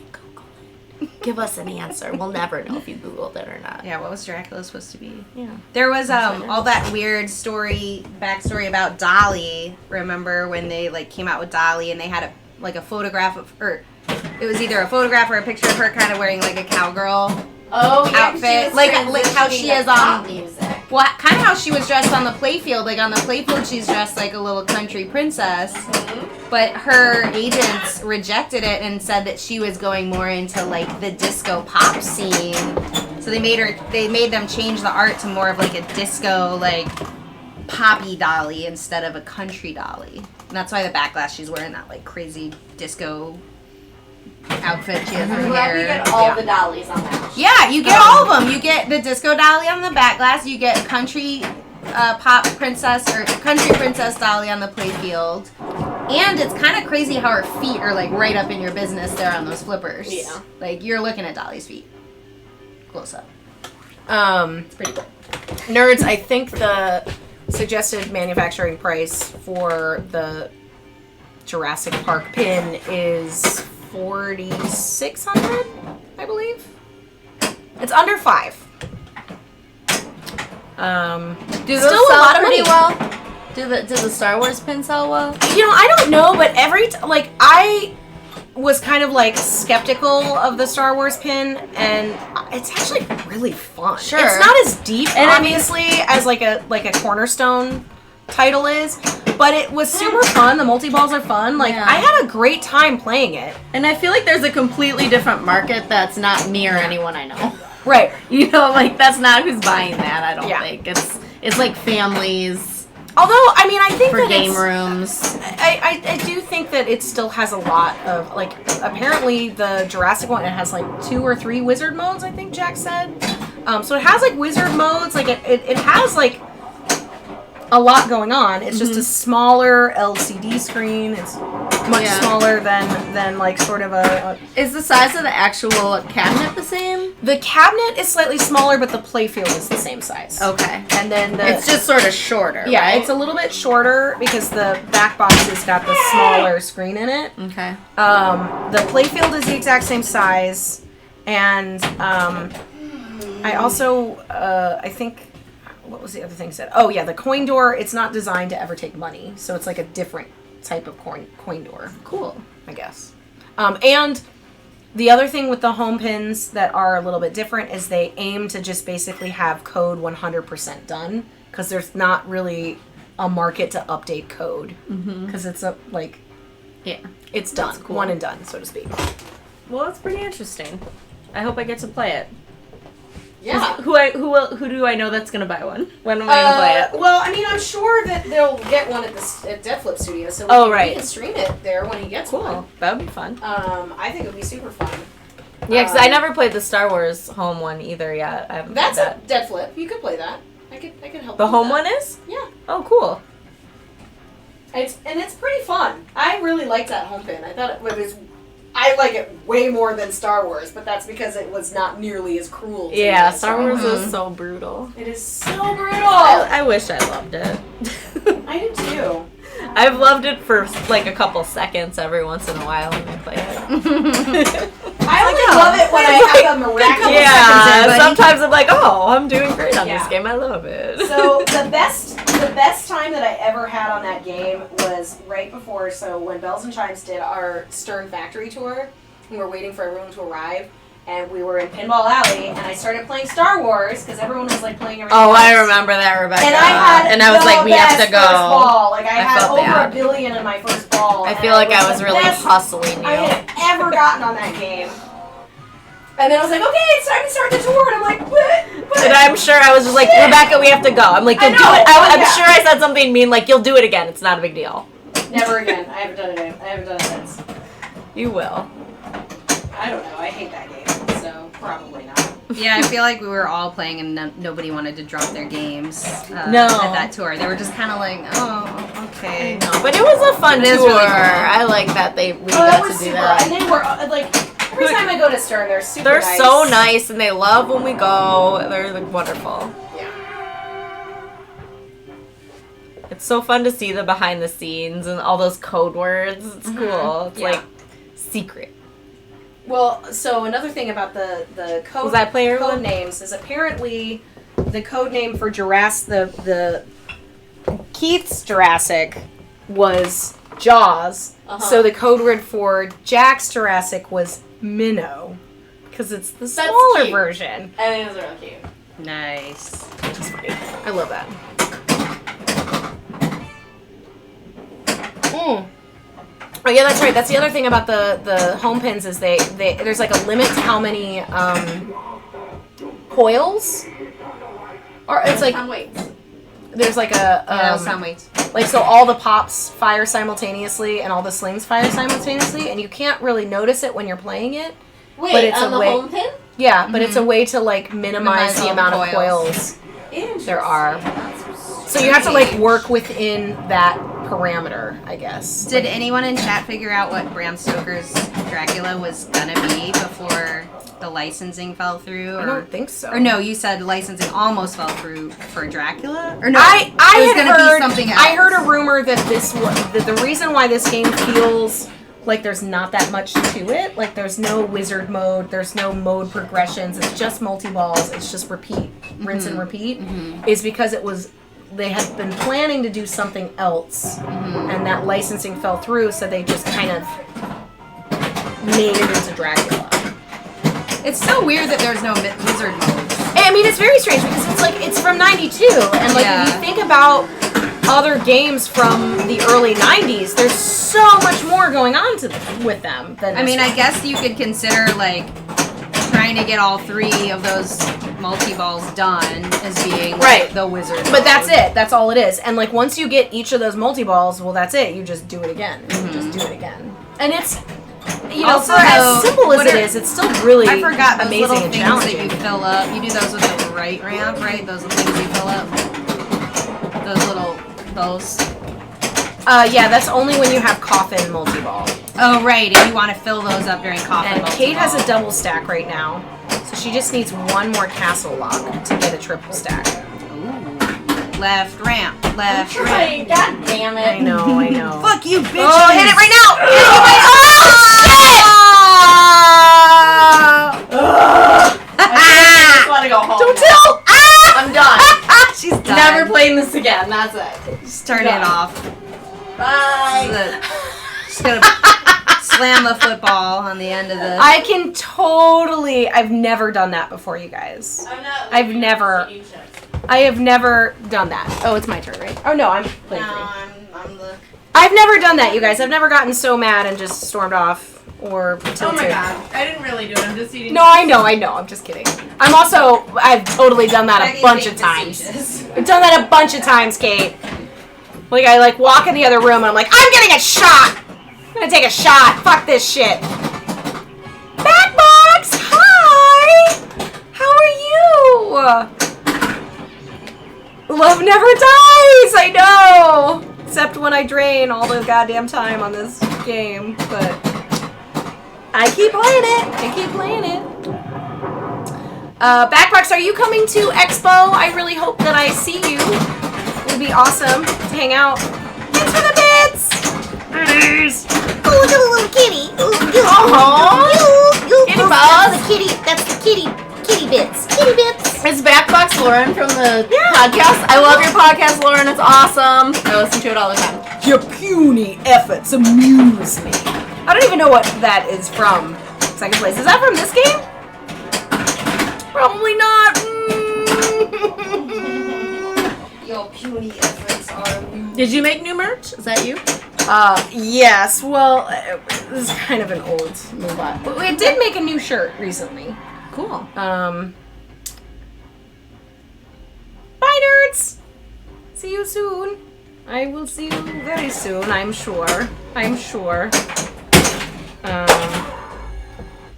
Speaker 5: Give us an answer. We'll never know if you Googled it or not.
Speaker 4: Yeah, what was Dracula supposed to be?
Speaker 5: Yeah.
Speaker 4: There was all that weird backstory about Dolly. Remember when they like came out with Dolly and they had a photograph of her? It was either a photograph or a picture of her kind of wearing like a cowgirl
Speaker 5: Oh, yeah.
Speaker 4: outfit, like how she is on.
Speaker 5: music.
Speaker 4: Well, kind of how she was dressed on the playfield. Like on the playfield, she's dressed like a little country princess. But her agents rejected it and said that she was going more into like the disco pop scene. So they made them change the art to more of like a disco like poppy Dolly instead of a country Dolly. And that's why the backlash, she's wearing that like crazy disco outfit. She has her
Speaker 5: I'm glad
Speaker 4: hair.
Speaker 5: we get all
Speaker 4: Yeah.
Speaker 5: the dollies on that.
Speaker 4: Yeah, you get all of them. You get the disco dolly on the back glass. You get country pop princess or country princess dolly on the playfield. And it's kind of crazy how her feet are like right up in your business there on those flippers.
Speaker 5: Yeah.
Speaker 4: Like you're looking at Dolly's feet. Close up.
Speaker 3: It's pretty cool. Nerds, I think the suggested manufacturing price for the Jurassic Park pin is $4,600, I believe. It's under $5.
Speaker 5: Do those
Speaker 3: Still a
Speaker 5: sell
Speaker 3: lot of
Speaker 5: pretty
Speaker 3: money.
Speaker 5: well? Do the Star Wars pins sell well?
Speaker 3: You know, I don't know, but was kind of like skeptical of the Star Wars pin, and it's actually really fun.
Speaker 1: Sure.
Speaker 3: It's not as deep,
Speaker 1: And
Speaker 3: obviously, as like a Cornerstone title is, but it was super fun. The multi-balls are fun. Like, I had a great time playing it.
Speaker 1: And I feel like there's a completely different market that's not me or anyone I know.
Speaker 3: Right.
Speaker 1: You know, like, that's not who's buying that, I don't
Speaker 3: Yeah.
Speaker 1: think. It's like families
Speaker 3: Although, I mean, I think
Speaker 1: for
Speaker 3: that
Speaker 1: game
Speaker 3: it's,
Speaker 1: rooms.
Speaker 3: I do think that it still has a lot of, like, apparently the Jurassic one, it has, like, 2 or 3 wizard modes, I think Jack said. So it has, like, wizard modes. Like, it has, like, a lot going on. It's just a smaller LCD screen. It's much smaller than like, sort of a...
Speaker 1: Is the size of the actual cabinet the same?
Speaker 3: The cabinet is slightly smaller, but the playfield is the same size.
Speaker 1: Okay.
Speaker 3: And then
Speaker 1: It's just sort of shorter,
Speaker 3: Yeah,
Speaker 1: right?
Speaker 3: it's a little bit shorter because the back box has got the smaller screen in it.
Speaker 1: Okay.
Speaker 3: The playfield is the exact same size, and I also I think, what was the other thing said? Oh yeah, the coin door. It's not designed to ever take money, so it's like a different type of coin door.
Speaker 1: Cool.
Speaker 3: I guess. And the other thing with the home pins that are a little bit different is they aim to just basically have code 100% done, because there's not really a market to update code, because it's it's done,
Speaker 1: cool.
Speaker 3: one and done, so to speak.
Speaker 1: Well, that's pretty interesting. I hope I get to play it.
Speaker 2: Yeah.
Speaker 1: Who do I know that's gonna buy one? When am I gonna play it?
Speaker 2: Well, I mean, I'm sure that they'll get one at Death Flip Studio, so we can stream it there when he gets one.
Speaker 1: Cool. That would be fun.
Speaker 2: I think it would be super fun.
Speaker 1: Yeah, because I never played the Star Wars home one either yet. I haven't
Speaker 2: That's
Speaker 1: played
Speaker 2: a Dead Flip. You could play that. I could help.
Speaker 1: The
Speaker 2: you with
Speaker 1: home
Speaker 2: that.
Speaker 1: one is?
Speaker 2: Yeah.
Speaker 1: Oh, cool.
Speaker 2: It's pretty fun. I really liked that home pin. I thought it was. I like it way more than Star Wars, but that's because it was not nearly as cruel. To me as
Speaker 1: Star Wars is so brutal.
Speaker 2: It is so brutal.
Speaker 1: I wish I loved it.
Speaker 2: I do too.
Speaker 1: I've loved it for like a couple seconds every once in a while when I play it.
Speaker 2: I only love it when I have a miraculous
Speaker 1: Yeah, sometimes I'm like, oh, I'm doing great on this game. I love it.
Speaker 2: So the best time that I ever had on that game was right before. So when Bells and Chimes did our Stern Factory tour, we were waiting for everyone to arrive, and we were in Pinball Alley, and I started playing Star Wars because everyone was like playing everything.
Speaker 1: Oh,
Speaker 2: else.
Speaker 1: I remember that, Rebecca.
Speaker 2: And I
Speaker 1: was like, we have to go.
Speaker 2: First ball. Like I had
Speaker 1: felt
Speaker 2: over
Speaker 1: bad.
Speaker 2: $1 billion in my first ball.
Speaker 1: I feel like I was really hustling you.
Speaker 2: I had ever gotten on that game. And then I was like, okay, it's time to start the tour. And I'm like, what?
Speaker 1: And I'm sure I was just like, Rebecca, we have to go. I'm like, you'll do it. I'm sure I said something mean, like, you'll do it again. It's not a big deal.
Speaker 2: Never again. I haven't done it since.
Speaker 1: You will.
Speaker 2: I don't know. I hate that game, so probably not.
Speaker 4: Yeah, I feel like we were all playing and nobody wanted to drop their games at that tour. They were just kind of like, oh, okay.
Speaker 1: No, but it was a fun tour.
Speaker 4: It is really cool.
Speaker 1: I like that we got
Speaker 2: that
Speaker 1: to
Speaker 2: was
Speaker 1: do
Speaker 2: super.
Speaker 1: that.
Speaker 2: And they were like, every time I go to Stern, they're super
Speaker 1: They're
Speaker 2: nice.
Speaker 1: so nice, and they love when we go. They're like wonderful.
Speaker 2: Yeah.
Speaker 1: It's so fun to see the behind the scenes and all those code words. It's cool. It's like secret.
Speaker 2: Well, so another thing about the code, code names is apparently the code name for Jurassic, the
Speaker 3: Keith's Jurassic was Jaws, so the code word for Jack's Jurassic was Minnow, because it's the smaller
Speaker 5: cute.
Speaker 3: version.
Speaker 5: I think it's really cute.
Speaker 4: Nice.
Speaker 3: It's funny. I love that. Oh yeah, that's right. That's the other thing about the home pins is they there's like a limit to how many coils, or it's like there's like a
Speaker 4: sound weights.
Speaker 3: like, so all the pops fire simultaneously and all the slings fire simultaneously, and you can't really notice it when you're playing it.
Speaker 5: Wait,
Speaker 3: but it's
Speaker 5: on the home pin?
Speaker 3: Yeah, but it's a way to like minimize the
Speaker 4: all
Speaker 3: amount
Speaker 4: the
Speaker 3: of coils
Speaker 2: Interesting.
Speaker 3: there are. So you have to like work within that parameter, I guess.
Speaker 4: Did anyone in chat figure out what Bram Stoker's Dracula was gonna be before the licensing fell through? Or,
Speaker 3: I don't think so.
Speaker 4: Or no, you said licensing almost fell through for Dracula? Or no,
Speaker 3: I
Speaker 4: it was
Speaker 3: had
Speaker 4: gonna
Speaker 3: heard,
Speaker 4: be something else.
Speaker 3: I heard a rumor that that the reason why this game feels like there's not that much to it, like there's no wizard mode, there's no mode progressions, it's just multi-balls, it's just repeat, rinse and repeat, is because they had been planning to do something else, and that licensing fell through, so they just kind of made it into Dracula.
Speaker 4: It's so weird that there's no wizard mode.
Speaker 3: I mean, it's very strange because it's like it's from '92, and like if you think about other games from the early '90s, there's so much more going on with them. Than
Speaker 4: I mean, I guess you could consider like trying to get all 3 of those multi-balls done as being
Speaker 3: right
Speaker 4: the wizard
Speaker 3: But
Speaker 4: mode.
Speaker 3: that's it. That's all it is. And like once you get each of those multi-balls, well, that's it. You just do it again. You just do it again. And it's, you know,
Speaker 4: Also,
Speaker 3: for as simple as
Speaker 4: what
Speaker 3: it
Speaker 4: are-
Speaker 3: is, it's still really
Speaker 4: I forgot those
Speaker 3: amazing
Speaker 4: little
Speaker 3: and
Speaker 4: things
Speaker 3: challenging.
Speaker 4: that you fill up. You do those with the right ramp, right? Those are the things you fill up. Those.
Speaker 3: Yeah, that's only when you have Coffin multi-ball.
Speaker 4: Oh, right. If you want to fill those up during Coffin
Speaker 3: And
Speaker 4: multi-ball.
Speaker 3: Kate has a double stack right now, so she just needs one more castle lock to get a triple stack.
Speaker 4: Ooh. Left ramp. Left ramp.
Speaker 5: Right, God damn it.
Speaker 3: I know.
Speaker 4: Fuck you, bitches.
Speaker 3: Oh, hit it right now!
Speaker 5: I just want to go home.
Speaker 3: Don't
Speaker 5: now.
Speaker 3: tell!
Speaker 5: I'm done.
Speaker 4: She's done.
Speaker 5: Never playing this again. That's it.
Speaker 4: Just turn it off.
Speaker 5: Bye.
Speaker 4: Just gonna slam the football on the end of the...
Speaker 3: I can totally... I've never done that before, you guys. I've never... I have never done that. Oh, it's my turn, right? Oh, no, I'm playing free.
Speaker 4: I'm the...
Speaker 3: I've never done that, you guys. I've never gotten so mad and just stormed off or tilted.
Speaker 5: Oh my god. I didn't really do it. I'm just eating.
Speaker 3: No, I know. I'm just kidding. I've totally done that a bunch of times. I've done that a bunch of times, Kate. Like, I walk in the other room and I'm like, I'm getting a shot! I'm gonna take a shot. Fuck this shit. Backbox! Hi! How are you? Love never dies! I know! Except when I drain all the goddamn time on this game, but I keep playing it. Backbox, are you coming to Expo? I really hope that I see you. It would be awesome to hang out. Thanks for the bits! Bits!
Speaker 6: Oh, look at the little kitty.
Speaker 3: Aww!
Speaker 6: Kitty balls. That's the kitty bits. Kitty bits.
Speaker 5: It's Backbox Lauren from the podcast. I love your podcast, Lauren. It's awesome. I listen to it all the time.
Speaker 3: Your puny efforts amuse me. I don't even know what that is from. Second place. Is that from this game? Probably not.
Speaker 4: Your puny efforts are...
Speaker 5: Did you make new merch? Is that you?
Speaker 3: Yes. Well, this is kind of an old move on. We did make a new shirt recently.
Speaker 5: Cool.
Speaker 3: Bye, nerds. See you soon. I will see you very soon, I'm sure.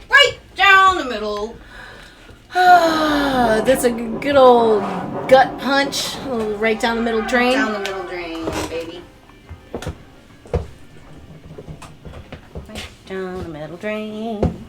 Speaker 4: Right down the middle.
Speaker 3: That's a good old gut punch. A little right down the middle drain.
Speaker 4: Down the middle drain, baby. Right down the middle drain.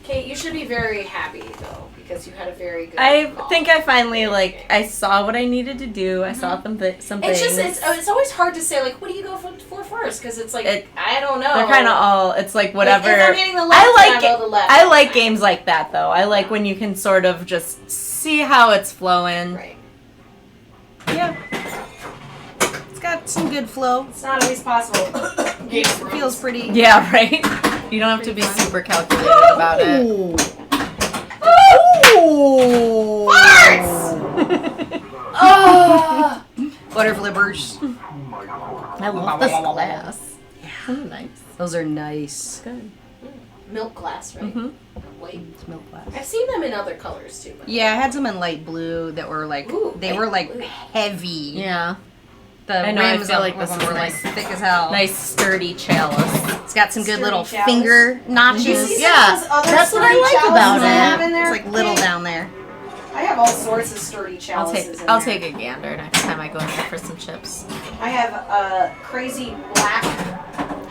Speaker 2: Kate, you should be very happy though, because you had a very good.
Speaker 5: I
Speaker 2: call.
Speaker 5: think I finally I saw what I needed to do. I saw some things.
Speaker 2: It's just it's always hard to say like what do you go for first because it's like I don't know.
Speaker 5: They're kind of all. It's like whatever.
Speaker 2: Like, if I'm hitting the left,
Speaker 5: I like
Speaker 2: then I go the left.
Speaker 5: I like games like that though. I like when you can sort of just see how it's flowing.
Speaker 2: Right.
Speaker 4: Yeah. It's got some good flow.
Speaker 2: It's not always possible.
Speaker 4: It feels pretty.
Speaker 5: Yeah, right. You don't have to be super calculated about it.
Speaker 3: Ooh.
Speaker 4: Butter flippers.
Speaker 5: I love this glass. Yeah, nice.
Speaker 4: Those are nice.
Speaker 5: Good.
Speaker 2: Milk glass, right?
Speaker 5: Mhm.
Speaker 2: Wait.
Speaker 4: It's milk glass.
Speaker 2: I've seen them in other colors too. But
Speaker 4: Yeah, I had some in light blue that were like
Speaker 2: Ooh,
Speaker 4: they
Speaker 2: light
Speaker 4: were like
Speaker 2: blue.
Speaker 4: heavy.
Speaker 5: Yeah.
Speaker 4: The
Speaker 5: I know, I
Speaker 4: rims
Speaker 5: feel
Speaker 4: of
Speaker 5: like this
Speaker 4: them
Speaker 5: is
Speaker 4: were
Speaker 5: nice.
Speaker 4: like thick as hell.
Speaker 5: Nice sturdy chalice.
Speaker 4: It's got some good
Speaker 2: Sturdy
Speaker 4: little
Speaker 2: chalice.
Speaker 4: finger notches.
Speaker 2: You see
Speaker 5: Yeah,
Speaker 2: some of those other
Speaker 5: that's what I
Speaker 2: sturdy
Speaker 5: like
Speaker 2: chalices
Speaker 5: about
Speaker 2: I
Speaker 5: it.
Speaker 2: have in there?
Speaker 4: It's like little
Speaker 2: Kate?
Speaker 4: down there.
Speaker 2: I have all sorts of sturdy
Speaker 5: I'll
Speaker 2: chalices.
Speaker 5: take a gander next time I go in there for some chips.
Speaker 2: I have crazy black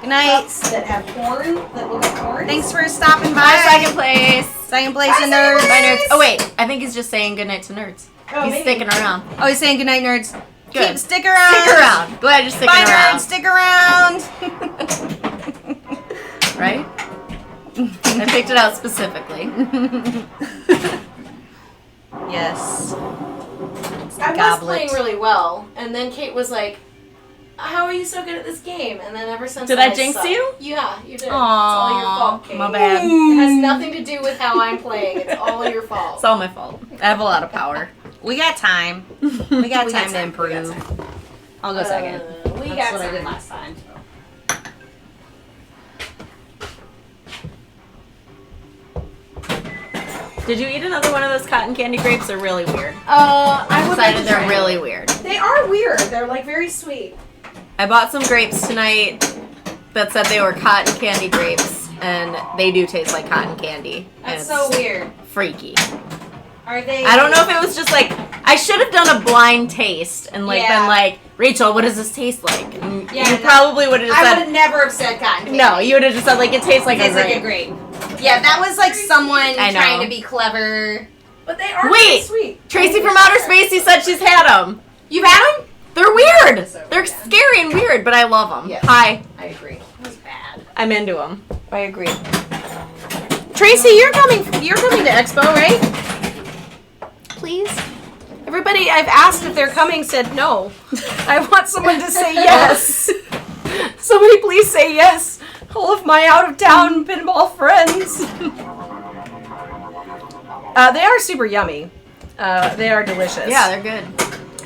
Speaker 4: Good night.
Speaker 2: cups that have corn that look like corn.
Speaker 4: Thanks for stopping by.
Speaker 5: Bye, second place.
Speaker 4: Second place,
Speaker 2: Bye,
Speaker 4: and
Speaker 2: second
Speaker 4: nerds.
Speaker 2: place.
Speaker 5: Bye, nerds. Oh wait, I think he's just saying goodnight to nerds.
Speaker 2: Oh,
Speaker 5: He's
Speaker 2: maybe.
Speaker 5: sticking around.
Speaker 4: Oh, he's saying goodnight, nerds.
Speaker 5: Good.
Speaker 4: Stick around.
Speaker 5: Stick around. Glad you're sticking
Speaker 4: Bye,
Speaker 5: around.
Speaker 4: nerds. Stick around.
Speaker 5: Right? I picked it out specifically.
Speaker 4: Yes.
Speaker 2: I was
Speaker 4: Goblet.
Speaker 2: playing really well, and then Kate was like, how are you so good at this game? And then ever since
Speaker 1: Did I jinx
Speaker 2: suck.
Speaker 1: you?
Speaker 2: Yeah, you did.
Speaker 3: Aw,
Speaker 2: it's all your fault, Kate.
Speaker 1: my bad.
Speaker 2: It has nothing to do with how I'm playing. It's all your fault.
Speaker 1: It's all my fault. I have a lot of power.
Speaker 4: We got time. We got time to
Speaker 2: We
Speaker 4: improve.
Speaker 2: got time.
Speaker 4: I'll go second.
Speaker 2: We
Speaker 4: That's
Speaker 2: got
Speaker 4: what I
Speaker 2: time.
Speaker 4: did last time.
Speaker 1: Did you eat another one of those cotton candy grapes? They're really weird.
Speaker 2: I would like
Speaker 1: Decided
Speaker 2: to
Speaker 1: they're
Speaker 2: try
Speaker 1: really
Speaker 2: them.
Speaker 1: weird.
Speaker 2: They are weird. They're like very sweet.
Speaker 1: I bought some grapes tonight that said they were cotton candy grapes, and they do taste like cotton candy. And
Speaker 2: That's so
Speaker 1: it's
Speaker 2: weird.
Speaker 1: freaky.
Speaker 2: Are they?
Speaker 1: I don't know if it was just like I should have done a blind taste and like
Speaker 2: Yeah.
Speaker 1: been like, Rachel, what does this taste like? And
Speaker 2: Yeah,
Speaker 1: you
Speaker 2: no.
Speaker 1: probably would have just
Speaker 2: I would
Speaker 1: said
Speaker 2: have never have said cotton candy.
Speaker 1: no. You would have just said like it tastes like
Speaker 4: Tastes
Speaker 1: a
Speaker 4: like
Speaker 1: grape.
Speaker 4: a grape. Yeah, that was like someone
Speaker 1: I know.
Speaker 4: trying to be clever.
Speaker 2: But they are
Speaker 1: Wait.
Speaker 2: really sweet.
Speaker 1: Tracy from Outer Space, he said she's had them.
Speaker 2: You've had them?
Speaker 1: They're weird. They're scary and weird, but I love them.
Speaker 2: Yes.
Speaker 1: Hi,
Speaker 2: I agree. It was bad.
Speaker 1: I'm into them.
Speaker 3: I agree. Tracy, you're coming to Expo, right? Please. Everybody I've asked if they're coming said no. I want someone to say yes. Somebody please say yes. All of my out of town pinball friends. They are super yummy. They are delicious.
Speaker 1: Yeah, they're good.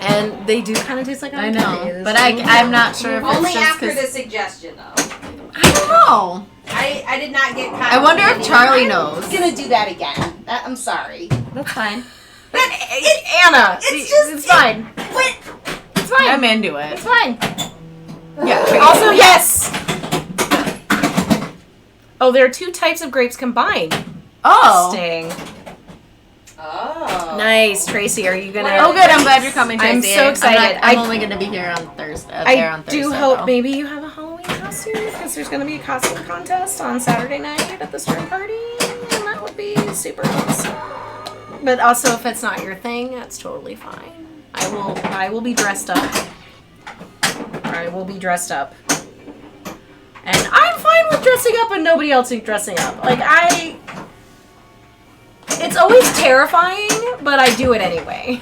Speaker 3: And they do kind of taste like
Speaker 1: I
Speaker 3: cotton candy.
Speaker 1: know, but I'm not sure if
Speaker 4: Only
Speaker 1: it's just
Speaker 4: after
Speaker 1: 'cause-
Speaker 4: the suggestion, though.
Speaker 1: I don't know.
Speaker 4: I did not get.
Speaker 1: I wonder if Charlie knows.
Speaker 4: I'm gonna do that again. I'm sorry.
Speaker 1: That's fine.
Speaker 3: Anna,
Speaker 4: just-
Speaker 3: it's fine.
Speaker 4: What?
Speaker 3: It's fine.
Speaker 1: I'm into it.
Speaker 3: It's fine.
Speaker 1: Yeah. Tracy.
Speaker 3: Also, yes. Oh, there are two types of grapes combined.
Speaker 1: Oh.
Speaker 3: Interesting.
Speaker 4: Oh.
Speaker 3: Nice, Tracy. Are you gonna?
Speaker 1: Oh, good. I'm glad you're coming,
Speaker 3: I'm
Speaker 1: Tracy.
Speaker 3: so excited.
Speaker 1: I'm only going to be here on Thursday. There
Speaker 3: I
Speaker 1: on Thursday,
Speaker 3: do hope
Speaker 1: though.
Speaker 3: maybe you have a Halloween costume because there's going to be a costume contest on Saturday night at the string party, and that would be super awesome. But also, if it's not your thing, that's totally fine. I will be dressed up. I will be dressed up. And I'm fine with dressing up and nobody else is dressing up. Like, it's always terrifying, but I do it anyway.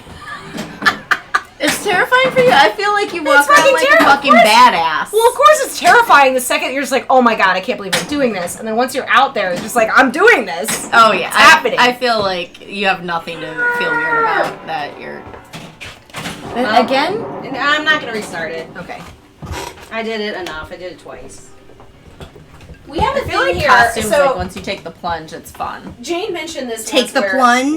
Speaker 1: It's terrifying for you. I feel like you walk around
Speaker 3: fucking
Speaker 1: like a
Speaker 3: terrifying.
Speaker 1: fucking badass.
Speaker 3: Well, of course it's terrifying the second you're just like, oh my god, I can't believe I'm doing this. And then once you're out there, it's just like, I'm doing this.
Speaker 1: oh yeah,
Speaker 3: It's happening.
Speaker 1: I feel like you have nothing to feel weird about. That you're. Again?
Speaker 4: I'm not gonna restart it.
Speaker 3: Okay.
Speaker 4: I did it enough. I did it twice.
Speaker 2: We have a
Speaker 1: I feel
Speaker 2: thing
Speaker 1: like
Speaker 2: here.
Speaker 1: costumes,
Speaker 2: So
Speaker 1: like once you take the plunge, it's fun.
Speaker 2: Jane mentioned this.
Speaker 4: Take
Speaker 2: once
Speaker 4: the
Speaker 2: where
Speaker 4: plunge.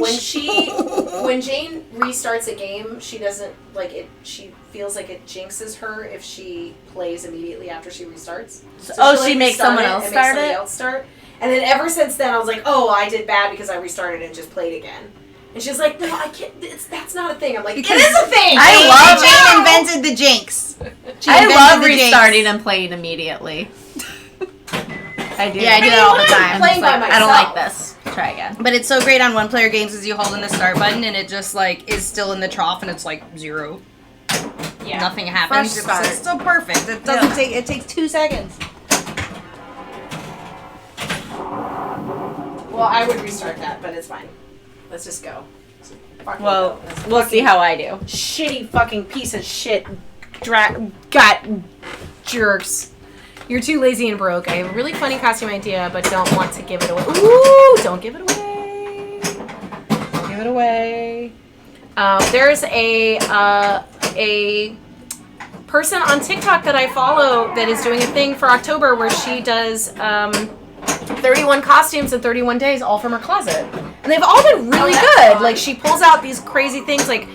Speaker 2: when Jane restarts a game, she doesn't like it. She feels like it jinxes her if she plays immediately after she restarts. So
Speaker 1: Oh,
Speaker 2: she'll,
Speaker 1: she makes
Speaker 2: restart
Speaker 1: someone
Speaker 2: it
Speaker 1: else
Speaker 2: and
Speaker 1: start
Speaker 2: make somebody
Speaker 1: it?
Speaker 2: else start. And then ever since then, I was like, oh, I did bad because I restarted and just played again. And she's like, no, I can't. That's not a thing. I'm like,
Speaker 4: Because
Speaker 2: it is a thing.
Speaker 1: I love
Speaker 4: Jane invented the jinx. She
Speaker 1: I
Speaker 4: invented
Speaker 1: love
Speaker 4: the jinx.
Speaker 1: restarting and playing immediately. I do.
Speaker 4: Yeah, I do that all the time.
Speaker 1: I'm
Speaker 2: Playing
Speaker 1: just
Speaker 2: by
Speaker 1: like, I don't like
Speaker 2: myself.
Speaker 1: this. Try again.
Speaker 4: But it's so great on one-player games is you hold in the start button and it just like is still in the trough and it's like 0.
Speaker 2: Yeah.
Speaker 4: Nothing happens.
Speaker 1: Fresh start.
Speaker 4: It's so perfect. It doesn't take. It takes 2 seconds.
Speaker 2: Well, I would restart that, but it's fine. Let's just go. Fucking
Speaker 1: Well,
Speaker 2: go. Let's
Speaker 1: we'll see how I do.
Speaker 3: Shitty fucking piece of shit. Gut jerks. You're too lazy and broke. I have a really funny costume idea, but don't want to give it away. Ooh, don't give it away. Don't give it away. There's a person on TikTok that I follow that is doing a thing for October where she does 31 costumes in 31 days, all from her closet. And they've all been really
Speaker 2: that's
Speaker 3: good.
Speaker 2: fun.
Speaker 3: Like, she pulls out these crazy things, like,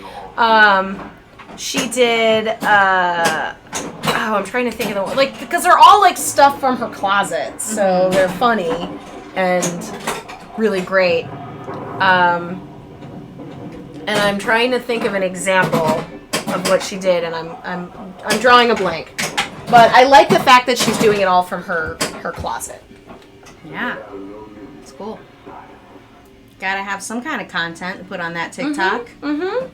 Speaker 3: she did, I'm trying to think of the one, like, because they're all, like, stuff from her closet, so they're funny and really great. And I'm trying to think of an example of what she did, and I'm drawing a blank. But I like the fact that she's doing it all from her closet.
Speaker 4: Yeah, it's cool. Gotta have some kind of content to put on that TikTok.
Speaker 3: Mm-hmm.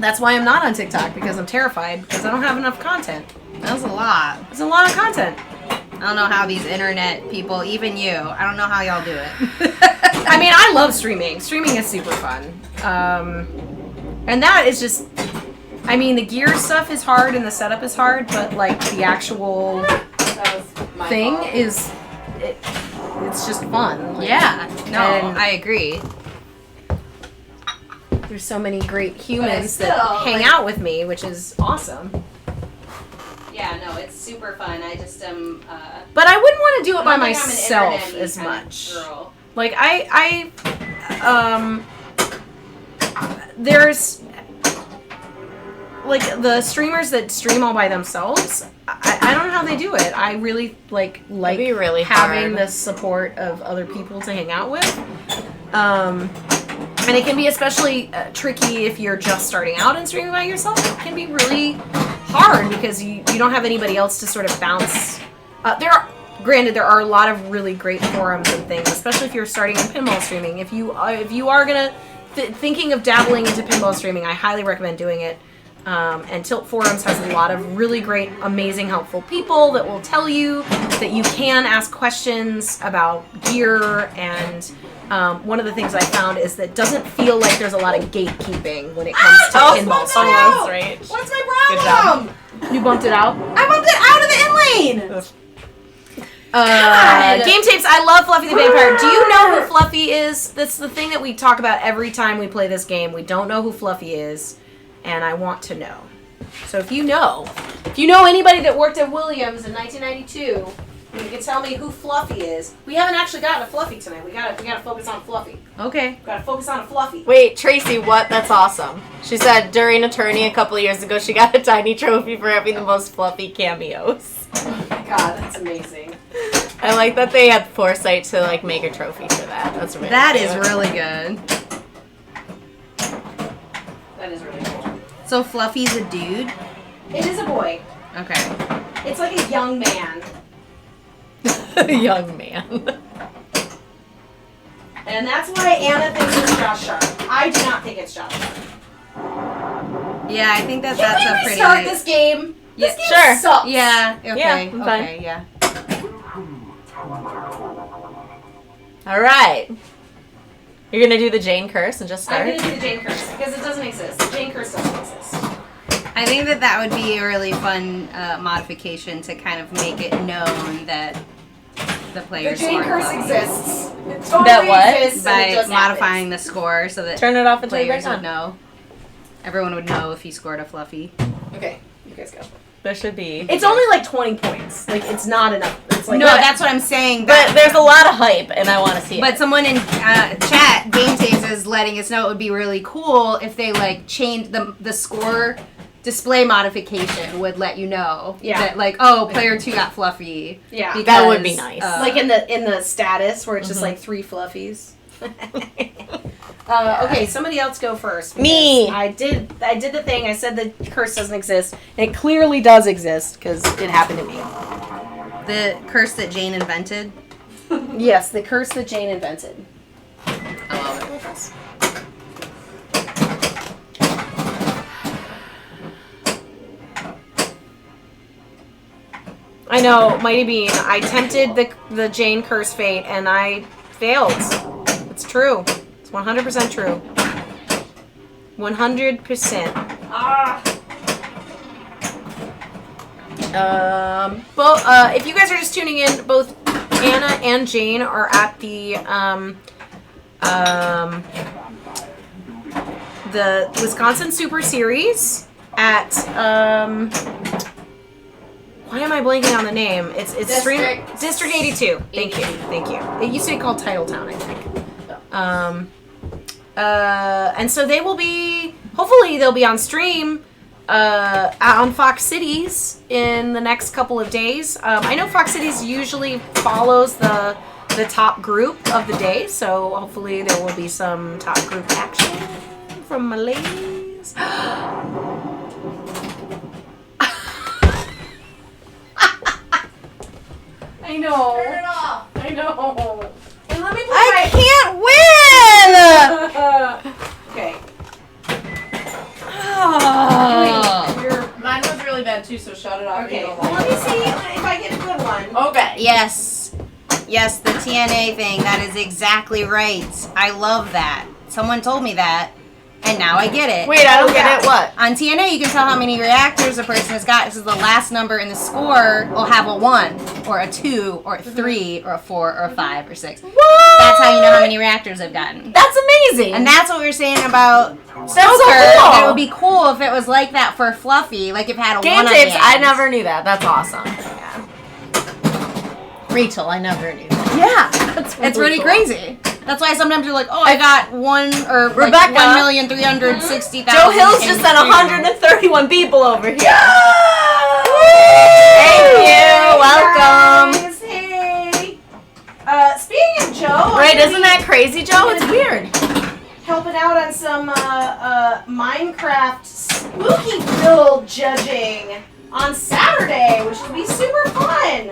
Speaker 3: That's why I'm not on TikTok, because I'm terrified, because I don't have enough content.
Speaker 4: That was a lot.
Speaker 3: It's a lot of content.
Speaker 4: I don't know how these internet people, even you, I don't know how y'all do it.
Speaker 3: I mean, I love streaming. Streaming is super fun. And that is just I mean, the gear stuff is hard and the setup is hard, but like the actual
Speaker 5: That was my
Speaker 3: thing
Speaker 5: fault.
Speaker 3: is, it's just fun. Like,
Speaker 4: Yeah. No,
Speaker 3: And-
Speaker 4: I agree.
Speaker 3: There's so many great humans
Speaker 2: still,
Speaker 3: that hang
Speaker 2: like-
Speaker 3: out with me, which is awesome.
Speaker 2: Yeah, no, it's super fun. I just am.
Speaker 3: But I wouldn't want to do it by
Speaker 2: I don't think I'm an
Speaker 3: myself
Speaker 2: internet-y
Speaker 3: as
Speaker 2: kind of
Speaker 3: much.
Speaker 2: girl.
Speaker 3: Like there's like the streamers that stream all by themselves. I don't know how they do it. I really like
Speaker 1: be really
Speaker 3: having
Speaker 1: hard.
Speaker 3: the support of other people to hang out with. And it can be especially tricky if you're just starting out and streaming by yourself. It can be really hard because you don't have anybody else to sort of bounce. Granted, there are a lot of really great forums and things, especially if you're starting in pinball streaming. If you are gonna thinking of dabbling into pinball streaming, I highly recommend doing it. And Tilt Forums has a lot of really great, amazing, helpful people that will tell you that you can ask questions about gear. And one of the things I found is that it doesn't feel like there's a lot of gatekeeping when it comes to pinball streaming.
Speaker 1: Almost right.
Speaker 2: What's my
Speaker 1: Good
Speaker 2: problem?
Speaker 3: You bumped it out?
Speaker 2: I bumped it out of the in lane. God.
Speaker 3: Game tapes. I love Fluffy the Vampire. Do you know who Fluffy is? That's the thing that we talk about every time we play this game. We don't know who Fluffy is, and I want to know. So if you know anybody that worked at Williams in 1992, you can tell me who Fluffy is. We haven't actually gotten a Fluffy tonight. We gotta focus on Fluffy.
Speaker 4: Okay.
Speaker 3: We gotta focus on a Fluffy.
Speaker 1: Wait, Tracy, what? That's awesome. She said during a tourney a couple of years ago, she got a tiny trophy for having the most fluffy cameos.
Speaker 2: God, that's amazing.
Speaker 1: I like that they had foresight to like make a trophy for that. That's really
Speaker 4: That
Speaker 1: cute.
Speaker 4: is really good.
Speaker 2: That is really cool.
Speaker 4: So Fluffy's a dude?
Speaker 2: It is a boy.
Speaker 4: Okay.
Speaker 2: It's like a young man.
Speaker 1: young man.
Speaker 2: And that's why Anna thinks it's Josh Sharp. I do not think it's Josh Sharp.
Speaker 4: Yeah, I think that's
Speaker 2: Can
Speaker 4: a
Speaker 2: we
Speaker 4: pretty.
Speaker 2: restart this game? This game
Speaker 1: sure.
Speaker 2: sucks.
Speaker 4: Yeah. Okay.
Speaker 1: Yeah, I'm fine.
Speaker 4: Okay. Yeah.
Speaker 1: All right. You're gonna do the Jane curse and just
Speaker 2: I'm
Speaker 1: start.
Speaker 2: gonna do the Jane curse because it doesn't exist. The Jane curse doesn't exist.
Speaker 4: I think that would be a really fun modification to kind of make it known that the
Speaker 2: The
Speaker 4: players
Speaker 2: Jane
Speaker 4: scored
Speaker 2: curse
Speaker 4: Fluffy.
Speaker 2: exists. It totally
Speaker 1: That what?
Speaker 2: exists and it
Speaker 4: By
Speaker 2: just
Speaker 4: modifying
Speaker 2: happens.
Speaker 4: the score so that
Speaker 1: Turn it off and turn it
Speaker 4: players
Speaker 1: back
Speaker 4: would
Speaker 1: on.
Speaker 4: know. Everyone would know if he scored a Fluffy.
Speaker 2: Okay, you guys go.
Speaker 1: There should be.
Speaker 3: It's only like 20 points. Like it's not enough. It's like
Speaker 4: No, that's what I'm saying.
Speaker 1: But there's a lot of hype, and I want to see it.
Speaker 4: But someone in chat, Game Tapes, is letting us know it would be really cool if they like changed the score display modification would let you know that like, oh, player 2 got Fluffy.
Speaker 2: Yeah.
Speaker 4: Because,
Speaker 1: That would be nice.
Speaker 2: Like in the status where it's just like 3 fluffies.
Speaker 3: Okay, somebody else go first. because
Speaker 1: Me.
Speaker 3: I did the thing. I said the curse doesn't exist. It clearly does exist because it happened to me.
Speaker 4: The curse that Jane invented.
Speaker 3: Yes, the curse that Jane invented.
Speaker 4: I love it.
Speaker 3: I know, Mighty Bean. I tempted the Jane curse fate and I failed. It's true. It's 100% true. 100%.
Speaker 2: Ah.
Speaker 3: If you guys are just tuning in, both Anna and Jane are at the Wisconsin Super Series at why am I blanking on the name? It's District 82. Thank you. It used to be called Titletown, I think. And so they will be. Hopefully, they'll be on stream on Fox Cities in the next couple of days. I know Fox Cities usually follows the top group of the day, so hopefully there will be some top group action from my ladies. I know.
Speaker 2: Turn it off.
Speaker 3: I know.
Speaker 2: And let me put
Speaker 4: I can't win!
Speaker 2: Okay.
Speaker 4: Oh.
Speaker 5: Mine was really bad too, so shut it off.
Speaker 2: Okay.
Speaker 5: You don't
Speaker 2: Well,
Speaker 5: like
Speaker 2: let me see if I get a good one.
Speaker 5: it. Okay.
Speaker 4: Yes. Yes, the TNA thing. That is exactly right. I love that. Someone told me that. And now I get it.
Speaker 1: Wait, I don't get it. What?
Speaker 4: On TNA, you can tell how many reactors a person has got. This is the last number in the score will have a 1, or a 2, or a 3, or a 4, or a 5, or 6.
Speaker 1: What?
Speaker 4: That's how you know how many reactors I've gotten.
Speaker 1: That's amazing.
Speaker 4: And that's what we were saying about
Speaker 1: so
Speaker 4: Stoker.
Speaker 1: cool.
Speaker 4: That it would be cool if it was like that for Fluffy, like if it had a
Speaker 1: Game
Speaker 4: 1 on
Speaker 1: tapes,
Speaker 4: the
Speaker 1: I
Speaker 4: end.
Speaker 1: never knew that. That's awesome. Yeah. Rachel, I never knew that. Yeah. That's
Speaker 4: It's
Speaker 1: really
Speaker 4: really
Speaker 1: cool.
Speaker 4: crazy. That's why sometimes you're like, oh, I got
Speaker 1: Rebecca.
Speaker 4: 1,360,000.
Speaker 1: Joe Hills just sent 131 people over here. Thank you. Welcome.
Speaker 2: Guys, hey. Speaking of Joe,
Speaker 1: Right, isn't that crazy, Joe? It's weird.
Speaker 2: helping out on some Minecraft spooky build judging on Saturday, which will be super fun.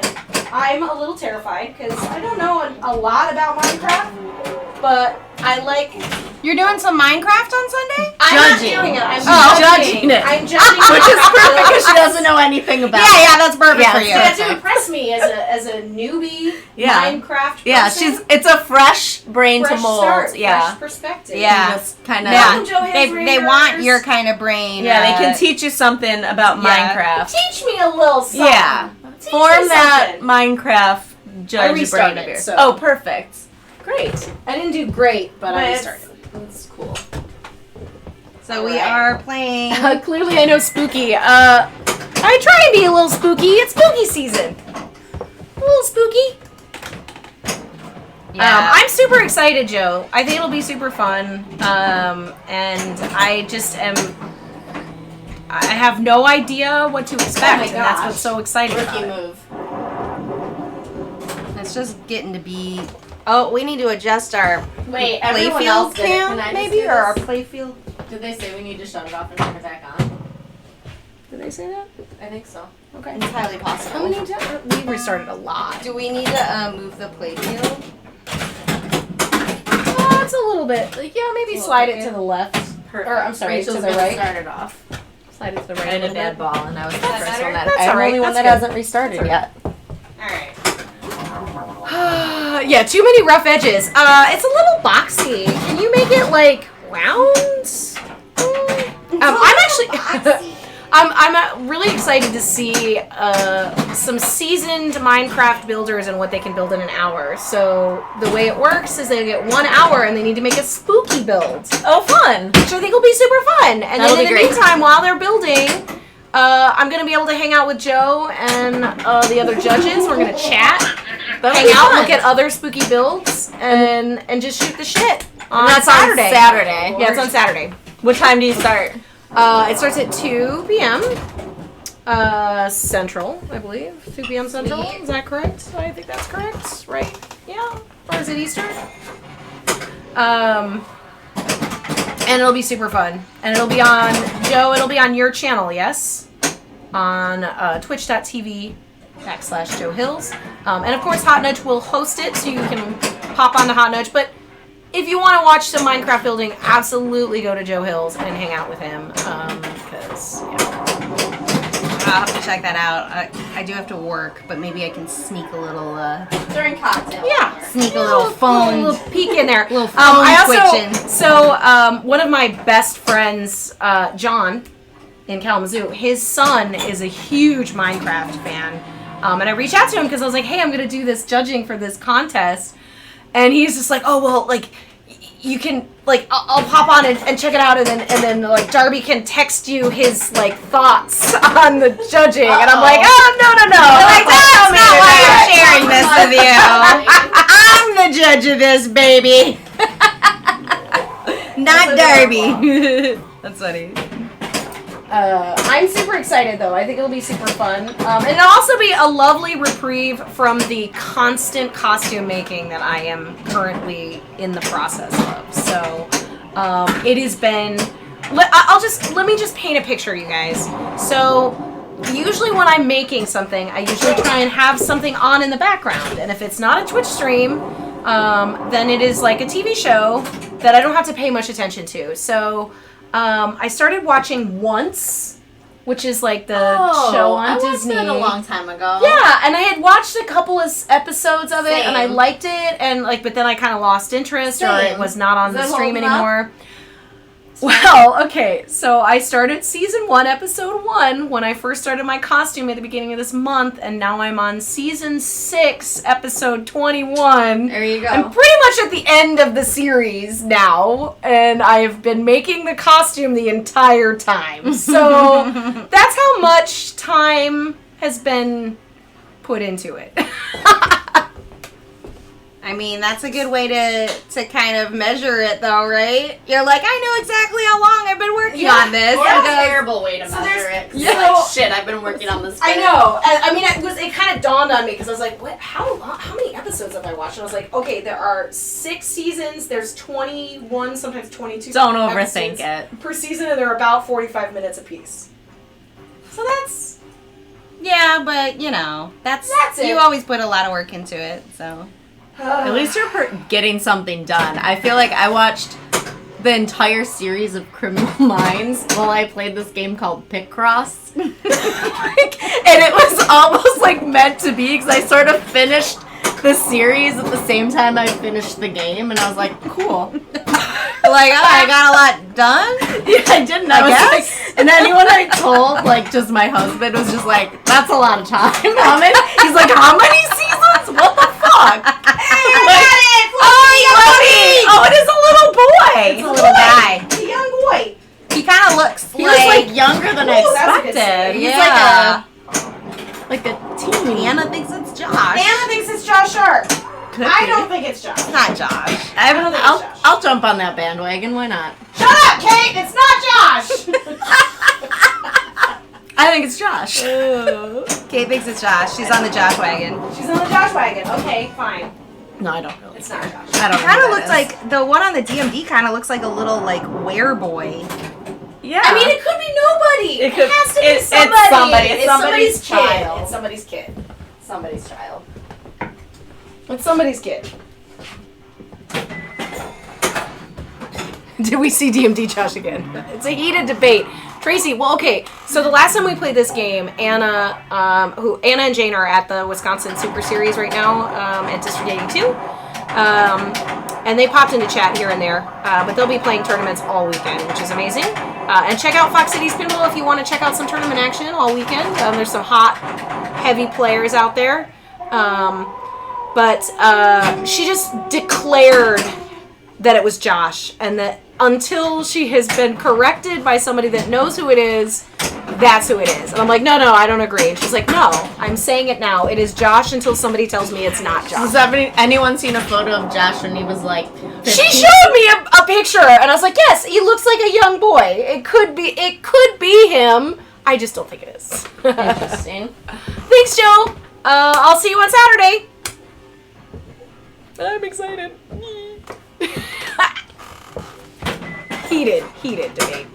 Speaker 2: I'm a little terrified because I don't know a lot about Minecraft, but I like.
Speaker 4: You're doing some Minecraft on Sunday?
Speaker 2: I'm
Speaker 1: Judging.
Speaker 2: not doing it. I'm
Speaker 1: Judging it.
Speaker 2: I'm judging.
Speaker 1: Which is perfect because she doesn't know anything about it.
Speaker 4: Yeah, that's perfect
Speaker 1: Yeah,
Speaker 4: for
Speaker 2: You
Speaker 4: you.
Speaker 2: have to impress me as a newbie
Speaker 1: Yeah.
Speaker 2: Minecraft
Speaker 1: Yeah,
Speaker 2: person.
Speaker 1: it's a fresh brain
Speaker 2: fresh
Speaker 1: to mold.
Speaker 2: start,
Speaker 1: Yeah.
Speaker 2: fresh perspective.
Speaker 4: Yeah.
Speaker 1: Just kind of.
Speaker 4: Yeah.
Speaker 2: Welcome, Joe Hayes
Speaker 4: They want
Speaker 2: Readers.
Speaker 4: your kind of brain.
Speaker 1: Yeah, they can teach you something about
Speaker 4: Yeah.
Speaker 1: Minecraft.
Speaker 2: Teach me a little something.
Speaker 1: Yeah.
Speaker 2: Teach
Speaker 1: Form
Speaker 2: me
Speaker 1: that
Speaker 2: something.
Speaker 1: Minecraft judge brain
Speaker 2: restarted,
Speaker 1: of yours.
Speaker 2: so-
Speaker 1: Oh, perfect. Great.
Speaker 2: I didn't do great, but I
Speaker 1: But
Speaker 2: restarted.
Speaker 1: That's cool.
Speaker 4: So we are playing.
Speaker 3: Clearly, I know spooky. I try and be a little spooky. It's spooky season. A little spooky.
Speaker 4: Yeah.
Speaker 3: I'm super excited, Joe. I think it'll be super fun. And I just am. I have no idea what to expect, and that's
Speaker 2: gosh.
Speaker 3: what's so exciting about
Speaker 5: Rookie
Speaker 3: it.
Speaker 5: move.
Speaker 4: It's just getting to be. Oh, we need to adjust our
Speaker 5: Wait, everyone else
Speaker 4: playfield
Speaker 5: did it. Can
Speaker 4: cam,
Speaker 5: I just
Speaker 4: maybe,
Speaker 5: do
Speaker 4: or our
Speaker 5: this?
Speaker 4: playfield.
Speaker 5: Did they say we need to shut it off and turn it back on?
Speaker 3: Did they say that?
Speaker 5: I think so.
Speaker 3: Okay.
Speaker 4: It's highly
Speaker 3: Oh,
Speaker 4: possible.
Speaker 3: we need to. We restarted a lot.
Speaker 4: Do we need to move the playfield?
Speaker 3: Oh, it's a little bit. Like, yeah, maybe
Speaker 4: It's a
Speaker 3: slide
Speaker 4: little
Speaker 3: it to the left.
Speaker 5: Perfect.
Speaker 3: Or I'm sorry,
Speaker 5: Rachel's
Speaker 3: to the
Speaker 5: gonna
Speaker 3: right.
Speaker 5: start it off.
Speaker 3: Slide it to the right.
Speaker 1: I had
Speaker 3: a
Speaker 1: a
Speaker 3: little
Speaker 1: bad
Speaker 3: bit.
Speaker 1: ball, and I was the
Speaker 2: That's
Speaker 1: first
Speaker 2: better.
Speaker 1: one that.
Speaker 3: That's
Speaker 1: I'm
Speaker 3: all
Speaker 1: the
Speaker 3: right.
Speaker 1: only one
Speaker 3: That's
Speaker 1: that
Speaker 3: good.
Speaker 1: hasn't restarted yet.
Speaker 2: Alright.
Speaker 3: Yeah, too many rough edges. It's a little boxy. Can you make it like rounds? I'm actually. I'm really excited to see some seasoned Minecraft builders and what they can build in an hour. So the way it works is they get 1 hour and they need to make a spooky build,
Speaker 1: Oh, fun!
Speaker 3: which I think will be super fun. And
Speaker 1: That'll
Speaker 3: then in
Speaker 1: be
Speaker 3: the
Speaker 1: great.
Speaker 3: meantime, while they're building, I'm gonna be able to hang out with Joe and the other judges. We're gonna chat,
Speaker 1: That'll
Speaker 3: hang
Speaker 1: be
Speaker 3: out,
Speaker 1: fun.
Speaker 3: look at other spooky builds, and just shoot the shit on
Speaker 1: And that's
Speaker 3: Saturday.
Speaker 1: on Saturday.
Speaker 3: Yeah, it's on Saturday.
Speaker 1: What time do you start?
Speaker 3: It starts at 2 p.m. Central, I believe. 2 p.m. Central.
Speaker 4: Sweet.
Speaker 3: Is that correct? I think that's correct, right? Yeah. Or is it Eastern? And it'll be super fun. And it'll be on, Joe, it'll be on your channel, yes? On twitch.tv/Joe Hills. And of course, Hot Nudge will host it, so you can pop on to Hot Nudge. But if you want to watch some Minecraft building, absolutely go to Joe Hills and hang out with him. Because, yeah.
Speaker 4: I'll have to check that out. I do have to work, but maybe I can sneak a little
Speaker 5: During cocktail
Speaker 3: Yeah.
Speaker 5: hour.
Speaker 4: sneak a little phone.
Speaker 3: little peek in there.
Speaker 4: Little phone
Speaker 3: I
Speaker 4: twitching.
Speaker 3: one of my best friends, John, in Kalamazoo, his son is a huge Minecraft fan. And I reached out to him because I was like, hey, I'm going to do this judging for this contest. And he's just like, oh, well, like, you can, like, I'll pop on and check it out, and then like, Darby can text you his, like, thoughts on the judging. And I'm like, oh, no.
Speaker 4: Like, that's
Speaker 3: Tell me
Speaker 4: not why
Speaker 3: about
Speaker 4: I'm
Speaker 3: it."
Speaker 4: sharing this with you. I'm the judge of this, baby. Not Darby.
Speaker 3: That's funny. I'm super excited, though. I think it'll be super fun. And it'll also be a lovely reprieve from the constant costume making that I am currently in the process of. So, it has been... Let me just paint a picture, you guys. So, usually when I'm making something, I usually try and have something on in the background. And if it's not a Twitch stream, then it is like a TV show that I don't have to pay much attention to. So... I started watching Once, which is like the show on
Speaker 5: I watched
Speaker 3: Disney.
Speaker 5: that a long time ago.
Speaker 3: Yeah, and I had watched a couple of episodes of it, and I
Speaker 5: Same.
Speaker 3: liked it, and like, but then I kind of lost interest, or it
Speaker 5: Same.
Speaker 3: was not on
Speaker 5: Is
Speaker 3: the
Speaker 5: it
Speaker 3: stream
Speaker 5: holding up?
Speaker 3: anymore. Well, okay, so I started season 1, episode 1, when I first started my costume at the beginning of this month, and now I'm on season 6, episode 21.
Speaker 5: There you go.
Speaker 3: I'm pretty much at the end of the series now, and I've been making the costume the entire time. So that's how much time has been put into it.
Speaker 4: I mean, that's a good way to kind of measure it, though, right? You're like, I know exactly how long I've been working on this.
Speaker 5: Or a terrible way to measure it.
Speaker 2: Yeah.
Speaker 5: You're like, shit, I've been working on this.
Speaker 2: I know. I mean, it kind of dawned on me because I was like, what? How many episodes have I watched? And I was like, okay, there are 6 seasons. There's 21, sometimes 22.
Speaker 1: Don't overthink
Speaker 2: episodes
Speaker 1: it.
Speaker 2: per season, and they're about 45 minutes apiece. So that's
Speaker 4: Yeah, but, you know, that's
Speaker 2: it.
Speaker 4: You always put a lot of work into it, so.
Speaker 1: At least you're getting something done. I feel like I watched the entire series of Criminal Minds while I played this game called Picross. And it was almost like meant to be because I sort of finished the series at the same time I finished the game, and I was like, cool.
Speaker 4: Like, oh, I got a lot done?
Speaker 1: Yeah, I didn't, I guess. And anyone I told, like, just my husband was just like, that's a lot of time. He's like, how many seasons? What the fuck? Oh, it is a little boy.
Speaker 4: It's a little guy.
Speaker 2: It's a young boy.
Speaker 4: He kind of looks
Speaker 1: He was like younger than I
Speaker 2: Ooh, that's a good
Speaker 1: expected.
Speaker 2: sign.
Speaker 1: He's
Speaker 4: Yeah.
Speaker 1: like a teen.
Speaker 4: Anna thinks it's Josh.
Speaker 2: Anna thinks it's Josh Sharp.
Speaker 1: Could
Speaker 2: I
Speaker 1: be.
Speaker 2: don't think it's Josh.
Speaker 4: It's not Josh.
Speaker 2: I don't think it's Josh.
Speaker 1: I'll jump on that bandwagon. Why not?
Speaker 2: Shut up, Kate! It's not Josh!
Speaker 1: I think it's Josh.
Speaker 4: Kate thinks it's Josh. She's on the Josh wagon.
Speaker 2: She's on the Josh wagon. Okay, fine.
Speaker 1: No, I don't really.
Speaker 2: It's not Josh.
Speaker 1: I don't.
Speaker 4: Kind
Speaker 1: know
Speaker 4: of
Speaker 1: who
Speaker 4: looks
Speaker 1: that is.
Speaker 4: like the one on the DMD. Kind of looks like a little like wereboy.
Speaker 1: Yeah.
Speaker 2: I mean, it could be nobody. It,
Speaker 1: could-
Speaker 2: has to be
Speaker 1: it's
Speaker 2: somebody.
Speaker 1: somebody. It's
Speaker 2: somebody's
Speaker 1: somebody's
Speaker 2: kid.
Speaker 1: child.
Speaker 2: It's somebody's kid.
Speaker 5: Somebody's child.
Speaker 2: It's somebody's kid.
Speaker 3: Did we see DMD Josh again? It's a heated debate. Tracy, well, okay. So the last time we played this game, Anna and Jane are at the Wisconsin Super Series right now at District 82. And they popped into chat here and there. But they'll be playing tournaments all weekend, which is amazing. And check out Fox Cities Pinball if you want to check out some tournament action all weekend. There's some hot, heavy players out there. But she just declared that it was Josh, and that until she has been corrected by somebody that knows who it is, that's who it is. And I'm like, no, I don't agree. And she's like, no, I'm saying it now. It is Josh until somebody tells me it's not Josh.
Speaker 1: Has anyone seen a photo of Josh when he was like 15?
Speaker 3: She showed me a picture, and I was like, yes, he looks like a young boy. It could be him. I just don't think it is.
Speaker 1: Interesting.
Speaker 3: Thanks, Joe. I'll see you on Saturday. I'm excited. Heated debate.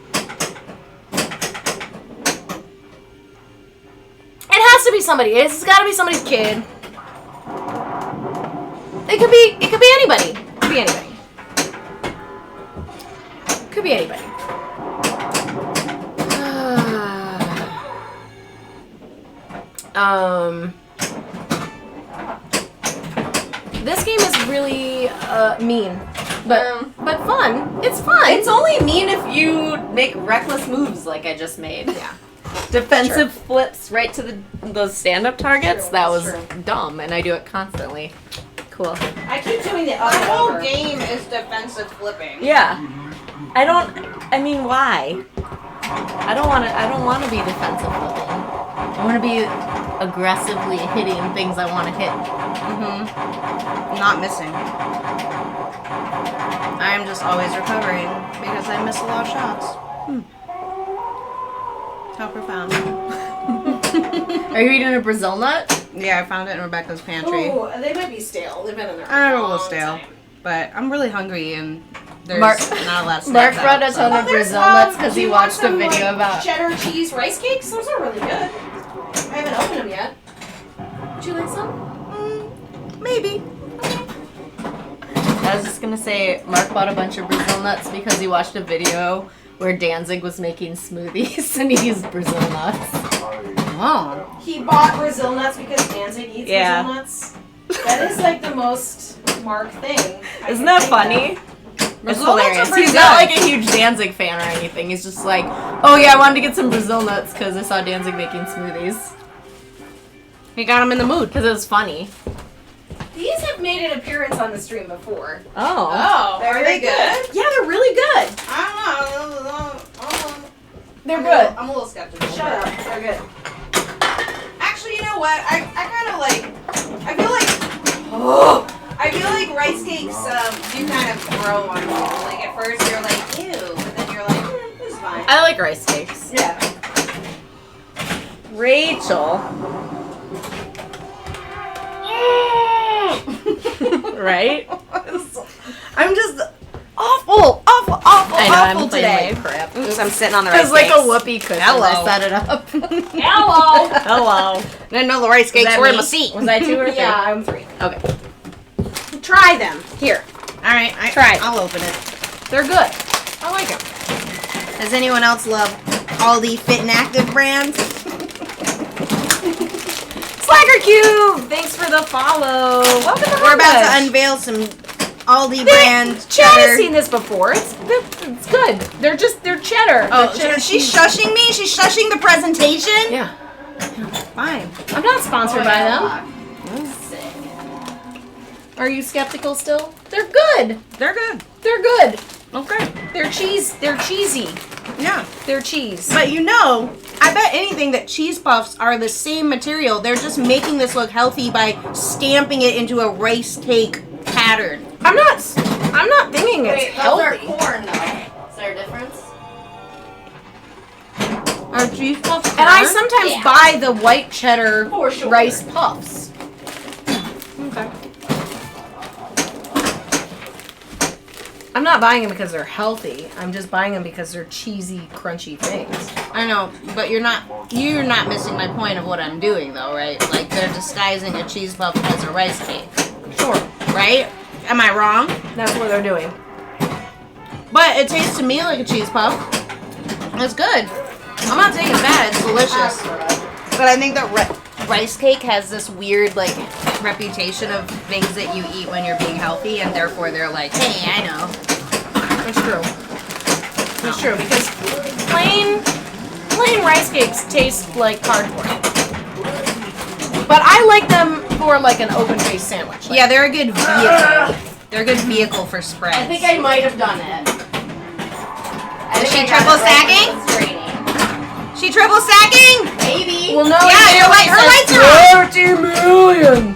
Speaker 3: It has to be somebody. It's got to be somebody's kid. It could be anybody. Could be anybody. Could be anybody. This game is really mean, but fun. It's fun.
Speaker 1: It's only mean if you make reckless moves like I just made.
Speaker 3: Yeah.
Speaker 1: Defensive flips right to those stand-up targets.
Speaker 2: True,
Speaker 1: That
Speaker 2: that's
Speaker 1: was
Speaker 2: true.
Speaker 1: dumb, and I do it constantly. Cool.
Speaker 2: I keep doing the
Speaker 4: The
Speaker 2: other
Speaker 4: whole
Speaker 2: over.
Speaker 4: game is defensive flipping.
Speaker 1: Yeah. I mean, why? I don't want to be defensive flipping. I want to be aggressively hitting things I want to hit.
Speaker 4: Not missing. I am just always recovering because I miss a lot of shots. How profound.
Speaker 1: Are you eating a Brazil nut?
Speaker 4: Yeah, I found it in Rebecca's pantry.
Speaker 2: Ooh, they might be stale. They've been in there.
Speaker 4: I know
Speaker 2: a
Speaker 4: a little
Speaker 2: long
Speaker 4: stale,
Speaker 2: time.
Speaker 4: but I'm really hungry and there's
Speaker 1: Mark-
Speaker 4: not a lot of
Speaker 1: Mark
Speaker 4: snacks
Speaker 1: brought
Speaker 4: out,
Speaker 1: a
Speaker 4: so-
Speaker 1: ton of
Speaker 2: There's,
Speaker 1: Brazil nuts because
Speaker 2: do
Speaker 1: he
Speaker 2: you want
Speaker 1: watched a
Speaker 2: some,
Speaker 1: video
Speaker 2: like,
Speaker 1: about.
Speaker 2: cheddar cheese rice cakes. Those are really good. I haven't opened them yet. Would you like some?
Speaker 4: Maybe.
Speaker 1: I was just gonna say, Mark bought a bunch of Brazil nuts because he watched a video where Danzig was making smoothies and he used Brazil nuts.
Speaker 4: Oh.
Speaker 2: He bought Brazil nuts because Danzig eats
Speaker 1: Yeah.
Speaker 2: Brazil nuts. That is like the most Mark thing. I
Speaker 1: Isn't
Speaker 2: can
Speaker 1: that
Speaker 2: think
Speaker 1: funny?
Speaker 2: of.
Speaker 1: It's
Speaker 3: Brazil nuts are
Speaker 1: hilarious.
Speaker 3: pretty
Speaker 1: He's not
Speaker 3: good.
Speaker 1: like a huge Danzig fan or anything. He's just like, oh yeah, I wanted to get some Brazil nuts because I saw Danzig making smoothies.
Speaker 3: He got him in the mood.
Speaker 1: Because it was funny.
Speaker 2: These have made an appearance on the stream before.
Speaker 1: Oh.
Speaker 4: Oh,
Speaker 2: Are they good?
Speaker 1: Yeah, they're really good.
Speaker 4: I don't know.
Speaker 1: They're good.
Speaker 4: I'm a little skeptical.
Speaker 2: Shut up. They're good.
Speaker 4: Actually, you know what? I kind of like. I feel like rice cakes do kind of grow on you. Like at first you're like ew, but then you're like this is fine.
Speaker 1: I like rice cakes.
Speaker 2: Yeah.
Speaker 1: Rachel. Right?
Speaker 4: I'm just awful
Speaker 1: I know, I'm
Speaker 4: awful
Speaker 1: playing
Speaker 4: today.
Speaker 1: like crap.
Speaker 4: Oops, I'm sitting on the
Speaker 1: It
Speaker 4: rice
Speaker 1: was like a
Speaker 4: cakes.
Speaker 1: whoopee cushion.
Speaker 4: Hello.
Speaker 1: I set it up.
Speaker 2: Hello.
Speaker 1: Hello.
Speaker 4: Didn't know the rice cakes
Speaker 1: that
Speaker 4: were in
Speaker 1: me?
Speaker 4: my seat.
Speaker 1: Was that 2 or 3?
Speaker 2: Yeah, I'm 3.
Speaker 1: Okay.
Speaker 3: Try them. Here.
Speaker 4: All right,
Speaker 3: Try it.
Speaker 4: I'll open it.
Speaker 3: They're good. I like them.
Speaker 4: Does anyone else love Aldi Fit and Active brands?
Speaker 3: Slacker Cube! Thanks for the follow. Welcome to
Speaker 4: We're about to
Speaker 3: Hush.
Speaker 4: unveil some Aldi brand
Speaker 3: Chad has
Speaker 4: cheddar.
Speaker 3: seen this before. It's good. They're cheddar.
Speaker 4: Oh,
Speaker 3: They're cheddar
Speaker 4: she's
Speaker 3: cheese.
Speaker 4: shushing me. She's shushing the presentation.
Speaker 3: Yeah.
Speaker 4: Fine.
Speaker 3: I'm not sponsored by them.
Speaker 5: Sick.
Speaker 3: Are you skeptical still? They're good.
Speaker 4: They're good.
Speaker 3: They're good.
Speaker 4: Okay.
Speaker 3: They're cheesy.
Speaker 4: Yeah.
Speaker 3: They're cheese.
Speaker 4: But you know, I bet anything that cheese puffs are the same material. They're just making this look healthy by stamping it into a rice cake pattern.
Speaker 3: I'm not thinking it's
Speaker 5: Wait, those are
Speaker 3: healthy.
Speaker 5: corn though. Is there a difference?
Speaker 4: Are cheese puffs
Speaker 3: And I
Speaker 4: corn?
Speaker 3: sometimes
Speaker 5: Yeah.
Speaker 3: buy the white cheddar
Speaker 5: For sure.
Speaker 3: rice puffs.
Speaker 4: Okay.
Speaker 3: I'm not buying them because they're healthy. I'm just buying them because they're cheesy, crunchy things.
Speaker 4: I know, but you're not missing my point of what I'm doing though, right? Like they're disguising a cheese puff as a rice cake.
Speaker 3: Sure.
Speaker 4: Right? Am I wrong?
Speaker 3: That's what they're doing.
Speaker 4: But it tastes to me like a cheese puff. It's good. I'm not saying it's bad. It's delicious. But I think that rice cake has this weird like reputation of things that you eat when you're being healthy, and therefore they're like, hey, I know.
Speaker 3: It's true. It's true because plain rice cakes taste like cardboard. But I like them for like an open-faced sandwich. Like,
Speaker 4: Yeah, they're a good vehicle. They're a good vehicle for spreads.
Speaker 5: I think I might have done it.
Speaker 4: Is she triple stacking? She triple stacking?
Speaker 5: Maybe.
Speaker 3: Well, no.
Speaker 4: Yeah, her lights are on.
Speaker 3: 30 million.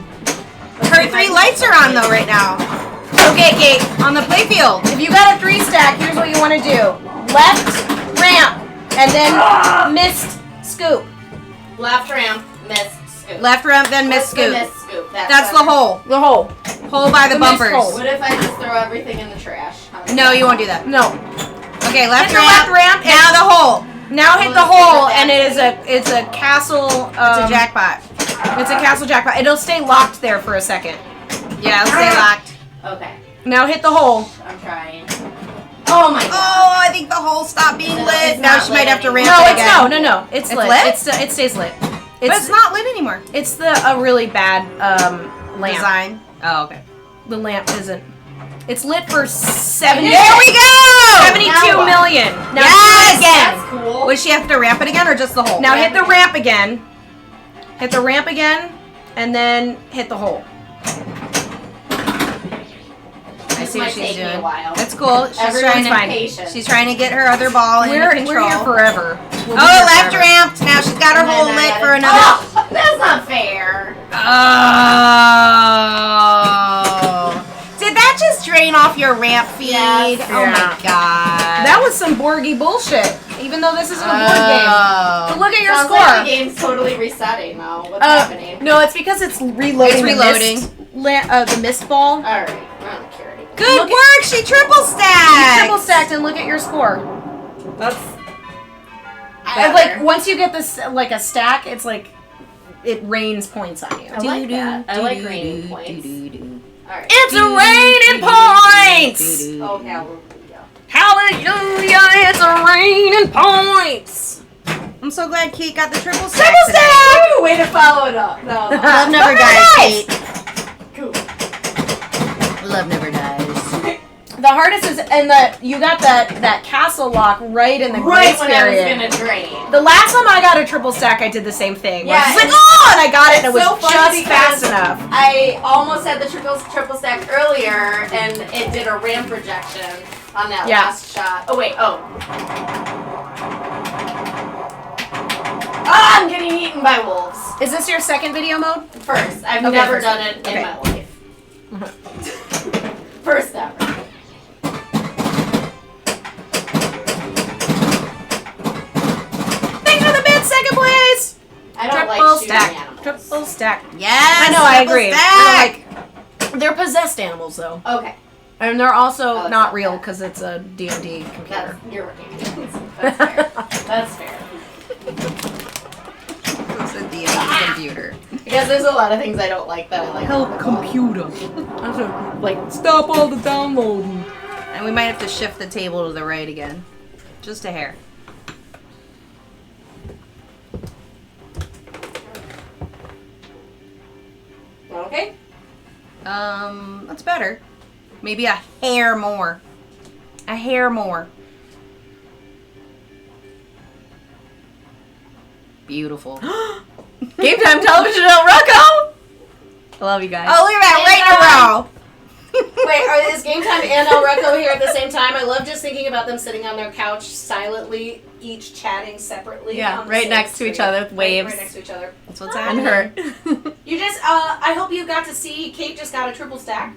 Speaker 4: Her 3 lights are on though right now. Okay, Kate, on the playfield.
Speaker 3: If you got a 3-stack, here's what you want to do: left ramp, and then missed scoop.
Speaker 5: Left ramp, missed scoop.
Speaker 4: Left ramp, then miss
Speaker 5: What's the
Speaker 4: scoop.
Speaker 5: missed scoop?
Speaker 4: That's the
Speaker 5: better.
Speaker 4: hole.
Speaker 3: The hole.
Speaker 4: Hole by the
Speaker 3: The missed
Speaker 4: bumpers.
Speaker 3: hole.
Speaker 5: What if I just throw everything in the trash? How does
Speaker 4: No,
Speaker 5: that
Speaker 4: you won't do that.
Speaker 3: No.
Speaker 4: Okay, left
Speaker 3: Hit the
Speaker 4: ramp.
Speaker 3: left ramp and-
Speaker 4: Now the hole.
Speaker 3: Now hit the hole, and it's a castle.
Speaker 4: It's a jackpot.
Speaker 3: It's a castle jackpot. It'll stay locked there for a second.
Speaker 4: Yeah, it'll stay locked.
Speaker 5: Okay,
Speaker 3: Now hit the hole.
Speaker 5: I'm trying. Oh my god.
Speaker 4: Oh, I think the hole stopped being
Speaker 5: No,
Speaker 4: lit.
Speaker 5: it's
Speaker 4: Now
Speaker 5: not
Speaker 4: she might
Speaker 5: lit
Speaker 4: have to ramp
Speaker 3: No,
Speaker 4: it
Speaker 3: it's
Speaker 4: again.
Speaker 3: no. It's lit.
Speaker 4: lit?
Speaker 3: It stays lit.
Speaker 4: But it's not lit anymore.
Speaker 3: It's a really bad lamp.
Speaker 4: Design. Oh, okay.
Speaker 3: The lamp isn't. It's lit for 70.
Speaker 4: There we go!
Speaker 3: 72
Speaker 5: Now what?
Speaker 3: million. Now
Speaker 4: Yes!
Speaker 3: do it again.
Speaker 5: That's cool.
Speaker 4: Would she have to ramp it again or just the hole?
Speaker 3: Now hit the ramp again. Hit the ramp again, and then hit the hole.
Speaker 4: I
Speaker 5: This
Speaker 4: see
Speaker 5: might
Speaker 4: what she's
Speaker 5: take me a
Speaker 4: doing.
Speaker 5: while.
Speaker 4: That's cool. She's
Speaker 5: Everyone's
Speaker 4: trying to
Speaker 5: impatient.
Speaker 4: She's trying to get her other ball into
Speaker 3: We're
Speaker 4: control.
Speaker 3: here forever. We'll be
Speaker 4: Oh,
Speaker 3: here
Speaker 4: left
Speaker 3: forever.
Speaker 4: ramped. Now she's got her
Speaker 5: And then
Speaker 4: hole
Speaker 5: I
Speaker 4: lit
Speaker 5: gotta-
Speaker 4: for another.
Speaker 5: Oh, that's not fair.
Speaker 4: Oh. Did that just drain off your ramp feed?
Speaker 5: Yes.
Speaker 4: Oh my
Speaker 3: Yeah.
Speaker 4: god.
Speaker 3: That was some Borgy bullshit. Even though this isn't a board game.
Speaker 4: Oh.
Speaker 3: But look at your
Speaker 5: Sounds
Speaker 3: score.
Speaker 5: like the game's totally resetting now. What's happening?
Speaker 3: No, it's because it's reloading.
Speaker 4: It's reloading.
Speaker 3: The mist ball.
Speaker 5: All right, I don't care anymore.
Speaker 4: Good
Speaker 3: Look at-
Speaker 4: work. She triple
Speaker 3: You
Speaker 4: stacked.
Speaker 3: triple stacked and look at your score.
Speaker 5: That's
Speaker 3: And like once you get this like a stack, it's like it rains points on you.
Speaker 5: I like that. I like raining points. All right.
Speaker 3: It's a raining points.
Speaker 5: Oh, hallelujah.
Speaker 3: Hallelujah! It's a raining points.
Speaker 4: I'm so glad Kate got the triple stack.
Speaker 3: Triple
Speaker 4: today.
Speaker 3: stack.
Speaker 5: Ooh, way to follow it up. No.
Speaker 4: Love never dies, Kate.
Speaker 5: Cool.
Speaker 4: Love never dies.
Speaker 3: The hardest is, and you got that castle lock right in the
Speaker 5: Right
Speaker 3: grace
Speaker 5: when I was
Speaker 3: period.
Speaker 5: gonna drain.
Speaker 3: The last time I got a triple stack, I did the same thing.
Speaker 5: Yeah,
Speaker 3: I was like,
Speaker 5: and
Speaker 3: oh, and I got it, and it was
Speaker 5: so funny
Speaker 3: just fast
Speaker 5: because
Speaker 3: enough.
Speaker 5: I almost had the triple stack earlier, and it did a ramp projection on that last shot. Oh wait, Ah, I'm getting eaten by wolves.
Speaker 3: Is this your second video mode?
Speaker 5: First, I've
Speaker 3: Okay,
Speaker 5: never
Speaker 3: first.
Speaker 5: done it in my life. First ever.
Speaker 3: Thanks for the bid, second place.
Speaker 5: I don't
Speaker 3: Triple
Speaker 5: like shooting
Speaker 3: stack.
Speaker 5: animals.
Speaker 3: Triple stack.
Speaker 4: Yes.
Speaker 3: I know, I
Speaker 4: triple
Speaker 3: agree.
Speaker 4: stack.
Speaker 3: They're possessed animals, though.
Speaker 5: Okay,
Speaker 3: And they're also
Speaker 5: that's
Speaker 3: not
Speaker 5: not
Speaker 3: real
Speaker 5: bad.
Speaker 3: because it's a D&D computer.
Speaker 5: you're right. That's fair. That's fair.
Speaker 4: It's a D&D computer.
Speaker 5: Because there's a lot of things I don't like that I like.
Speaker 3: Help computer. Like, stop all the downloading.
Speaker 4: And we might have to shift the table to the right again. Just a hair.
Speaker 5: Okay.
Speaker 4: That's better. Maybe a hair more. A hair more. Beautiful.
Speaker 1: Game Time Television El Rocco! I love you guys.
Speaker 4: Oh, look at that, right in a row.
Speaker 2: Wait, is Game Time and El Reco here at the same time? I love just thinking about them sitting on their couch silently, each chatting separately.
Speaker 1: Yeah,
Speaker 2: on the
Speaker 1: right
Speaker 2: same
Speaker 1: next to each
Speaker 2: screen.
Speaker 1: other with waves.
Speaker 2: Right next to each other.
Speaker 4: That's what's
Speaker 1: And
Speaker 4: happening.
Speaker 1: her.
Speaker 2: You just, I hope you got to see Kate just got a triple stack.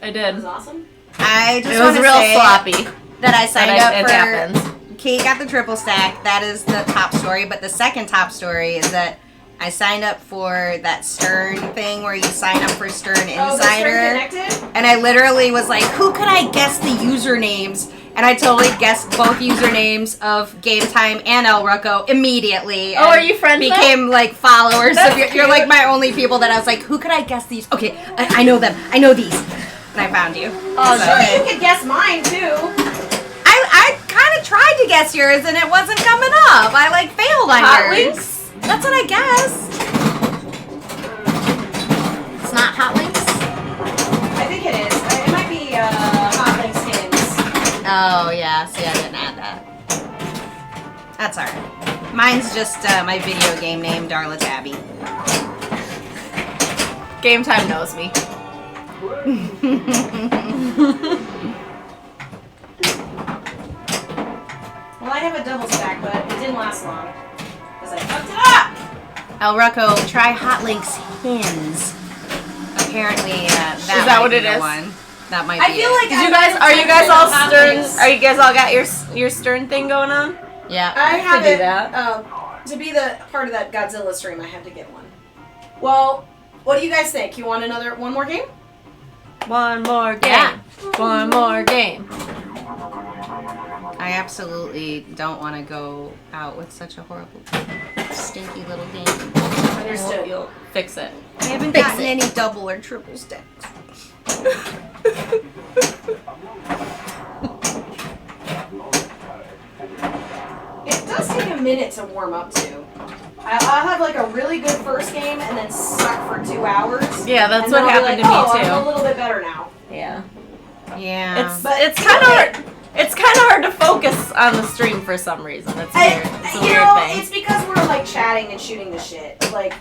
Speaker 1: I
Speaker 2: It
Speaker 1: did.
Speaker 2: was awesome.
Speaker 4: I just
Speaker 1: It was
Speaker 4: want to
Speaker 1: real
Speaker 4: say
Speaker 1: sloppy.
Speaker 4: that I signed
Speaker 1: But
Speaker 4: up
Speaker 1: it
Speaker 4: for.
Speaker 1: happens.
Speaker 4: Kate got the triple stack. That is the top story. But the second top story is that I signed up for that Stern thing where you sign up for Stern
Speaker 2: Oh, the Stern
Speaker 4: Insider.
Speaker 2: Connected?
Speaker 4: And I literally was like, who could I guess the usernames? And I totally guessed both usernames of Game Time and El Rucco immediately.
Speaker 1: Oh,
Speaker 4: and
Speaker 1: are you friends now?
Speaker 4: became like followers.
Speaker 1: That's
Speaker 4: So you're like my only people that I was like, who could I guess these? Okay, I know them. I know these. And I found you.
Speaker 1: Oh,
Speaker 4: So-
Speaker 2: Sure, you could guess mine too.
Speaker 4: I kind of tried to guess yours and it wasn't coming up. I like failed on
Speaker 1: Hot
Speaker 4: yours.
Speaker 1: Links?
Speaker 4: That's what I guessed.
Speaker 6: It's not Hot Links?
Speaker 2: I think it is. It might be Hot Links Skins.
Speaker 4: Oh yeah, see I didn't add that. That's alright. Mine's just my video game name, Darla Tabby.
Speaker 1: Game Time knows me.
Speaker 2: Well, I have a double stack, but it didn't last long. Because I fucked it up!
Speaker 4: El Rucco, try Hot Links Hins. Apparently, that
Speaker 1: Is
Speaker 4: might
Speaker 1: that what
Speaker 4: be
Speaker 1: it
Speaker 4: the
Speaker 1: is?
Speaker 4: one. That might
Speaker 2: I
Speaker 4: be
Speaker 2: feel
Speaker 4: it.
Speaker 2: like
Speaker 1: Did you guys? Are you guys all Stern? Are you guys all got your Stern thing going on?
Speaker 4: Yeah.
Speaker 2: I have
Speaker 1: do
Speaker 2: it,
Speaker 1: that.
Speaker 2: to be the part of that Godzilla stream, I have to get one. Well, what do you guys think? You want one more game?
Speaker 1: One more game.
Speaker 4: Yeah.
Speaker 1: One more game.
Speaker 4: I absolutely don't want to go out with such a horrible, stinky little game.
Speaker 2: Understood.
Speaker 1: You'll fix it.
Speaker 4: I haven't
Speaker 6: Fix
Speaker 4: gotten
Speaker 6: it.
Speaker 4: any double or triple stacks.
Speaker 2: It does take a minute to warm up to. I'll have like a really good first game and then suck for 2 hours.
Speaker 1: Yeah, that's
Speaker 2: and
Speaker 1: what
Speaker 2: then I'll be
Speaker 1: happened
Speaker 2: like,
Speaker 1: to me
Speaker 2: I'm a
Speaker 1: too.
Speaker 2: little bit better now.
Speaker 1: Yeah.
Speaker 4: Yeah.
Speaker 1: It's kind of hard. It's kind of hard to focus on the stream for some reason. It's weird. It's a
Speaker 2: You
Speaker 1: weird
Speaker 2: know,
Speaker 1: thing.
Speaker 2: it's because we're like chatting and shooting the shit. Like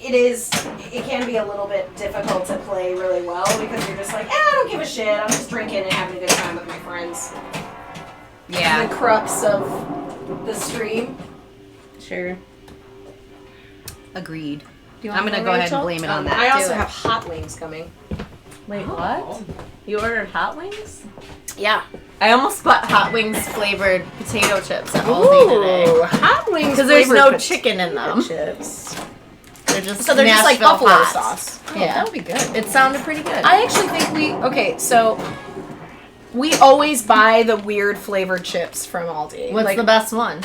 Speaker 2: it can be a little bit difficult to play really well because you're just like, I don't give a shit. I'm just drinking and having a good time with my friends.
Speaker 4: yeah.
Speaker 2: The crux of the stream.
Speaker 1: Sure.
Speaker 4: Agreed.
Speaker 1: Do you
Speaker 4: I'm
Speaker 1: want
Speaker 4: gonna
Speaker 1: more,
Speaker 4: go ahead and
Speaker 1: Rachel?
Speaker 4: blame it on that.
Speaker 2: I also
Speaker 1: Do it.
Speaker 2: have hot wings coming.
Speaker 1: Wait, what? You ordered hot wings?
Speaker 2: Yeah.
Speaker 1: I almost bought hot wings flavored potato chips at Aldi today.
Speaker 3: Hot wings
Speaker 1: Because there's
Speaker 3: flavored
Speaker 1: no
Speaker 3: potato
Speaker 1: chicken in them.
Speaker 3: chips.
Speaker 1: They're just
Speaker 3: So they're just like
Speaker 1: Nashville
Speaker 3: buffalo
Speaker 1: hot.
Speaker 3: sauce. Oh,
Speaker 1: Yeah.
Speaker 3: that would be good.
Speaker 1: It sounded pretty good.
Speaker 3: I actually think so we always buy the weird flavored chips from Aldi.
Speaker 1: What's
Speaker 3: like,
Speaker 1: the best one?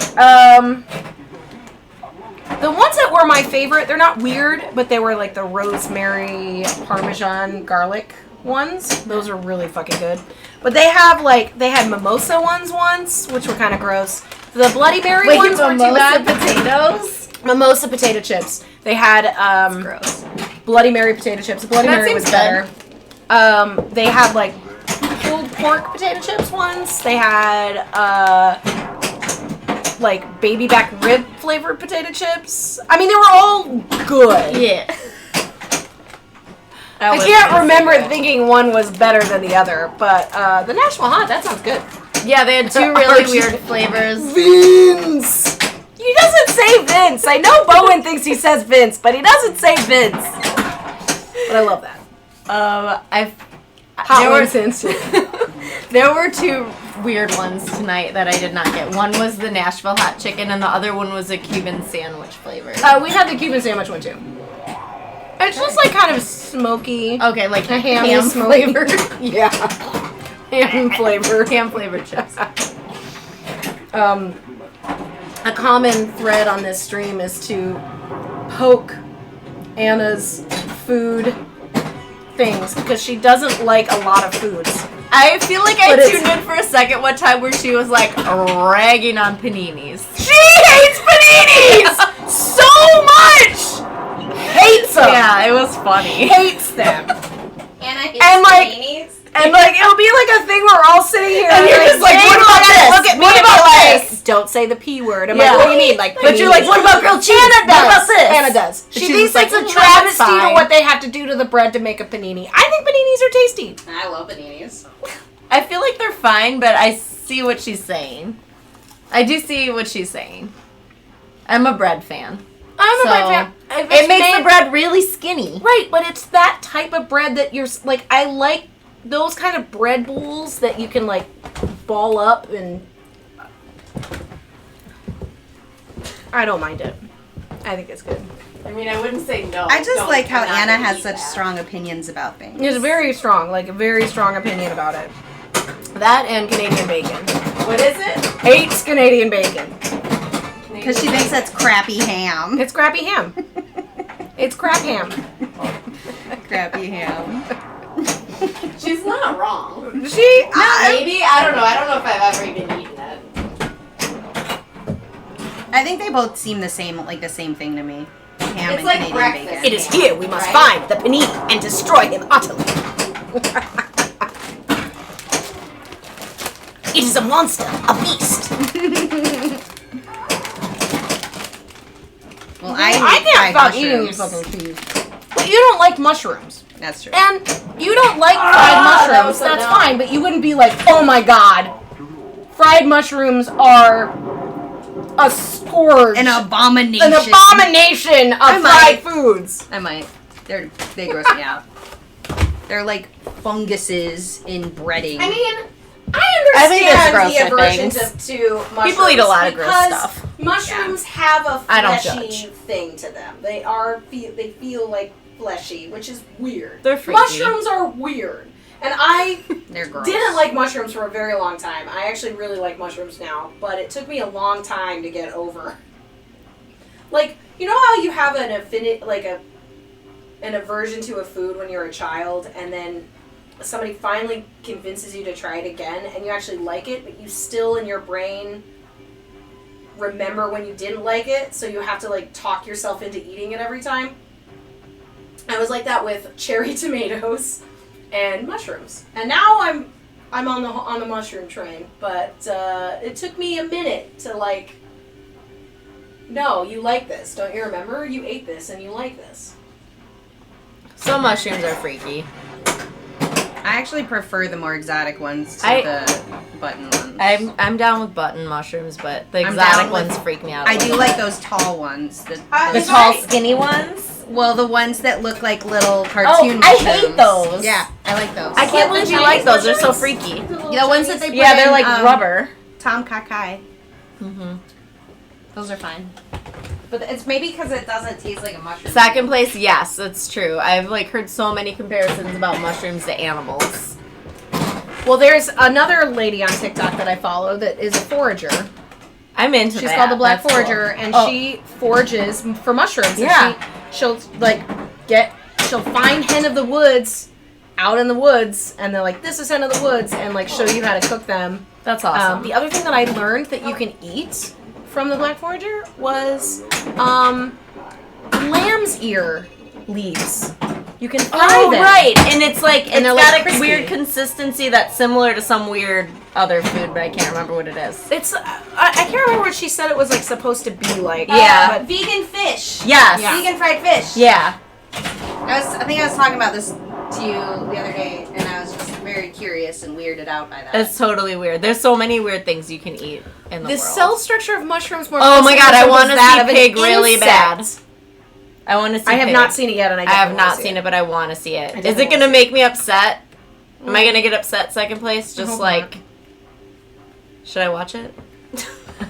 Speaker 3: The ones that were my favorite, they're not weird, but they were like the rosemary parmesan garlic ones. Those are really fucking good. But they had mimosa ones once, which were kind of gross. The Bloody Mary
Speaker 1: Wait,
Speaker 3: ones weren't too
Speaker 1: mimosa
Speaker 3: bad.
Speaker 1: potatoes?
Speaker 3: Mimosa potato chips. They had
Speaker 1: Gross.
Speaker 3: Bloody Mary potato chips. The Bloody
Speaker 1: That
Speaker 3: Mary was
Speaker 1: seems
Speaker 3: better. They had like pulled pork potato chips once. They had like baby back rib flavored potato chips. I mean, they were all good.
Speaker 1: Yeah.
Speaker 3: I can't remember thinking one was better than the other, but the Nashville Hot, that sounds good.
Speaker 1: Yeah, they had two really weird flavors.
Speaker 3: Vince! He doesn't say Vince. I know Bowen thinks he says Vince, but he doesn't say Vince. But I love that.
Speaker 1: There were two weird ones tonight that I did not get. One was the Nashville hot chicken, and the other one was a Cuban sandwich flavor.
Speaker 3: We had the Cuban sandwich one too. It's just like kind of smoky.
Speaker 1: Okay, like
Speaker 3: a
Speaker 1: ham
Speaker 3: flavor. Yeah. Ham flavored chips. A common thread on this stream is to poke Anna's food things because she doesn't like a lot of foods.
Speaker 1: I feel like I tuned in for a second one time where she was like ragging on paninis.
Speaker 3: She hates paninis so much. Hates them.
Speaker 1: Yeah, it was funny.
Speaker 3: Hates them.
Speaker 2: Anna hates
Speaker 3: paninis. And like it'll be like a thing where we're all sitting here
Speaker 1: and you're just like, what about this?
Speaker 3: Look at me. What about this? Don't say the P word. I'm like, what do you mean? Like,
Speaker 1: but you're like, what about grilled cheese?
Speaker 3: Anna does.
Speaker 1: What about this?
Speaker 3: Anna does. She thinks
Speaker 1: like,
Speaker 3: it's a travesty to what they have to do to the bread to make a panini. I think paninis are tasty.
Speaker 2: I love paninis.
Speaker 1: I feel like they're fine, but I see what she's saying. I do see what she's saying. I'm a bread fan.
Speaker 3: I'm a bread fan.
Speaker 1: It makes the bread really skinny.
Speaker 3: Right, but it's that type of bread that you're like. I like those kind of bread bowls that you can like ball up, and I don't mind it. I think it's good.
Speaker 1: I mean, I wouldn't say no.
Speaker 4: I just like how Anna has such strong opinions about things.
Speaker 3: It's very strong, like a very strong opinion about it. That and Canadian bacon.
Speaker 1: What is it?
Speaker 3: Hates Canadian bacon.
Speaker 4: Because she thinks that's crappy ham.
Speaker 3: It's crappy ham. It's crap ham.
Speaker 4: Crappy ham.
Speaker 5: She's not wrong.
Speaker 3: She?
Speaker 5: Maybe? I don't know. I don't know if I've ever even eaten it.
Speaker 4: I think they both seem the same, like the same thing to me. Ham
Speaker 5: It's
Speaker 4: and
Speaker 5: like
Speaker 4: Canadian
Speaker 5: breakfast.
Speaker 4: bacon.
Speaker 3: It is here we must
Speaker 5: Right?
Speaker 3: find the panini and destroy him utterly. It is a monster, a beast.
Speaker 4: Well,
Speaker 3: I can't stop eating these
Speaker 4: mushrooms.
Speaker 3: fucking cheese. But you don't like mushrooms.
Speaker 4: That's true.
Speaker 3: And you don't like fried mushrooms. That's fine, but you wouldn't be like, oh my god. Fried mushrooms are a scourge.
Speaker 4: An abomination.
Speaker 3: An abomination of fried foods.
Speaker 4: I might. They gross me out. They're like funguses in breading.
Speaker 2: I mean,
Speaker 1: I think it's
Speaker 2: understand
Speaker 1: grosser
Speaker 2: the aversion
Speaker 1: things.
Speaker 2: to mushrooms.
Speaker 1: People eat a lot of gross
Speaker 2: because
Speaker 1: stuff.
Speaker 2: Mushrooms have a
Speaker 1: I don't
Speaker 2: fleshy
Speaker 1: judge.
Speaker 2: thing to them. They feel like fleshy, which is weird.
Speaker 1: They're freaky.
Speaker 2: Mushrooms are weird. And I
Speaker 4: They're gross.
Speaker 2: didn't like mushrooms for a very long time. I actually really like mushrooms now, but it took me a long time to get over. Like, you know how you have an aversion to a food when you're a child, and then somebody finally convinces you to try it again, and you actually like it, but you still in your brain remember when you didn't like it, so you have to like talk yourself into eating it every time. I was like that with cherry tomatoes and mushrooms, and now I'm on the mushroom train. But it took me a minute to like. No, you like this, don't you remember? You ate this and you like this.
Speaker 1: Some mushrooms are freaky.
Speaker 4: I actually prefer the more exotic ones to the button ones.
Speaker 1: I'm down with button mushrooms, but the
Speaker 4: I'm
Speaker 1: exotic
Speaker 4: down with-
Speaker 1: ones freak me out.
Speaker 4: I do like those tall ones. The
Speaker 1: the tall, skinny ones.
Speaker 4: Well, the ones that look like little cartoon
Speaker 1: I
Speaker 4: mushrooms.
Speaker 1: hate those.
Speaker 4: Yeah, I like those.
Speaker 1: I can't believe you like those. They're so freaky.
Speaker 4: The ones that they put
Speaker 1: Yeah, they're
Speaker 4: in,
Speaker 1: like rubber.
Speaker 4: Tom Kakai.
Speaker 1: Mm-hmm.
Speaker 4: Those are fine. But it's maybe because it doesn't taste like a mushroom.
Speaker 1: Second place, yes, it's true. I've like heard so many comparisons about mushrooms to animals.
Speaker 3: Well, there's another lady on TikTok that I follow that is a forager.
Speaker 1: I'm into
Speaker 3: She's
Speaker 1: that.
Speaker 3: called the Black
Speaker 1: That's
Speaker 3: Forager,
Speaker 1: cool.
Speaker 3: and
Speaker 1: Oh.
Speaker 3: she forages for mushrooms.
Speaker 1: Yeah.
Speaker 3: And she'll find hen of the woods out in the woods, and they're like, this is hen of the woods, and like show you how to cook them.
Speaker 1: That's awesome.
Speaker 3: The other thing that I learned that you can eat from the Black Forager was lamb's ear leaves. You can fry
Speaker 1: Oh,
Speaker 3: them.
Speaker 1: right. And it's like,
Speaker 3: And
Speaker 1: it's
Speaker 3: they're,
Speaker 1: got
Speaker 3: like,
Speaker 1: a
Speaker 3: crispy.
Speaker 1: weird consistency that's similar to some weird other food, but I can't remember what it is.
Speaker 3: It's I can't remember what she said it was like supposed to be like.
Speaker 1: Yeah.
Speaker 3: but
Speaker 4: Vegan fish.
Speaker 1: Yes.
Speaker 3: Yeah.
Speaker 4: Vegan fried fish.
Speaker 1: Yeah.
Speaker 4: I think I was talking about this to you the other day, and I was just very curious and weirded out by that.
Speaker 1: It's totally weird. There's so many weird things you can eat in the
Speaker 3: the
Speaker 1: world.
Speaker 3: cell structure of mushrooms more.
Speaker 1: Oh my
Speaker 3: closely
Speaker 1: god, I
Speaker 3: resembles
Speaker 1: want to
Speaker 3: that
Speaker 1: see
Speaker 3: of an
Speaker 1: pig really
Speaker 3: insect.
Speaker 1: bad. I want to see
Speaker 3: I have
Speaker 1: pig.
Speaker 3: not seen it yet, and I
Speaker 1: I have
Speaker 3: definitely
Speaker 1: not
Speaker 3: wanna see
Speaker 1: seen it, but I want to see it. Is
Speaker 3: definitely
Speaker 1: it going to make me upset? Am I going to get upset second place? Just
Speaker 3: hope
Speaker 1: like... Should I watch it?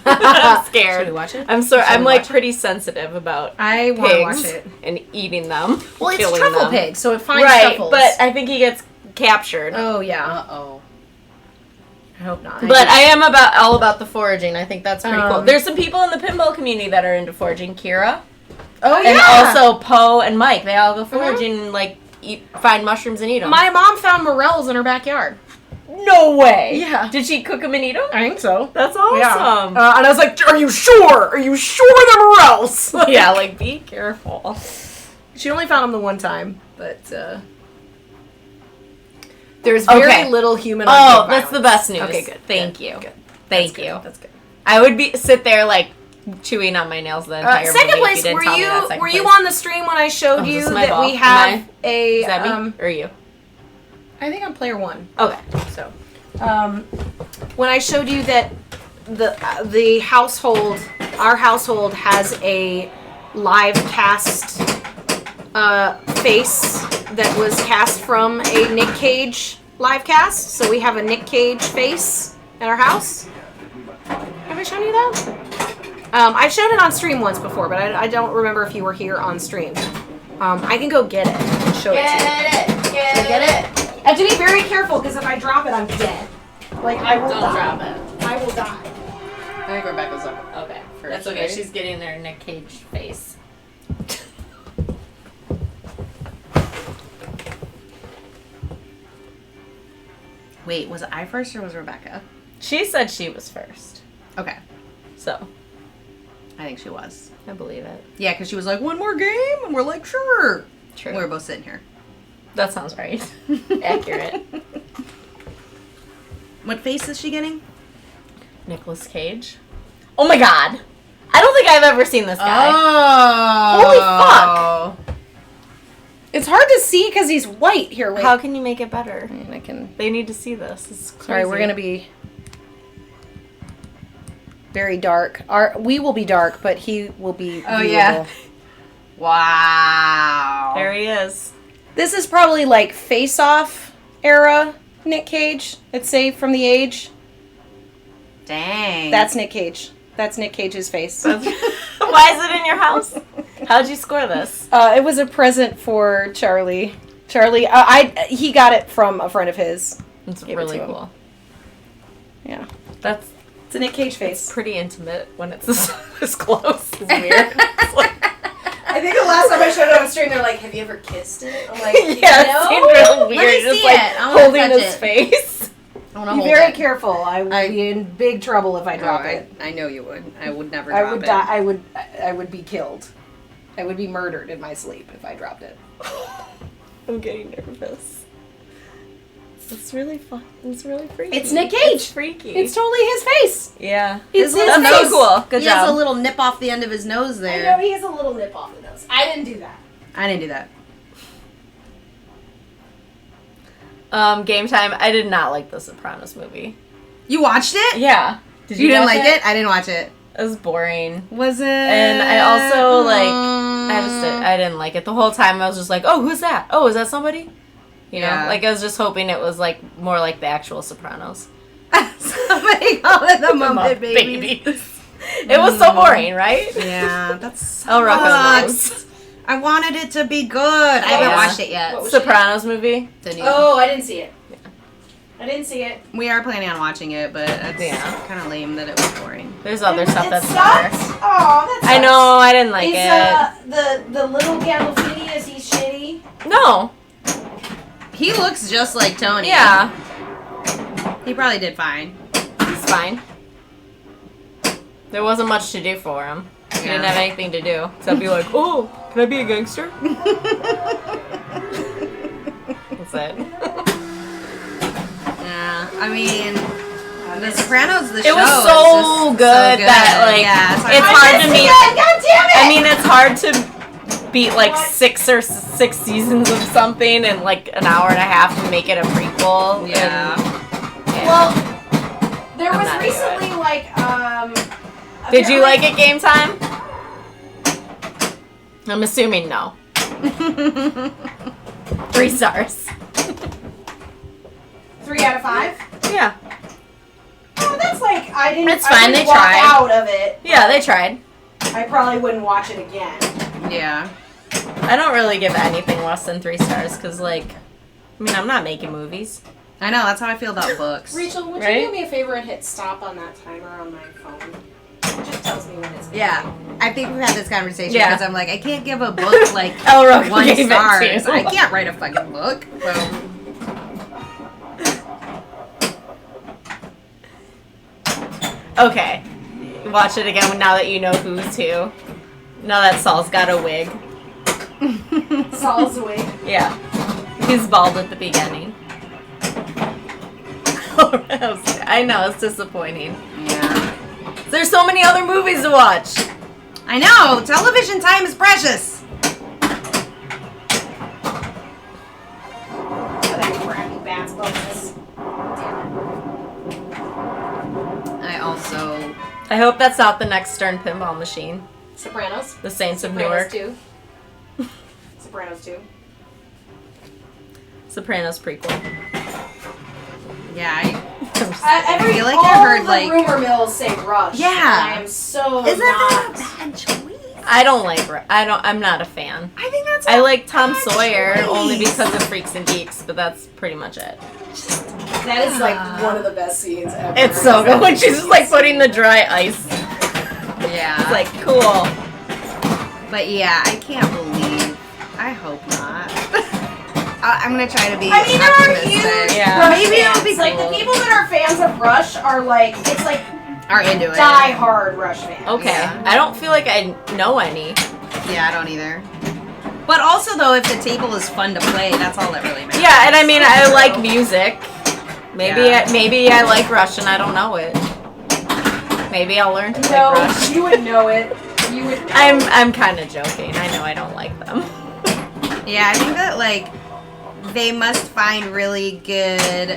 Speaker 1: I'm scared.
Speaker 3: Should we watch it?
Speaker 1: I'm sorry.
Speaker 3: Should
Speaker 1: I'm
Speaker 3: we
Speaker 1: like
Speaker 3: watch it?
Speaker 1: pretty sensitive about
Speaker 3: I want to watch
Speaker 1: pigs
Speaker 3: it.
Speaker 1: and eating them.
Speaker 3: Well, it's
Speaker 1: killing
Speaker 3: truffle
Speaker 1: them.
Speaker 3: pig, so it finds
Speaker 1: Right,
Speaker 3: truffles.
Speaker 1: but I think he gets captured.
Speaker 3: Oh yeah.
Speaker 4: Uh-oh.
Speaker 3: I hope not.
Speaker 1: But I am all about the foraging. I think that's pretty cool.
Speaker 3: Um,
Speaker 1: There's some people in the pinball community that are into foraging. Kira.
Speaker 3: oh
Speaker 1: And also Poe and Mike. They all go foraging and like find mushrooms and eat them.
Speaker 3: my mom found morels in her backyard.
Speaker 1: No way.
Speaker 3: Yeah.
Speaker 1: Did she cook them and eat them?
Speaker 3: I think so.
Speaker 1: That's awesome.
Speaker 3: Yeah. And I was like, "Are you sure? Are you sure they're morels?"
Speaker 1: Yeah, like be careful.
Speaker 3: She only found them the one time, but there's very
Speaker 1: Okay.
Speaker 3: little human.
Speaker 1: Oh, that's the best news.
Speaker 3: Okay, good.
Speaker 1: Thank
Speaker 3: Good,
Speaker 1: you.
Speaker 3: Good.
Speaker 1: Thank
Speaker 3: That's
Speaker 1: you.
Speaker 3: good. That's good.
Speaker 1: I would sit there like chewing on my nails the entire
Speaker 3: Second
Speaker 1: movie if
Speaker 3: place.
Speaker 1: you didn't
Speaker 3: Were
Speaker 1: tell me
Speaker 3: you
Speaker 1: that second
Speaker 3: were you
Speaker 1: place.
Speaker 3: on the stream when I showed
Speaker 1: Oh,
Speaker 3: you
Speaker 1: is this my
Speaker 3: that
Speaker 1: ball?
Speaker 3: we have a?
Speaker 1: Is that me or you?
Speaker 3: I think I'm player one.
Speaker 1: Okay.
Speaker 3: So, when I showed you that the household, our household has a live cast face that was cast from a Nick Cage live cast. So we have a Nick Cage face in our house. Have I shown you that? I've shown it on stream once before, but I don't remember if you were here on stream. I can go get it and show it to you.
Speaker 5: Get it.
Speaker 3: I have to be very careful because if I drop it, I'm dead. Like, I will
Speaker 5: Don't
Speaker 3: die.
Speaker 5: drop it.
Speaker 3: I will die.
Speaker 4: I think Rebecca's up.
Speaker 1: Okay.
Speaker 4: First,
Speaker 1: That's okay.
Speaker 4: right?
Speaker 1: She's getting their Nick Cage face.
Speaker 4: Wait, was I first or was Rebecca?
Speaker 1: She said she was first.
Speaker 4: Okay.
Speaker 1: So,
Speaker 4: I think she was.
Speaker 1: I believe it.
Speaker 4: Yeah, because she was like, one more game? And we're like, sure.
Speaker 1: True.
Speaker 4: We were both sitting here.
Speaker 1: That sounds right. Accurate.
Speaker 4: What face is she getting?
Speaker 1: Nicolas Cage. Oh my god. I don't think I've ever seen this guy.
Speaker 4: Oh.
Speaker 1: Holy fuck.
Speaker 3: It's hard to see because he's white. Here, wait.
Speaker 1: How can you make it better?
Speaker 3: And I can.
Speaker 1: They need to see this. It's crazy.
Speaker 3: Sorry, we're gonna be very dark. We will be dark, but he will be.
Speaker 4: Oh,
Speaker 3: viewable.
Speaker 4: yeah. Wow.
Speaker 1: There he is.
Speaker 3: This is probably like Face Off era Nick Cage. It's saved from the age.
Speaker 4: Dang.
Speaker 3: That's Nick Cage. That's Nick Cage's face.
Speaker 1: Why is it in your house? How'd you score this?
Speaker 3: It was a present for Charlie. Charlie, he got it from a friend of his.
Speaker 1: It's
Speaker 3: Give it
Speaker 1: really
Speaker 3: to him.
Speaker 1: cool.
Speaker 3: Yeah,
Speaker 1: That's
Speaker 3: it's a Nick Cage face.
Speaker 1: pretty intimate when it's this close. It's weird. It's like,
Speaker 2: I think the last time I showed it on stream, they're like, "Have you ever kissed it?" I'm like,
Speaker 1: yeah,
Speaker 2: "No."
Speaker 1: it seemed real weird.
Speaker 4: me
Speaker 1: Just
Speaker 4: see
Speaker 1: like
Speaker 4: it. I wanna
Speaker 1: holding
Speaker 4: touch
Speaker 1: his
Speaker 4: it.
Speaker 1: face.
Speaker 4: I want to
Speaker 3: Be
Speaker 4: hold
Speaker 3: very
Speaker 4: it.
Speaker 3: careful. I would be in big trouble if I drop it.
Speaker 4: I know you would. I would never
Speaker 3: I
Speaker 4: drop
Speaker 3: would
Speaker 4: it.
Speaker 3: die. I would be killed. I would be murdered in my sleep if I dropped it.
Speaker 1: I'm getting nervous. It's really fun. It's really freaky.
Speaker 3: It's Nick Cage.
Speaker 1: It's freaky.
Speaker 3: It's totally his face.
Speaker 1: yeah.
Speaker 3: It's his
Speaker 1: That's
Speaker 3: face.
Speaker 1: so cool. Good
Speaker 4: he
Speaker 1: job.
Speaker 4: has a little nip off the end of his nose
Speaker 2: I
Speaker 4: there.
Speaker 2: know he has a little nip off the nose. I didn't do that.
Speaker 4: I didn't do that.
Speaker 1: Game time. I did not like the Sopranos movie.
Speaker 4: You watched it?
Speaker 1: Yeah. Did
Speaker 4: You didn't
Speaker 1: watch
Speaker 4: like it? I didn't watch it.
Speaker 1: It was boring.
Speaker 4: Was it?
Speaker 1: And I also I didn't like it. The whole time I was just like, oh, who's that? Oh, is that somebody? You know?
Speaker 4: Yeah.
Speaker 1: Like I was just hoping it was like more like the actual Sopranos.
Speaker 4: Somebody call it the Muppet Babies.
Speaker 1: It was so boring, right?
Speaker 4: Yeah, that's
Speaker 1: Oh, rock and roll.
Speaker 4: sucks. I wanted it to be good. I haven't
Speaker 1: Yeah.
Speaker 4: watched it yet.
Speaker 2: What was
Speaker 1: Sopranos movie.
Speaker 4: The new.
Speaker 2: Oh, I didn't see it. I didn't see it.
Speaker 4: We are planning on watching it, but it's
Speaker 1: Yeah.
Speaker 4: kind of lame that it was boring.
Speaker 1: There's other stuff
Speaker 2: it
Speaker 1: that's
Speaker 2: sucks.
Speaker 1: better.
Speaker 2: Oh, that sucks.
Speaker 1: I know, I didn't like
Speaker 2: Is
Speaker 1: it.
Speaker 2: the little Gandolfini, is he shitty?
Speaker 1: No.
Speaker 4: He looks just like Tony.
Speaker 1: Yeah.
Speaker 4: He probably did fine.
Speaker 1: It's fine. There wasn't much to do for him. He didn't
Speaker 4: Yeah.
Speaker 1: have anything to do except be like, oh, can I be a gangster? it.
Speaker 4: Yeah, I mean, The Sopranos, the
Speaker 1: It
Speaker 4: show
Speaker 1: was
Speaker 4: is
Speaker 1: so
Speaker 4: just
Speaker 1: good that like
Speaker 4: yeah,
Speaker 1: it's hard to meet.
Speaker 2: God damn it!
Speaker 1: I mean, it's hard to beat like 6 seasons of something in like an hour and a half to make it a prequel.
Speaker 4: Yeah.
Speaker 1: And,
Speaker 2: Well, there
Speaker 1: I'm
Speaker 2: was
Speaker 1: not into
Speaker 2: recently
Speaker 1: Did you like it, Game Time? I'm assuming no. 3 stars.
Speaker 2: 3 out of 5?
Speaker 1: Yeah.
Speaker 2: Oh, that's like I didn't.
Speaker 1: It's fine, they
Speaker 2: walk
Speaker 1: tried.
Speaker 2: out of it.
Speaker 1: Yeah, they tried.
Speaker 2: I probably wouldn't watch it again.
Speaker 4: Yeah.
Speaker 1: I don't really give anything less than 3 stars because, like, I mean, I'm not making movies.
Speaker 4: I know, that's how I feel about books.
Speaker 2: Rachel, would
Speaker 1: Right?
Speaker 2: you do me a favor and hit stop on that timer on my phone? It just tells me when it's.
Speaker 4: Yeah, I think we've had this conversation
Speaker 1: Yeah.
Speaker 4: because I'm like, I can't give a book like
Speaker 1: Elro
Speaker 4: 1
Speaker 1: gave it
Speaker 4: star.
Speaker 1: to you.
Speaker 4: I can't write a fucking book. So.
Speaker 1: Okay. Watch it again now that you know who's who. Now that Saul's got a wig.
Speaker 2: Saul's awake.
Speaker 1: Yeah. He's bald at the beginning. I know, it's disappointing.
Speaker 4: Yeah.
Speaker 1: There's so many other movies to watch.
Speaker 4: I know, television time is precious.
Speaker 2: Look at that crappy Bats bonus.
Speaker 4: I also.
Speaker 1: I hope that's not the next Stern pinball machine.
Speaker 2: Sopranos.
Speaker 1: The Saints of
Speaker 2: Sopranos
Speaker 1: Newark.
Speaker 2: 2. Sopranos 2.
Speaker 1: Sopranos prequel.
Speaker 4: Yeah,
Speaker 2: I
Speaker 4: feel like
Speaker 2: all
Speaker 4: I heard,
Speaker 2: the
Speaker 4: like-
Speaker 2: rumor mills say Rush.
Speaker 4: Yeah.
Speaker 2: and I am so
Speaker 4: isn't that
Speaker 2: not.
Speaker 4: a bad choice?
Speaker 1: I'm not a fan.
Speaker 4: I think that's.
Speaker 1: I like Tom
Speaker 4: bad
Speaker 1: Sawyer
Speaker 4: choice.
Speaker 1: only because of Freaks and Geeks, but that's pretty much it.
Speaker 2: That is like one of the best scenes ever.
Speaker 1: It's so good when she's just like putting the dry ice.
Speaker 4: Yeah.
Speaker 1: It's like cool.
Speaker 4: But yeah, I can't believe. I hope not. I'm gonna try to be.
Speaker 2: I mean, there are
Speaker 4: optimistic.
Speaker 2: huge
Speaker 1: Yeah.
Speaker 2: Rush
Speaker 4: Maybe it'll
Speaker 2: fans.
Speaker 4: be
Speaker 2: Like
Speaker 4: cool.
Speaker 2: the people that are fans of Rush are like it's like
Speaker 4: Are into it.
Speaker 2: die-hard Rush fans.
Speaker 1: Okay.
Speaker 4: Yeah.
Speaker 1: I don't feel like I know any.
Speaker 4: Yeah, I don't either. But also, though, if the table is fun to play, that's all that really matters.
Speaker 1: Yeah, and I mean I like music. Maybe
Speaker 4: Yeah.
Speaker 1: maybe I like Russian. I don't know it. Maybe I'll learn to like
Speaker 2: No,
Speaker 1: Rush.
Speaker 2: you would know it. You would. Know.
Speaker 1: I'm kind of joking. I know I don't like them.
Speaker 4: Yeah, I think that, like, they must find really good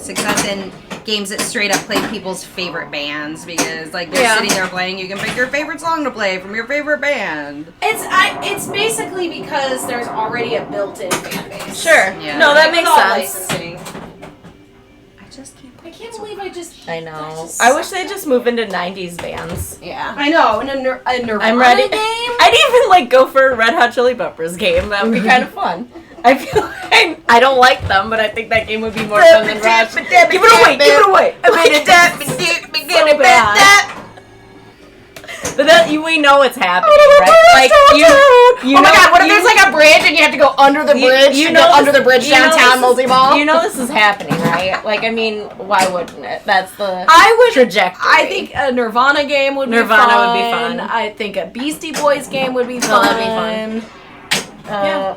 Speaker 4: success in games that straight up play people's favorite bands because, like, they're
Speaker 1: Yeah.
Speaker 4: sitting there playing. You can pick your favorite song to play from your favorite band.
Speaker 2: It's basically because there's already a built-in fan base.
Speaker 1: Sure.
Speaker 4: Yeah.
Speaker 1: No, that
Speaker 2: With
Speaker 1: makes
Speaker 2: all
Speaker 1: sense.
Speaker 2: licensing.
Speaker 4: I just can't.
Speaker 2: I can't believe I just.
Speaker 1: I know.
Speaker 2: that just
Speaker 1: I wish
Speaker 2: sucks.
Speaker 1: they'd just move into 90s bands.
Speaker 4: Yeah.
Speaker 2: I know. In a Nirvana
Speaker 1: I'm ready.
Speaker 2: game.
Speaker 1: I'd even like go for a Red Hot Chili Peppers game. That would be kind of fun. I feel like I don't like them, but I think that game would be more fun than Rush. Give it away! Give it away! So bad. But that we know it's happening, right? Like you
Speaker 2: Oh my god! What if
Speaker 1: you-
Speaker 2: there's like a bridge and you have to go under the bridge?
Speaker 1: you
Speaker 2: to
Speaker 1: know
Speaker 2: get
Speaker 1: this-
Speaker 2: under the bridge
Speaker 1: you know
Speaker 2: downtown
Speaker 1: this is-
Speaker 2: Multi-Mall.
Speaker 1: You know this is happening, right? Like I mean, why wouldn't it? That's the
Speaker 2: I would.
Speaker 1: trajectory.
Speaker 2: I think a Nirvana game would
Speaker 1: Nirvana
Speaker 2: be fun.
Speaker 1: would be fun.
Speaker 2: I think a Beastie Boys game would be
Speaker 1: Oh,
Speaker 2: fun.
Speaker 1: that'd be
Speaker 2: fun.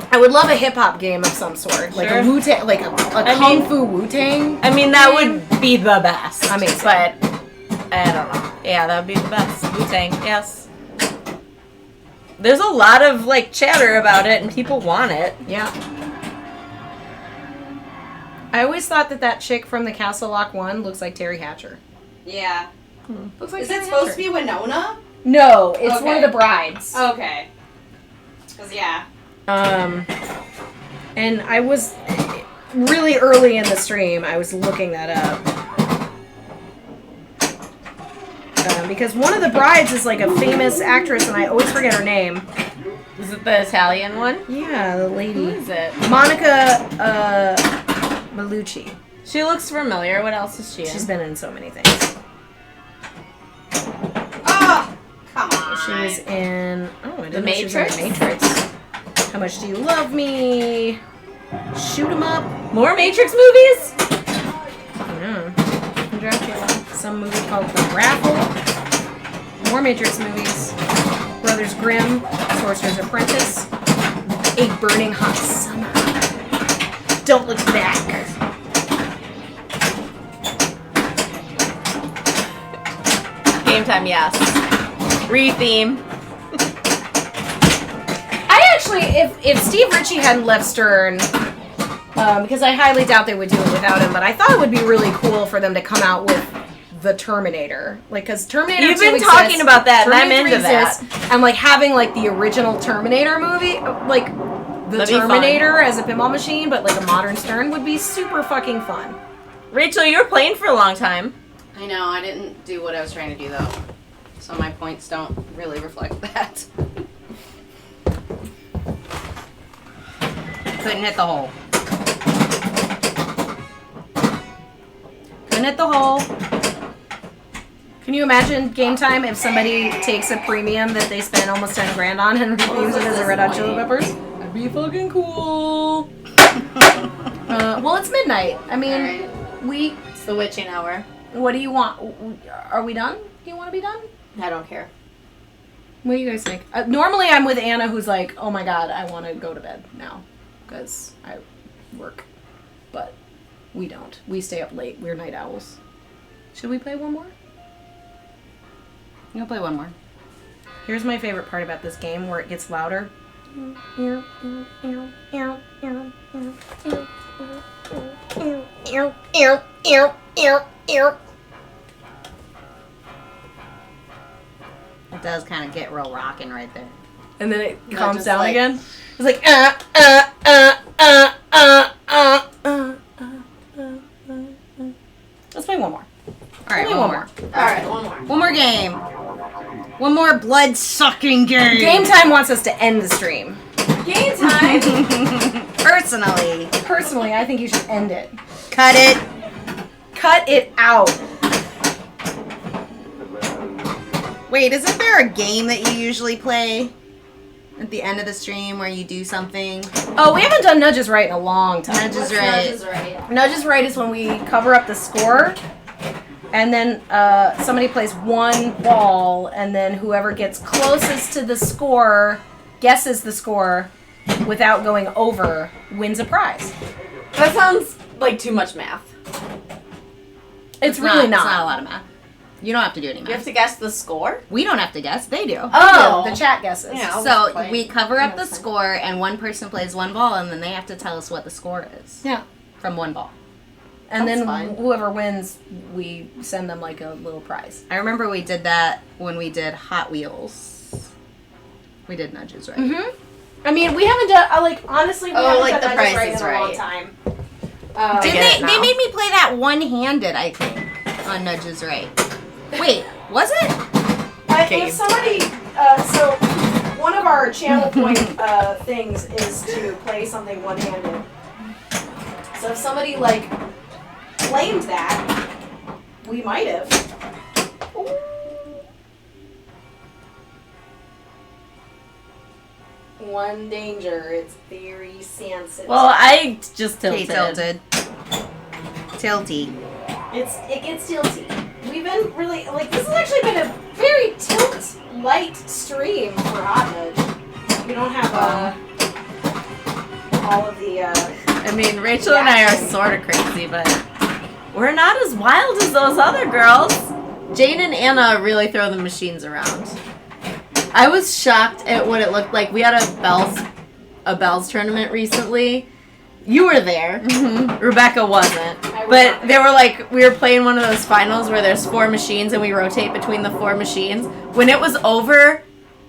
Speaker 2: I would love a hip hop game of some sort, like
Speaker 1: Sure.
Speaker 2: a Wu Tang, like a Kung Fu Wu Tang.
Speaker 1: I mean, that would be the best.
Speaker 2: Amazing.
Speaker 1: But I don't know. Yeah, that would be the best. Wu-Tang, yes. There's a lot of like chatter about it, and people want it.
Speaker 2: Yeah. I always thought that chick from the Castle Lock one looks like Terry Hatcher.
Speaker 5: Yeah.
Speaker 2: Looks like
Speaker 5: Is it supposed to be Winona?
Speaker 2: No, it's one
Speaker 5: Okay.
Speaker 2: of the brides.
Speaker 5: Okay. Cause yeah.
Speaker 2: And I was really early in the stream. I was looking that up because one of the brides is like a famous actress, and I always forget her name.
Speaker 1: Is it the Italian one?
Speaker 2: Yeah, the
Speaker 1: Who
Speaker 2: lady
Speaker 1: is it?
Speaker 2: Monica Bellucci.
Speaker 1: She looks familiar. What else is she in?
Speaker 2: She's been in so many things.
Speaker 5: Oh, come on.
Speaker 2: She was in I didn't know she was in
Speaker 1: Matrix?
Speaker 2: The Matrix. How Much Do You Love Me? Shoot 'em Up.
Speaker 1: More Matrix movies?
Speaker 2: Yeah. Dracula. Some movie called The Raffle. More Matrix movies. Brothers Grimm. Sorcerer's Apprentice.
Speaker 3: a burning hot summer. Don't look back.
Speaker 1: Game time, yes. Re-theme.
Speaker 3: I actually, if Steve Ritchie hadn't left Stern, because I highly doubt they would do it without him, but I thought it would be really cool for them to come out with the Terminator, like, because Terminator.
Speaker 1: You've
Speaker 3: 2
Speaker 1: been
Speaker 3: exists,
Speaker 1: talking about that, and I'm
Speaker 3: Terminator
Speaker 1: into that.
Speaker 3: exists, and like having like the original Terminator movie, like the
Speaker 1: That'd be
Speaker 3: Terminator as a pinball machine, but like a modern Stern would be super fucking fun.
Speaker 1: Rachel, you were playing for a long time.
Speaker 5: I know, I didn't do what I was trying to do though. So my points don't really reflect that.
Speaker 4: Couldn't hit the hole.
Speaker 3: Couldn't hit the hole. Can you imagine game time if somebody takes a premium that they spent almost 10 grand on and reviews it as a Red Hot Chili Peppers? That'd be fucking cool. Well, it's midnight. I mean,
Speaker 1: It's the witching hour.
Speaker 3: what do you want? Are we done? Do you want to be done?
Speaker 1: I don't care.
Speaker 3: What do you guys think? Normally I'm with Anna, who's like, oh my god, I want to go to bed now because I work. But we don't. We stay up late. We're night owls. Should we play one more?
Speaker 4: You'll play one more.
Speaker 3: Here's my favorite part about this game, where it gets louder.
Speaker 4: It does kind of get real rocking right there.
Speaker 3: And then it
Speaker 5: Not
Speaker 3: calms
Speaker 5: just
Speaker 3: down
Speaker 5: like-
Speaker 3: again. It's like Let's play one more.
Speaker 4: All right,
Speaker 3: Only
Speaker 4: one more.
Speaker 5: Alright, one more.
Speaker 4: One more game. One more blood-sucking game.
Speaker 3: Game time wants us to end the stream.
Speaker 5: Game time!
Speaker 4: Personally.
Speaker 3: Personally, I think you should end it.
Speaker 4: Cut it.
Speaker 3: Cut it out.
Speaker 4: Wait, isn't there a game that you usually play at the end of the stream where you do something?
Speaker 3: Oh, we haven't done Nudges Right in a long time.
Speaker 4: Nudges
Speaker 5: What's
Speaker 4: Right.
Speaker 5: Nudges Right?
Speaker 3: Nudges Right is when we cover up the score, and then somebody plays one ball, and then whoever gets closest to the score, guesses the score without going over, wins a prize.
Speaker 1: That sounds like too much math.
Speaker 3: It's really
Speaker 4: It's
Speaker 3: not.
Speaker 4: not a lot of math. You don't have to do any
Speaker 1: You have
Speaker 4: math.
Speaker 1: to guess the score?
Speaker 4: We don't have to guess. They do.
Speaker 1: Oh.
Speaker 3: The chat guesses.
Speaker 1: Yeah. I'll
Speaker 4: So
Speaker 1: play.
Speaker 4: we cover up the
Speaker 1: That's fine.
Speaker 4: score, and one person plays one ball, and then they have to tell us what the score is
Speaker 3: Yeah.
Speaker 4: from one ball.
Speaker 3: And
Speaker 1: That's
Speaker 3: then
Speaker 1: fine.
Speaker 3: whoever wins, we send them like a little prize.
Speaker 4: I remember we did that when we did Hot Wheels. We did Nudges Right.
Speaker 3: Mm-hmm. I mean, we haven't done, honestly, we
Speaker 5: Oh,
Speaker 3: haven't
Speaker 5: like
Speaker 3: done
Speaker 5: the
Speaker 3: Nudges
Speaker 5: Price
Speaker 3: Right
Speaker 5: is
Speaker 3: in a long
Speaker 5: Right.
Speaker 3: time.
Speaker 4: Did
Speaker 1: get it
Speaker 4: they
Speaker 1: now.
Speaker 4: made me play that one-handed, I think, on Nudges Right. Wait, was it?
Speaker 1: Okay.
Speaker 3: If somebody, so one of our channel point things is to play something one-handed. So if somebody like claimed that, we might have. One danger, it's very sensitive.
Speaker 1: Well, I just
Speaker 4: Okay,
Speaker 1: tilted.
Speaker 4: Tilty.
Speaker 3: It gets tilty. We've been really this has actually been a very tilt light stream for Hot Nudge. We don't have all of the
Speaker 1: I mean, Rachel and I are sort of crazy, but we're not as wild as those other girls. Jane and Anna really throw the machines around. I was shocked at what it looked like. We had a bells tournament recently. You were there. Rebecca wasn't. But they were like, we were playing one of those finals where there's 4 machines and we rotate between the 4 machines. When it was over,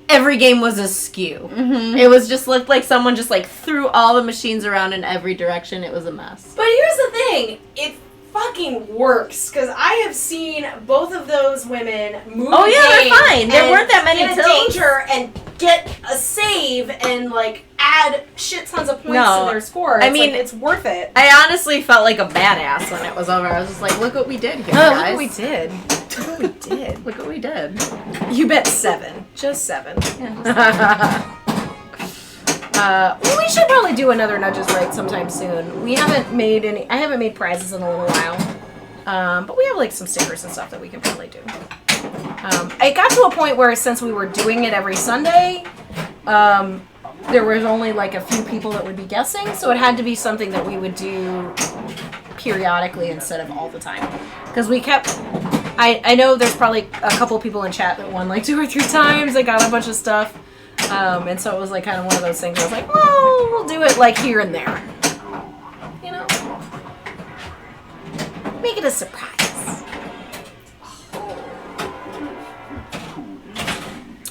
Speaker 1: every game was askew. It was just looked like someone just like threw all the machines around in every direction. It was a mess.
Speaker 3: But here's the thing, it fucking works because I have seen both of those women move.
Speaker 1: Oh, yeah, they're
Speaker 3: game
Speaker 1: fine. There
Speaker 3: and
Speaker 1: weren't that many
Speaker 3: get a
Speaker 1: tilts.
Speaker 3: danger and get a save and like add shit tons of points
Speaker 1: No,
Speaker 3: to their score.
Speaker 1: I
Speaker 3: It's
Speaker 1: mean-
Speaker 3: like, it's worth it.
Speaker 1: I honestly felt like a badass when it was over. I was just like, look what we did here, guys.
Speaker 3: Look what we did. Look what we did.
Speaker 1: Look what we did.
Speaker 3: You bet 7. Just 7. Well, we should probably do another Nudges Right sometime soon. We haven't made any. I haven't made prizes in a little while, but we have like some stickers and stuff that we can probably do. It got to a point where since we were doing it every Sunday, there was only like a few people that would be guessing, so it had to be something that we would do periodically instead of all the time. Because we kept... I know there's probably a couple people in chat that won like 2 or 3 times. They got a bunch of stuff. And so it was like kind of one of those things where I was like, well, we'll do it like here and there. You know? Make it a surprise.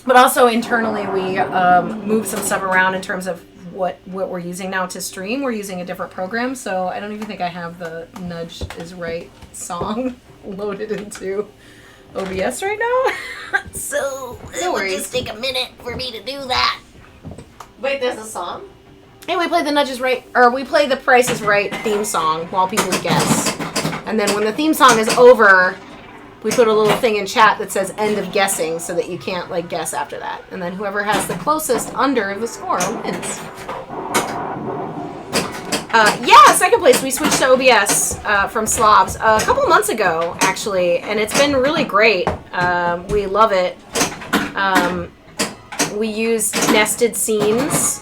Speaker 3: But also internally we moved some stuff around in terms of what we're using now to stream. We're using a different program, so I don't even think I have the Nudge is Right song loaded into OBS right now.
Speaker 6: So it will just take a minute for me to do that.
Speaker 5: Wait, there's a song?
Speaker 3: And we play the Nudge is Right, or we play the Price is Right theme song while people guess. And then when the theme song is over, we put a little thing in chat that says end of guessing so that you can't like guess after that. And then whoever has the closest under the score wins. Second place. We switched to OBS from Slavs a couple months ago, actually, and it's been really great. We love it. We use nested scenes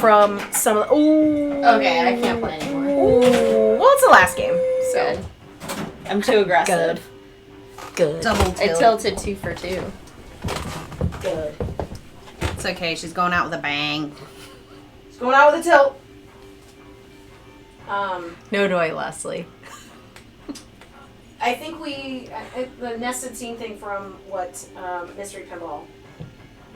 Speaker 3: from some of the... Ooh.
Speaker 5: Okay, I can't play anymore.
Speaker 3: Ooh. Well, it's the last game, so...
Speaker 5: Good. I'm too aggressive.
Speaker 3: Good.
Speaker 4: Double
Speaker 5: I
Speaker 4: tilt.
Speaker 5: tilted 2 for 2.
Speaker 3: Good.
Speaker 4: It's okay. She's going out with a bang.
Speaker 3: It's going out with a tilt.
Speaker 1: No doy, Leslie.
Speaker 3: I think the nested scene thing from what Mystery Pinball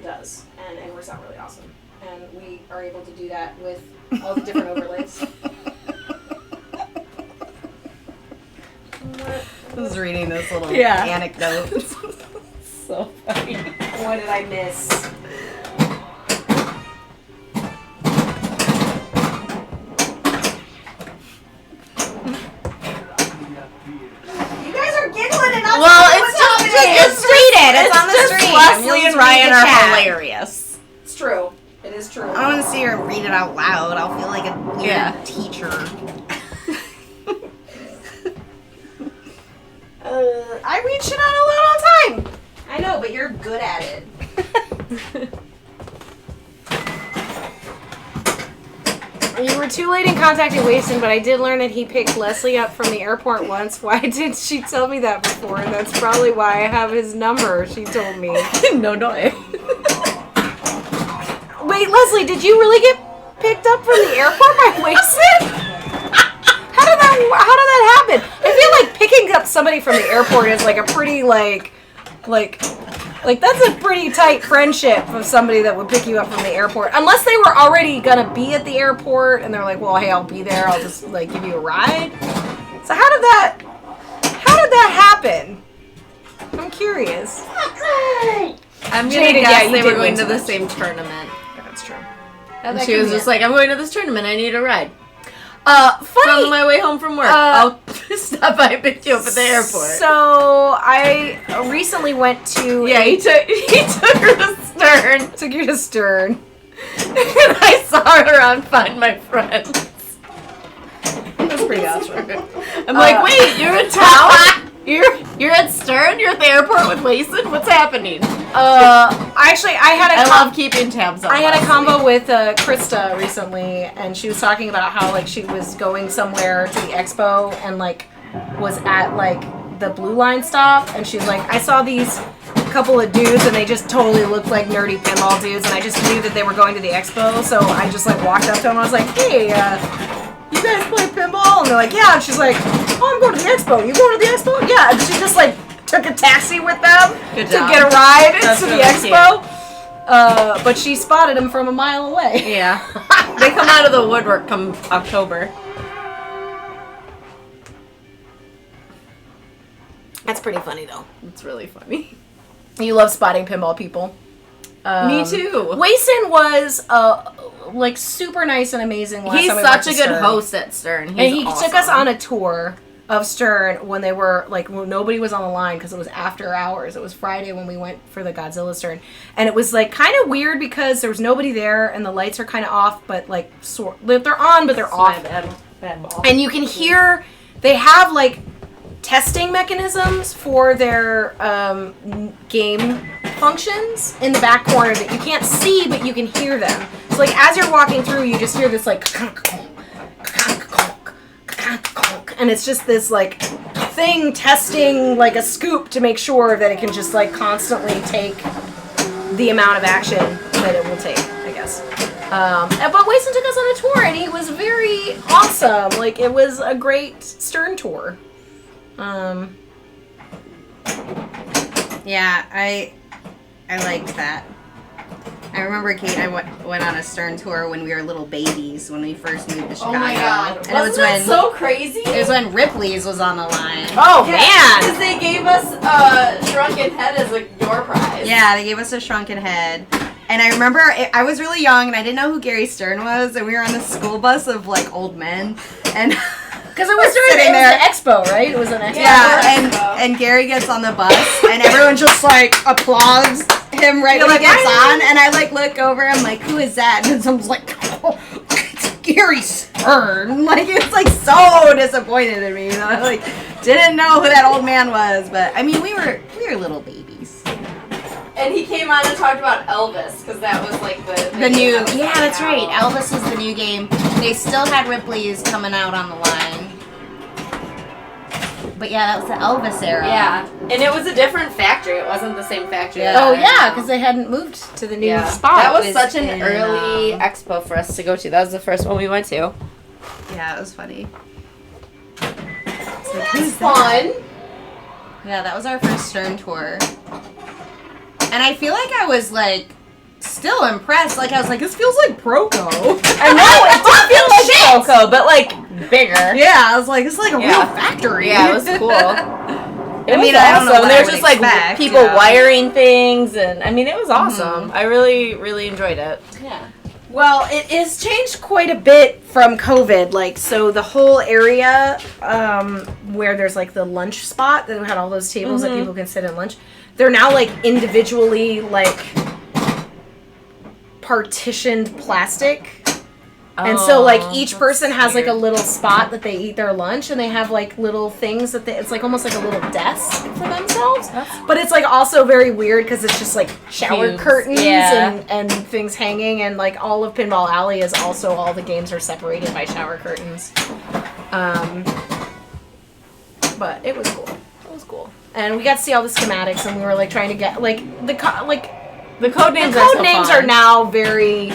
Speaker 3: does, and it works out really awesome. And we are able to do that with all the different overlays.
Speaker 4: I was reading this little
Speaker 1: Yeah.
Speaker 4: anecdote.
Speaker 1: So funny.
Speaker 3: What did I miss? You guys are giggling and not
Speaker 1: Well,
Speaker 3: saying
Speaker 1: it's
Speaker 3: what's
Speaker 1: just
Speaker 3: happening.
Speaker 1: it's
Speaker 4: read it. It's on the
Speaker 1: just
Speaker 4: stream.
Speaker 1: Leslie
Speaker 4: You'll
Speaker 1: and
Speaker 4: read
Speaker 1: Ryan
Speaker 4: the
Speaker 1: are
Speaker 4: chat.
Speaker 1: hilarious.
Speaker 3: It's true. It is true.
Speaker 4: I want to see her read it out loud. I'll feel like a weird
Speaker 1: Yeah.
Speaker 4: teacher.
Speaker 3: I read shit out loud all the time. I know, but you're good at it. You were too late in contacting Waston, but I did learn that he picked Leslie up from the airport once. Why did she tell me that before? And that's probably why I have his number, she told me.
Speaker 1: No doy.
Speaker 3: Wait, Leslie, did you really get picked up from the airport by Waston? How did that happen? I feel like picking up somebody from the airport is like a pretty like that's a pretty tight friendship of somebody that would pick you up from the airport. Unless they were already gonna be at the airport and they're like, well, hey, I'll be there. I'll just like give you a ride. So how did that happen? I'm curious.
Speaker 1: I'm gonna
Speaker 3: Jada,
Speaker 1: guess
Speaker 3: yeah, you
Speaker 1: they were
Speaker 3: did
Speaker 1: going
Speaker 3: win
Speaker 1: to
Speaker 3: so
Speaker 1: the
Speaker 3: much.
Speaker 1: same tournament.
Speaker 3: That's true.
Speaker 1: And she was just like, I'm going to this tournament. I need a ride.
Speaker 3: Funny.
Speaker 1: On my way home from work. I'll stop by and pick you up at the airport.
Speaker 3: So I recently went to
Speaker 1: Yeah, he took her to Stern.
Speaker 3: took you to Stern.
Speaker 1: And I saw her on Find My Friends.
Speaker 3: That's pretty awesome.
Speaker 1: I'm like, wait, you're in town? You're at Stern? You're at the airport with Wason? What's happening?
Speaker 3: Actually,
Speaker 1: I love keeping tabs on
Speaker 3: I had a
Speaker 1: Leslie.
Speaker 3: combo with Krista recently, and she was talking about how like she was going somewhere to the expo and like was at like the Blue Line stop, and she was like, I saw these couple of dudes and they just totally looked like nerdy pinball dudes, and I just knew that they were going to the expo, so I just like walked up to them and I was like, hey, you guys play pinball? And they're like, yeah. And she's like, oh, I'm going to the expo. You going to the expo? Yeah. And she just like took a taxi with them
Speaker 1: Good
Speaker 3: to
Speaker 1: job.
Speaker 3: get a ride
Speaker 1: That's
Speaker 3: to the
Speaker 1: really
Speaker 3: expo. But she spotted him from a mile away.
Speaker 1: Yeah. They come out of the woodwork come October.
Speaker 3: That's pretty funny though.
Speaker 1: It's really funny.
Speaker 3: You love spotting pinball people.
Speaker 1: Me too.
Speaker 3: Wason was like super nice and amazing last
Speaker 1: He's
Speaker 3: time we went
Speaker 1: such
Speaker 3: to
Speaker 1: a good
Speaker 3: Stern.
Speaker 1: host at Stern. He's
Speaker 3: And he
Speaker 1: awesome.
Speaker 3: took us on a tour of Stern when they were like when nobody was on the line because it was after hours. It was Friday when we went for the Godzilla Stern, and it was like kind of weird because there was nobody there and the lights are kind of off, but like they're on but they're off.
Speaker 1: Bad ball.
Speaker 3: And you can hear they have like testing mechanisms for their game functions in the back corner that you can't see, but you can hear them. So like as you're walking through, you just hear this like, and it's just this like thing testing like a scoop to make sure that it can just like constantly take the amount of action that it will take, I guess. But Wason took us on a tour, and he was very awesome. Like, it was a great Stern tour.
Speaker 4: Yeah, I liked that. I remember Kate and I went on a Stern tour when we were little babies, when we first moved to Chicago.
Speaker 5: Oh my god.
Speaker 4: And
Speaker 5: Wasn't that so crazy?
Speaker 4: It was when Ripley's was on the line.
Speaker 3: Oh,
Speaker 5: Because they gave us a shrunken head as like your prize.
Speaker 4: Yeah, they gave us a shrunken head. And I remember I was really young and I didn't know who Gary Stern was, and we were on the school bus of like old men, and
Speaker 3: Because it was during the expo, right? It was an expo.
Speaker 4: Yeah, and Gary gets on the bus, and everyone just like applauds him right when he gets on, and I like look over, I'm like, who is that? And someone's like, oh, it's Gary Stern. Like, it was like so disappointed in me. You know? I like didn't know who that old man was, but I mean, we were little babies.
Speaker 5: And he came on and talked about Elvis, because that was like the
Speaker 4: new.
Speaker 5: game
Speaker 4: Yeah, that's
Speaker 5: out.
Speaker 4: right. Elvis was the new game. They still had Ripley's coming out on the line. But yeah, that was the Elvis era.
Speaker 5: Yeah, and it was a different factory. It wasn't the same factory.
Speaker 4: Yeah.
Speaker 5: that
Speaker 3: Oh,
Speaker 5: I
Speaker 3: yeah,
Speaker 5: know.
Speaker 3: because they hadn't moved to the new
Speaker 5: Yeah.
Speaker 3: spot.
Speaker 5: That was
Speaker 4: was
Speaker 5: such an
Speaker 4: in,
Speaker 5: early expo for us to go to. That was the first one we went to.
Speaker 4: Yeah, it was funny.
Speaker 5: That's fun.
Speaker 4: Yeah, that was our first Stern tour. And I feel like I was like still impressed. Like I was like, this feels like Proco.
Speaker 1: I know, it did feel like Coco, but like bigger.
Speaker 4: Yeah, I was like, it's like a real
Speaker 1: Yeah.
Speaker 4: factory.
Speaker 1: Yeah, it was cool. It
Speaker 4: I mean,
Speaker 1: was
Speaker 4: I don't know
Speaker 1: awesome.
Speaker 4: what
Speaker 1: There's
Speaker 4: I
Speaker 1: just
Speaker 4: would
Speaker 1: like
Speaker 4: expect,
Speaker 1: people
Speaker 4: yeah.
Speaker 1: wiring things, and I mean, it was awesome. I really, really enjoyed it.
Speaker 5: Yeah.
Speaker 3: Well, it has changed quite a bit from COVID. Like, so the whole area where there's like the lunch spot that had all those tables that people can sit and lunch, they're now like individually like partitioned plastic. And so like each person has like a little spot that they eat their lunch, and they have like little things that it's like almost like a little desk for themselves. But it's like also very weird because it's just like shower
Speaker 1: Cubes.
Speaker 3: curtains
Speaker 1: Yeah.
Speaker 3: and things hanging, and like all of Pinball Alley is also all the games are separated by shower curtains. But it was cool. It was cool. And we got to see all the schematics, and we were like trying to get like the code names are now very.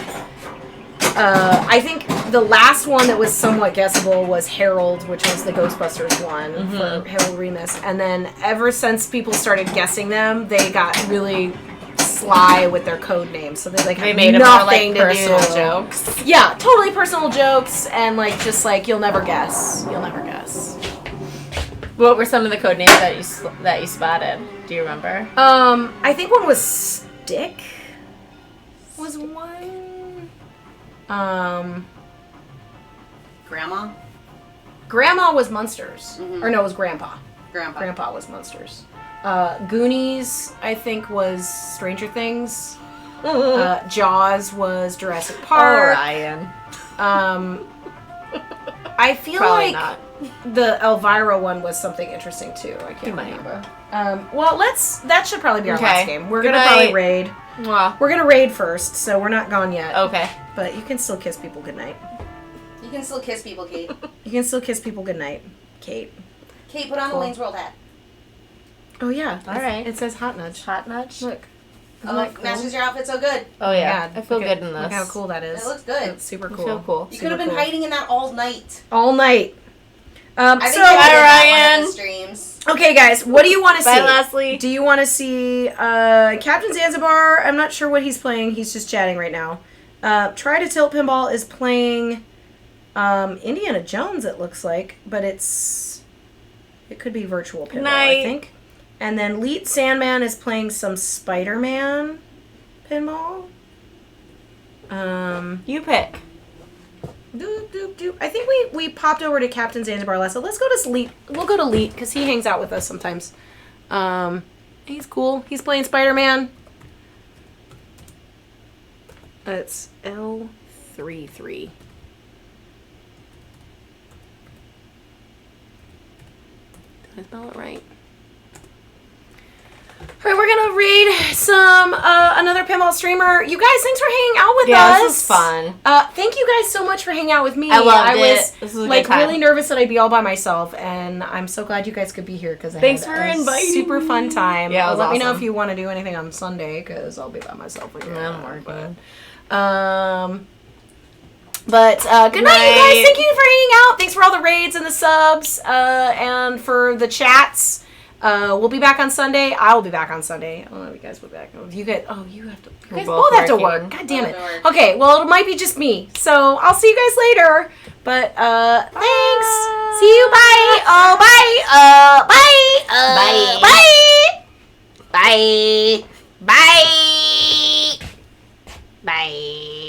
Speaker 3: I think the last one that was somewhat guessable was Harold, which was the Ghostbusters one for Harold Remus. And then ever since people started guessing them, they got really sly with their code names. So they
Speaker 1: made them more like personal
Speaker 3: to do.
Speaker 1: jokes.
Speaker 3: Yeah, totally personal jokes, and like just like you'll never guess. You'll never guess.
Speaker 1: What were some of the code names that you spotted? Do you remember?
Speaker 3: I think one was Stick. Was one. Grandma was Munsters. Or no, it was Grandpa. Grandpa was Munsters. Goonies, I think, was Stranger Things. Jaws was Jurassic Park.
Speaker 1: Ryan.
Speaker 3: I feel
Speaker 1: Probably
Speaker 3: like
Speaker 1: not.
Speaker 3: the Elvira one was something interesting too. I can't remember. Well, that should probably be our last game. We're
Speaker 1: Good
Speaker 3: gonna probably
Speaker 1: night.
Speaker 3: raid.
Speaker 1: Mwah.
Speaker 3: We're gonna raid first, so we're not gone yet.
Speaker 1: Okay.
Speaker 3: But you can still kiss people goodnight.
Speaker 4: You can still kiss people, Kate.
Speaker 3: You can still kiss people goodnight, Kate.
Speaker 4: Kate, put on the Wayne's World hat.
Speaker 3: Oh yeah.
Speaker 1: All right.
Speaker 3: It says hot nudge.
Speaker 1: Hot nudge.
Speaker 3: Look. Isn't
Speaker 4: Oh,
Speaker 3: that cool?
Speaker 4: matches your outfit so good.
Speaker 1: Oh yeah.
Speaker 3: God,
Speaker 1: I feel
Speaker 3: look
Speaker 1: good
Speaker 3: at-
Speaker 1: in this.
Speaker 3: Look how cool that is.
Speaker 4: It looks good.
Speaker 3: It's super
Speaker 1: I
Speaker 3: cool.
Speaker 1: feel cool.
Speaker 4: You could have been
Speaker 3: cool.
Speaker 4: hiding in that all night.
Speaker 3: All night.
Speaker 4: I think
Speaker 3: So
Speaker 4: I did
Speaker 1: Bye,
Speaker 4: that one
Speaker 1: Ryan.
Speaker 4: of the streams.
Speaker 3: okay, guys, what do you want to see?
Speaker 1: Bye, Leslie.
Speaker 3: Do you want to see Captain Zanzibar? I'm not sure what he's playing. He's just chatting right now. Try to Tilt Pinball is playing Indiana Jones, it looks like, but it could be virtual pinball, I
Speaker 1: Night.
Speaker 3: think. And then Leet Sandman is playing some Spider-Man pinball.
Speaker 1: You pick.
Speaker 3: I think we popped over to Captain Zanzibar last. So let's go to Leet. We'll go to Leet because he hangs out with us sometimes. He's cool. He's playing Spider-Man. It's L33. Did I spell it right? Alright, we're gonna read some Pinball Streamer. You guys, thanks for hanging out with us.
Speaker 1: Yeah, this was fun.
Speaker 3: Thank you guys so much for hanging out with me.
Speaker 1: I loved
Speaker 3: was,
Speaker 1: it. This was a
Speaker 3: like
Speaker 1: good time.
Speaker 3: really nervous that I'd be all by myself, and I'm so glad you guys could be here because
Speaker 1: Thanks for inviting
Speaker 3: super fun time.
Speaker 1: Yeah, it was
Speaker 3: let me know
Speaker 1: awesome.
Speaker 3: if you want to do anything on Sunday because I'll be by myself again.
Speaker 1: I'm working.
Speaker 3: But good night, you guys. Thank you for hanging out. Thanks for all the raids and the subs, and for the chats. We'll be back on Sunday. I will be back on Sunday. I don't know if you guys will be back. You guys, you have to. You guys both have to work. God damn it. Okay, well, it might be just me. So I'll see you guys later. But thanks. See you. Bye. Oh, bye. Bye.
Speaker 6: Bye. Bye. Bye. Bye.